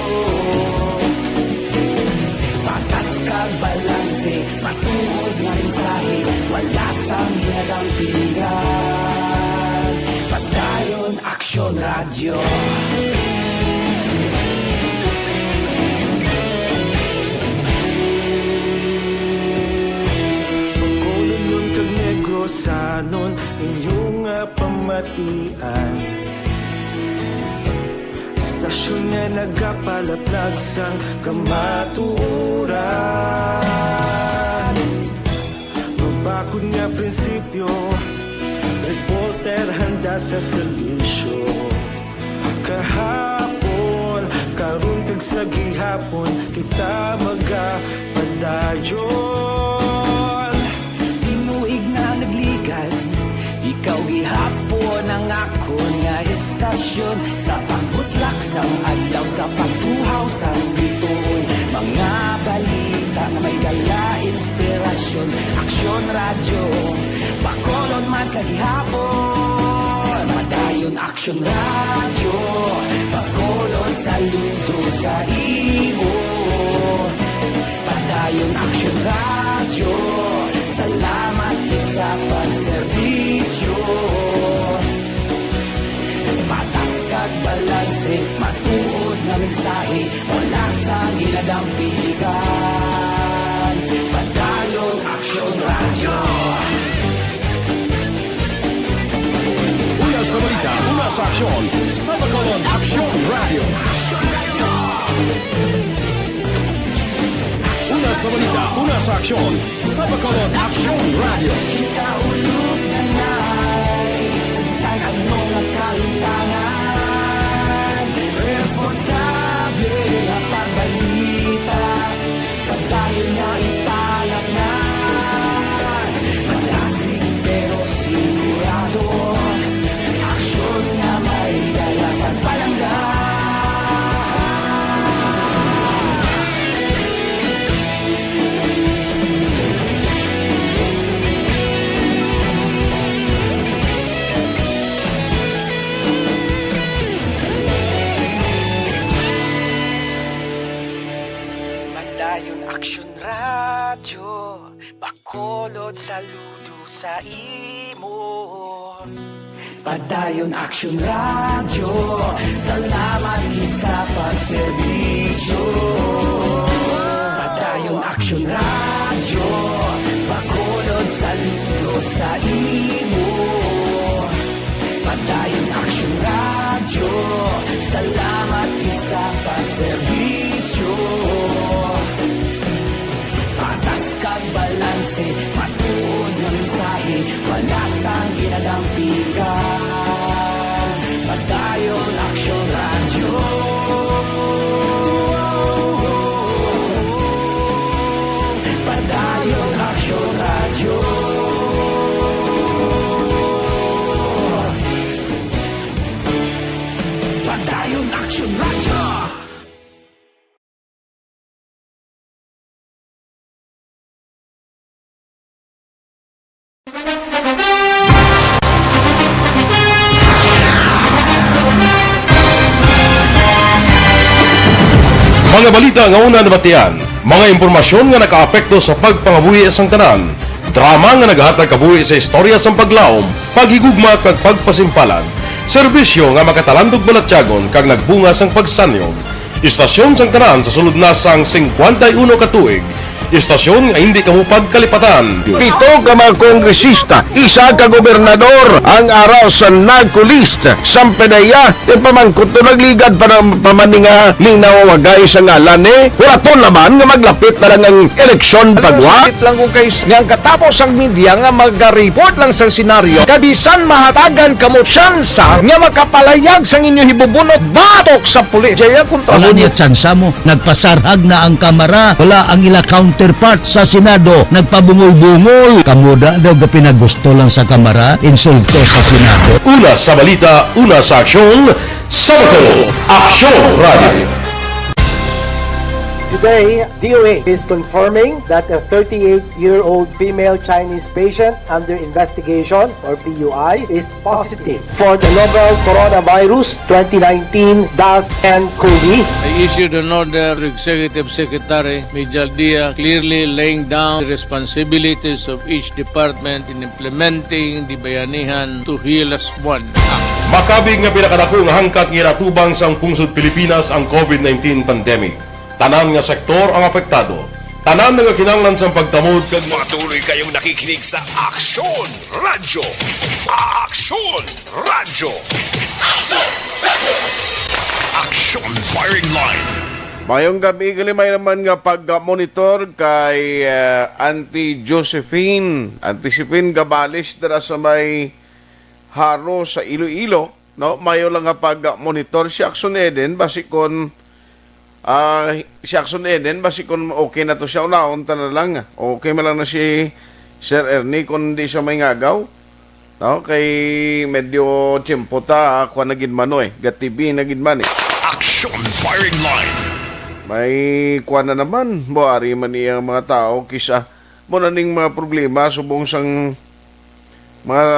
Patas kag balanse, matuod nga mensahe. kinadampigan. Padayon Aksyon Radio. Pagkulong kag negrosanon inyong pamatian. Istasyon nga nagapalaplag sang kamatuuran. Mabakod nga prinsipyo, reporter handa sa serbisyo. Kahapon, karun kag sa gihapon, kita magapadayon. Tinuig na nagligal, ikaw gihapon ang akon nga istasyon. Sa pagbutlak sang adlaw, sa pagtuhaw sang bituon, mga balita na may dala inspirasyon. Aksyon Radio, Bacolod man sa gihapon. Padayon Aksyon Radio, Bacolod saludo sa imo. Padayon Aksyon Radio, salamat kit sa pagserbisyo. Patas kag balanse, matuod na mensahe, wala sa ginadampigan. Padayon Aksyon Radio. Una sa balita, una sa aksyon, sa Bacolod Aksyon Radio. Una sa balita, una sa aksyon, sa Bacolod Aksyon Radio. Kita ulog na na'y sagsan ang mga kahintangan. Responsable ang pagbalita, pagdayon na ipalak na. Malasig pero sigurado, aksyon na may dalaman palangga. Padayon Aksyon Radio, Bacolod saludo sa imo. Padayon Aksyon Radio, salamat kit sa pagserbisyo. Padayon Aksyon Radio, Bacolod saludo sa imo. Padayon Aksyon Radio, salamat kit sa pagserbisyo. Patas kag balanse, matuod na mensahe, wala sang ginadampigan. Padayon Aksyon Radio. Padayon Aksyon Radio. Padayon Aksyon Radio. Mga balita nga una nabatian, mga impormasyon nga nakaapekto sa pagpangabuhi sang tanan, drama nga naghatag kabuhi sa istorya sang paglaom, paghigugma kag pagpasimpalan, serbisyo nga makatalandog balatyagon kag nagbunga sang pagsanyon, istasyon sang tanan sa sulod na sang 51 ka tuig, istasyon nga hindi kamupag kalipatan. Pito ka mga kongresista, isa ka gobernador ang araw sa nagkulist sa pedaya yung pamangkot na nagligad para pamaninga ning nawawagay sa ngalan wala to naman nga maglapit na lang ang eleksyon pagwa. Sakit lang ko guys nga katapos ang media nga mag-report lang sa senaryo kabisan mahatagan kamo tsansa nga makapalayag sang inyo hibubunot batok sa pulis. Jaya kontra Wala niya tsansa mo, nagpasarhag na ang kamera, wala ang ila counterpart sa Senado, nagpabungol-bungol. Kamuda daw ga pinagusto lang sa kamera, insulto sa Senado. Una sa balita, una sa aksyon, sa Bacolod Aksyon Radio. Today, DOA is confirming that a 38-year-old female Chinese patient under investigation, or PUI, is positive for the novel coronavirus 2019-10-CoV. I issued an order to Executive Secretary Major Dia clearly laying down the responsibilities of each department in implementing the Bayanihan to Heal as One Act. Makabig nga pinakadako nga hangkat nga natubang sang pungsod Pilipinas ang COVID-19 pandemic. Tanan nga sektor ang apektado. Tanan nga kinanglan sa pagtamod kag Patuloy kayong nakikinig sa Aksyon Radyo. Aksyon Radyo. Aksyon Firing Line. Mayong gabi galimay naman nga pag-monitor kay Auntie Josephine Gabales dara sa may haro sa Iloilo, no? Mayo lang nga pag-monitor si Aksyon Eden basikon okay na to siya unahon ta na lang. Okay man lang na si Sir Ernie kung di siya may ngagaw. No, kay medyo tiyempo ta ako na gid man gatibi na gid man Aksyon Firing Line. May kuha na naman, buhari man iyang mga tao, kisa mo na ning mga problema, subong sang mga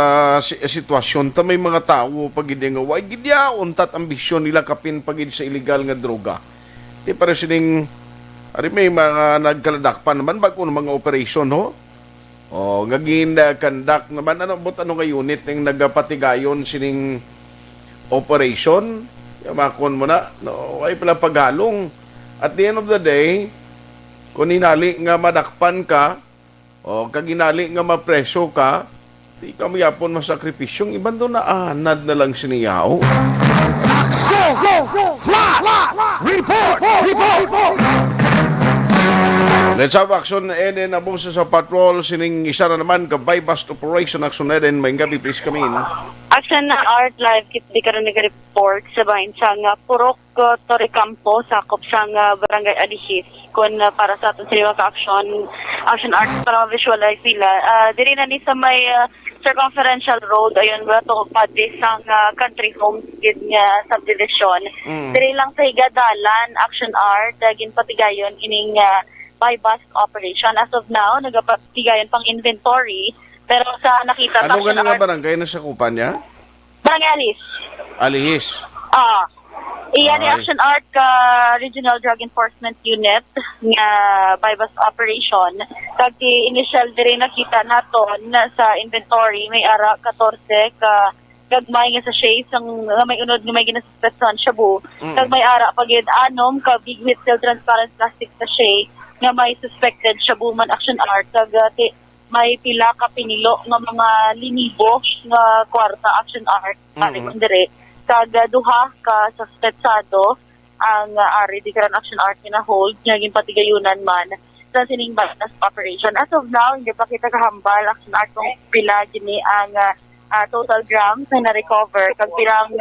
sitwasyon, ta may mga tao, pagid nga, way gidyaon, tat ambisyon nila kapin pagid sa illegal nga droga. Di para sining, ari may mga nagkaladakpan naman, bago mga operation, ho? O, kandak naman, ano nga unit yung nagapatigayon sining operation, yamakon mo na, no, ay pala paghalong. At the end of the day, kung inali nga madakpan ka, o kaginali nga mapreso ka, di ka mayapon masakripisyong, iban doon na anad na lang siniyaw. Aksyon! Report! Let's have Aksyon Eden abuso sa patrol, sining isa na naman ka bypass operation. Aksyon Eden, may gabi please kami in. Aksyon na art live kit di karon nag-report sa bahin sa nga Purok Torrecampo sakop sa nga Barangay Alihis kun para sa aton sa action art para ma-visualize sila. Diri na ni sa may circumferential road ayon ba to padre sa country home gid nga subdivision. Diri lang sa higadalan action art ginpatigayon ining by-bus operation. As of now, nagapatigayan pang inventory. Pero sa nakita... Ano ganun nga barangay na sa kupan niya? Barangay Alihis. Alihis? Iyan ni Action Art ka Regional Drug Enforcement Unit nga by-bus operation. Kag initial dire nakita naton sa inventory may ara 14 ka gagmay nga sa shades ang may unod nga may ginasuspetson shabu. Kag may ara pagid anom ka big with still transparent plastic sachet nga may suspected shabuman Action Art kag may pila ka pinilo nga mga linibo nga kwarta Action Art dire kag duha ka suspetsado ang ari di karon Action Art na hold nga ginpatigayunan man sa sining bypass operation. As of now hindi pa kita kahambal Action Art kung pila gini ang total grams na na-recover kag pirang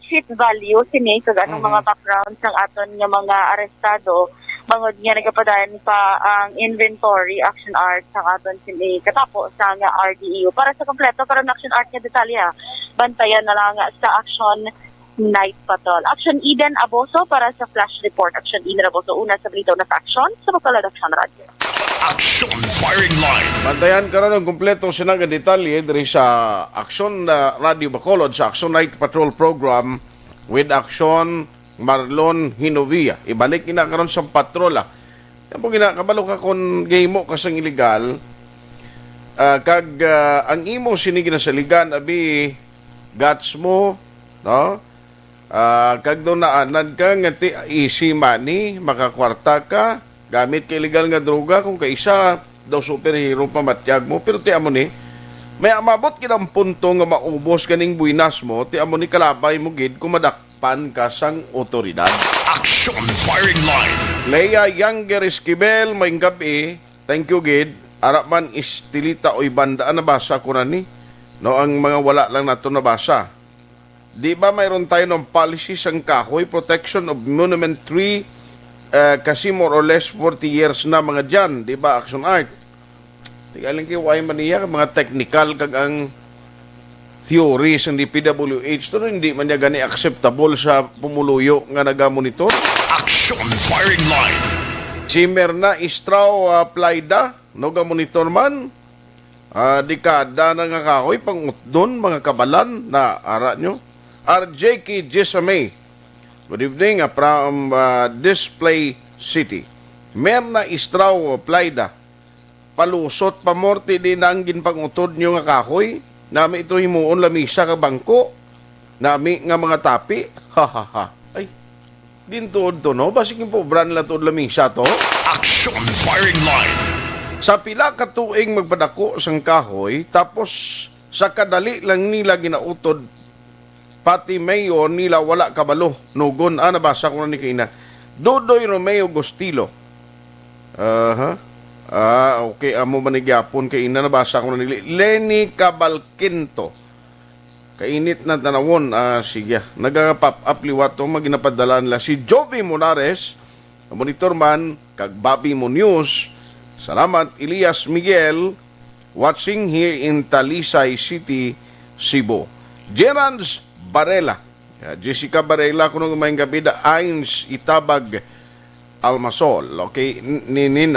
cheat value sini kag anong mga backgrounds ng aton nga mga arestado bangod nga nagapadayon pa ang inventory Action Art sa aton sini katapo sa nga RDEU. Para sa kompleto karon Action Art nga detalya bantayan na lang sa Action Night Patrol. Action Eden Aboso para sa Flash Report. Action Eden Aboso una sa Brito na sa Action sa Bacolod Action Radio. Action Firing Line. Bantayan karon ang kompleto sinang detalye diri sa Action Radio Bacolod sa Action Night Patrol Program with Action Marlon Hinovia. Ibalik ina karon sa patrola. Yan po ginakabalo ka kung game mo kasang illegal. Kag ang imo sinigi na sa ligan, abi guts mo, no? Kag doon naanan ka, ngati easy money, makakwarta ka, gamit ka illegal nga droga, kung kaisa daw superhero pamatyag mo. Pero tiyan mo ni, may amabot kinang punto nga maubos kaning buinas mo, tiyan mo ni kalabay mo gid, kumadakpan ka sang otoridad. Action Firing Line. Leia Younger Esquivel, may gabi, thank you gid. Araman istilita o ibanda nabasa ko na ni. No, ang mga wala lang nato nabasa. Di ba mayroon tayo ng policy sang kahoy, protection of monument tree, kasi more or less 40 years na mga dyan, di ba, Action Art? Tigaling kayo, why maniya, mga technical kag ang theories ng DPWH, to hindi man niya gani acceptable sa pumuluyo nga nagamonitor. Action Firing Line. Si Merna Istraw Playda, no ga monitor man, dekada na nga kahoy, pangutdon, mga kabalan na ara nyo. RJK Jesame, good evening from Display City. Merna Istraw Playda, palusot pamorte din ang ginpangutod nyo nga kahoy, nami ito himuon lamisa ka bangko, nami nga mga tapi, ha. Ay, dintuod to, no? Basig yung po, brand la to lamisa to. Action Firing Line. Sa pila ka tuig magpadako sang kahoy, tapos sa kadali lang nila ginautod, pati mayor nila wala kabalo. Nugon, nabasa ko na ni Kaina. Dodoy Romeo Gostilo. Okay, amo manigyapon Kaina, nabasa ko na ni Lenny Cabalquinto. Kainit na tanawon, sige. Nagka-pop up liwat to, maginapadala nila si Jovi Monares, monitor man, kag Bobby Munoz. Salamat, Elias Miguel, watching here in Talisay City, Cebu. Gerans Barela, Jessica Barela, kung may gabi da, Ains Itabag Almasol. Okay, ninin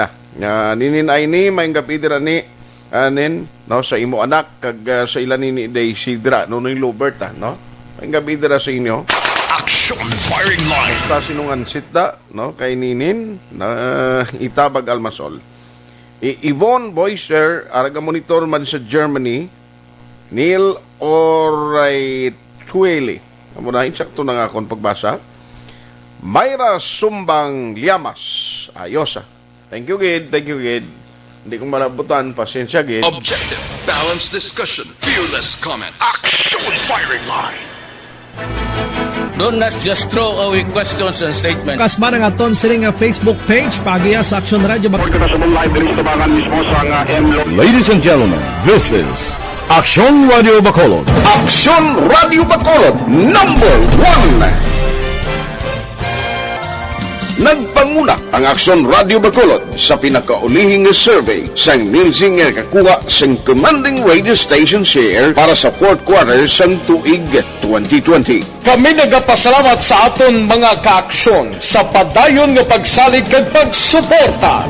ay ni, may gabi dira ni, no, sa imo anak, kag sa ilan ni Day Sidra, no, yung Luberta, no? May gabi dira sa inyo. Action Firing Line. Basta sinungan sitda, no, kay ninin, na Itabag Almasol. Yvonne Boyser, araga monitor man sa Germany. Neil Oraitueli. Kamunahin, sakto na nga akong pagbasa. Mayra Sumbang Liamas. Ayosa. Thank you, Gid. Hindi kong malabutan. Pasensya, Gid. Objective, balanced discussion, fearless comment. Action Firing Line. Do not just throw away questions and statements. Kasma ng aton siling Facebook page, pagiya sa Aksyon Radio. Ladies and gentlemen, this is Aksyon Radio Bacolod. Aksyon Radio Bacolod, number 1. Nagpanguna ang Aksyon Radio Bacolod sa pinakaulihing survey sang Nilsing nga kakuha sang commanding radio station share para sa fourth quarter sang tuig 2020. Kami nagapasalamat sa aton mga kaaksyon sa padayon nga pagsalig kag pagsuporta.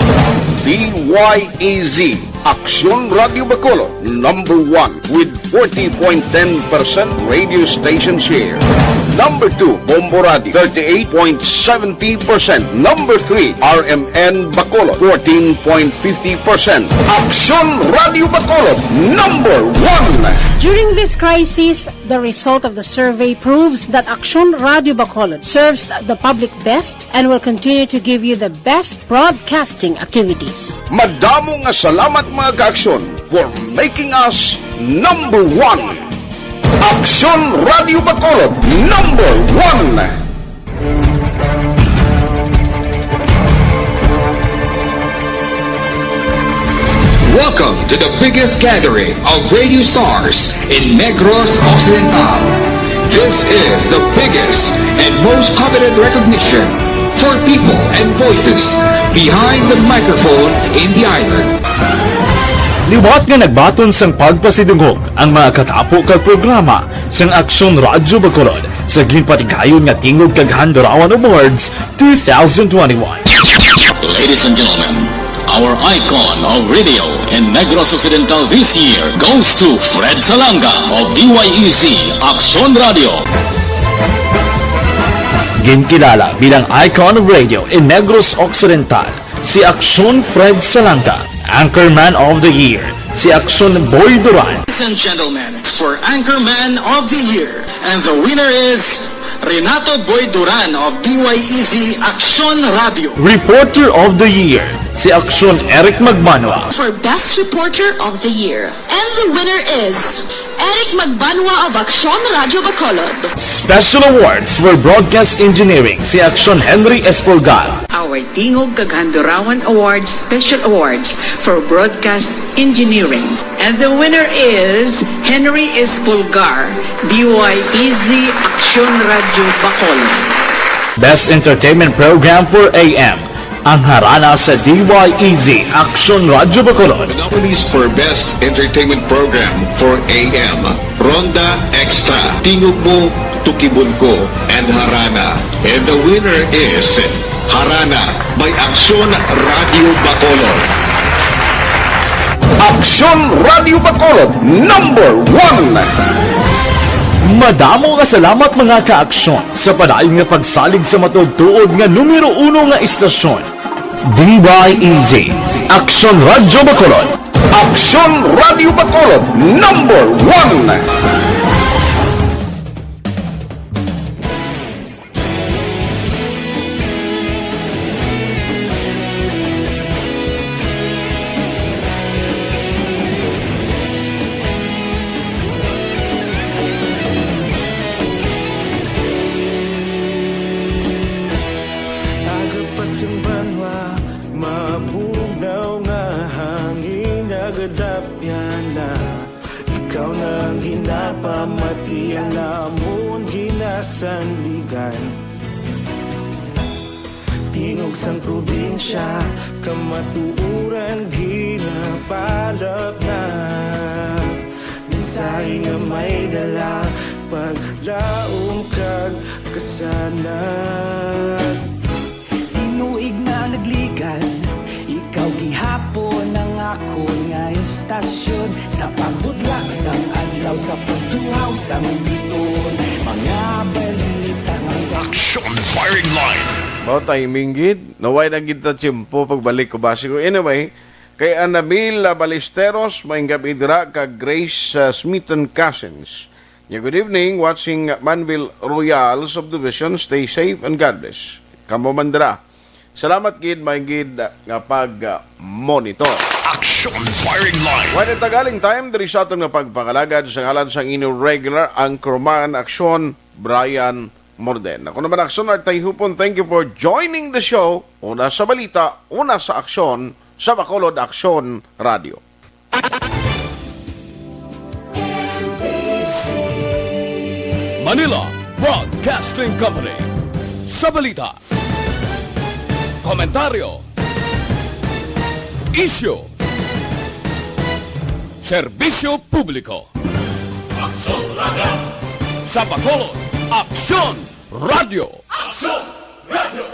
DYEZ Aksyon Radio Bacolod, number 1 with 40.10% radio station share. Number 2, Bombo Radio, 38.70%. Number 3, RMN Bacolod, 14.50%. Aksyon Radio Bacolod, number 1. During this crisis, the result of the survey proves that Aksyon Radio Bacolod serves the public best and will continue to give you the best broadcasting activities. Madamo nga salamat mga kaaksyon for making us number 1. Aksyon Radio Bacolod, number 1. Welcome to the biggest gathering of radio stars in Negros Occidental. This is the biggest and most coveted recognition for people and voices behind the microphone in the island. Liwat nga nagbaton sang pagpasidungog ang mga katapo kag programa sang Aksyon Radyo Bacolod sa ginpatigayon nga tingog kag Handurawan Awards 2021. Ladies and gentlemen, our icon of radio in Negros Occidental this year goes to Fred Salanga of DYEZ Aksyon Radio. Ginkilala bilang icon of radio in Negros Occidental, si Aksyon Fred Salanga. Anchorman of the Year, si Aksyon Boy Duran. Ladies and gentlemen, for Anchorman of the Year, and the winner is Renato Boy Duran of DYEZ Aksyon Radio. Reporter of the Year, si Aksyon Eric Magbanwa. For Best Reporter of the Year, and the winner is Eric Magbanwa of Aksyon Radio Bacolod. Special awards for broadcast engineering, si Aksyon Henry Espolgar. Our Tingog Kaghandurawan Awards Special Awards for Broadcast Engineering. And the winner is Henry Espolgar, DYEZ Aksyon Radio Bacolod. Best Entertainment Program for AM, ang harana sa DYEZ Aksyon Radyo Bacolod. The nominees for Best Entertainment Program for AM, Ronda Extra, Tingog Mo, Tukibon Ko, and Harana. And the winner is Harana by Aksyon Radio Bacolod. Aksyon Radio Bacolod number 1. Madamo nga salamat mga kaaksyon sa padayon nga pagsalig sa matugtuod nga numero 1 nga istasyon. DYEZ Aksyon Radyo Bacolod. Aksyon Radio Bacolod number 1. Agapasumbanwa, mabugnaw nga hangin agadapyan na. Ikaw nang ginapamati ang namon ginasandigan. Tingog sang probinsya, kamatuuran ginapalap na. Minsay nga may dala, paglaom kag kasanat. Tinuig na nagligan, ikaw gihapon ang ako nga istasyon. Sa pagbutlak sang adlaw, sa pagtuhaw sang biton, mga balita ng Aksyon Firing Line. Bao timing gid, naway na gid ta tiyempo pagbalik ko base ko. Anyway, kay Anabil Balesteros, maing gabi dira kag Grace Smithon Cousins. Good evening, watching Manville Royal Subdivision. Stay safe and God bless. Kamo mandra. Salamat gid may gid nga pag-monitor. Aksyon Firing Line. When tagaling time, diri sa atong pagpangalagad sa ngalan sa inyong regular anchorman Aksyon, Brian Morden. Ako naman Aksyon at Tayhopon, thank you for joining the show. Una sa balita, una sa aksyon, sa Bacolod Aksyon Radio. Manila Broadcasting Company. Sa balita, komentaryo, isyu, serbisyo publiko. Aksyon Radio. Sa Bacolod, Aksyon Radio. Aksyon Radio.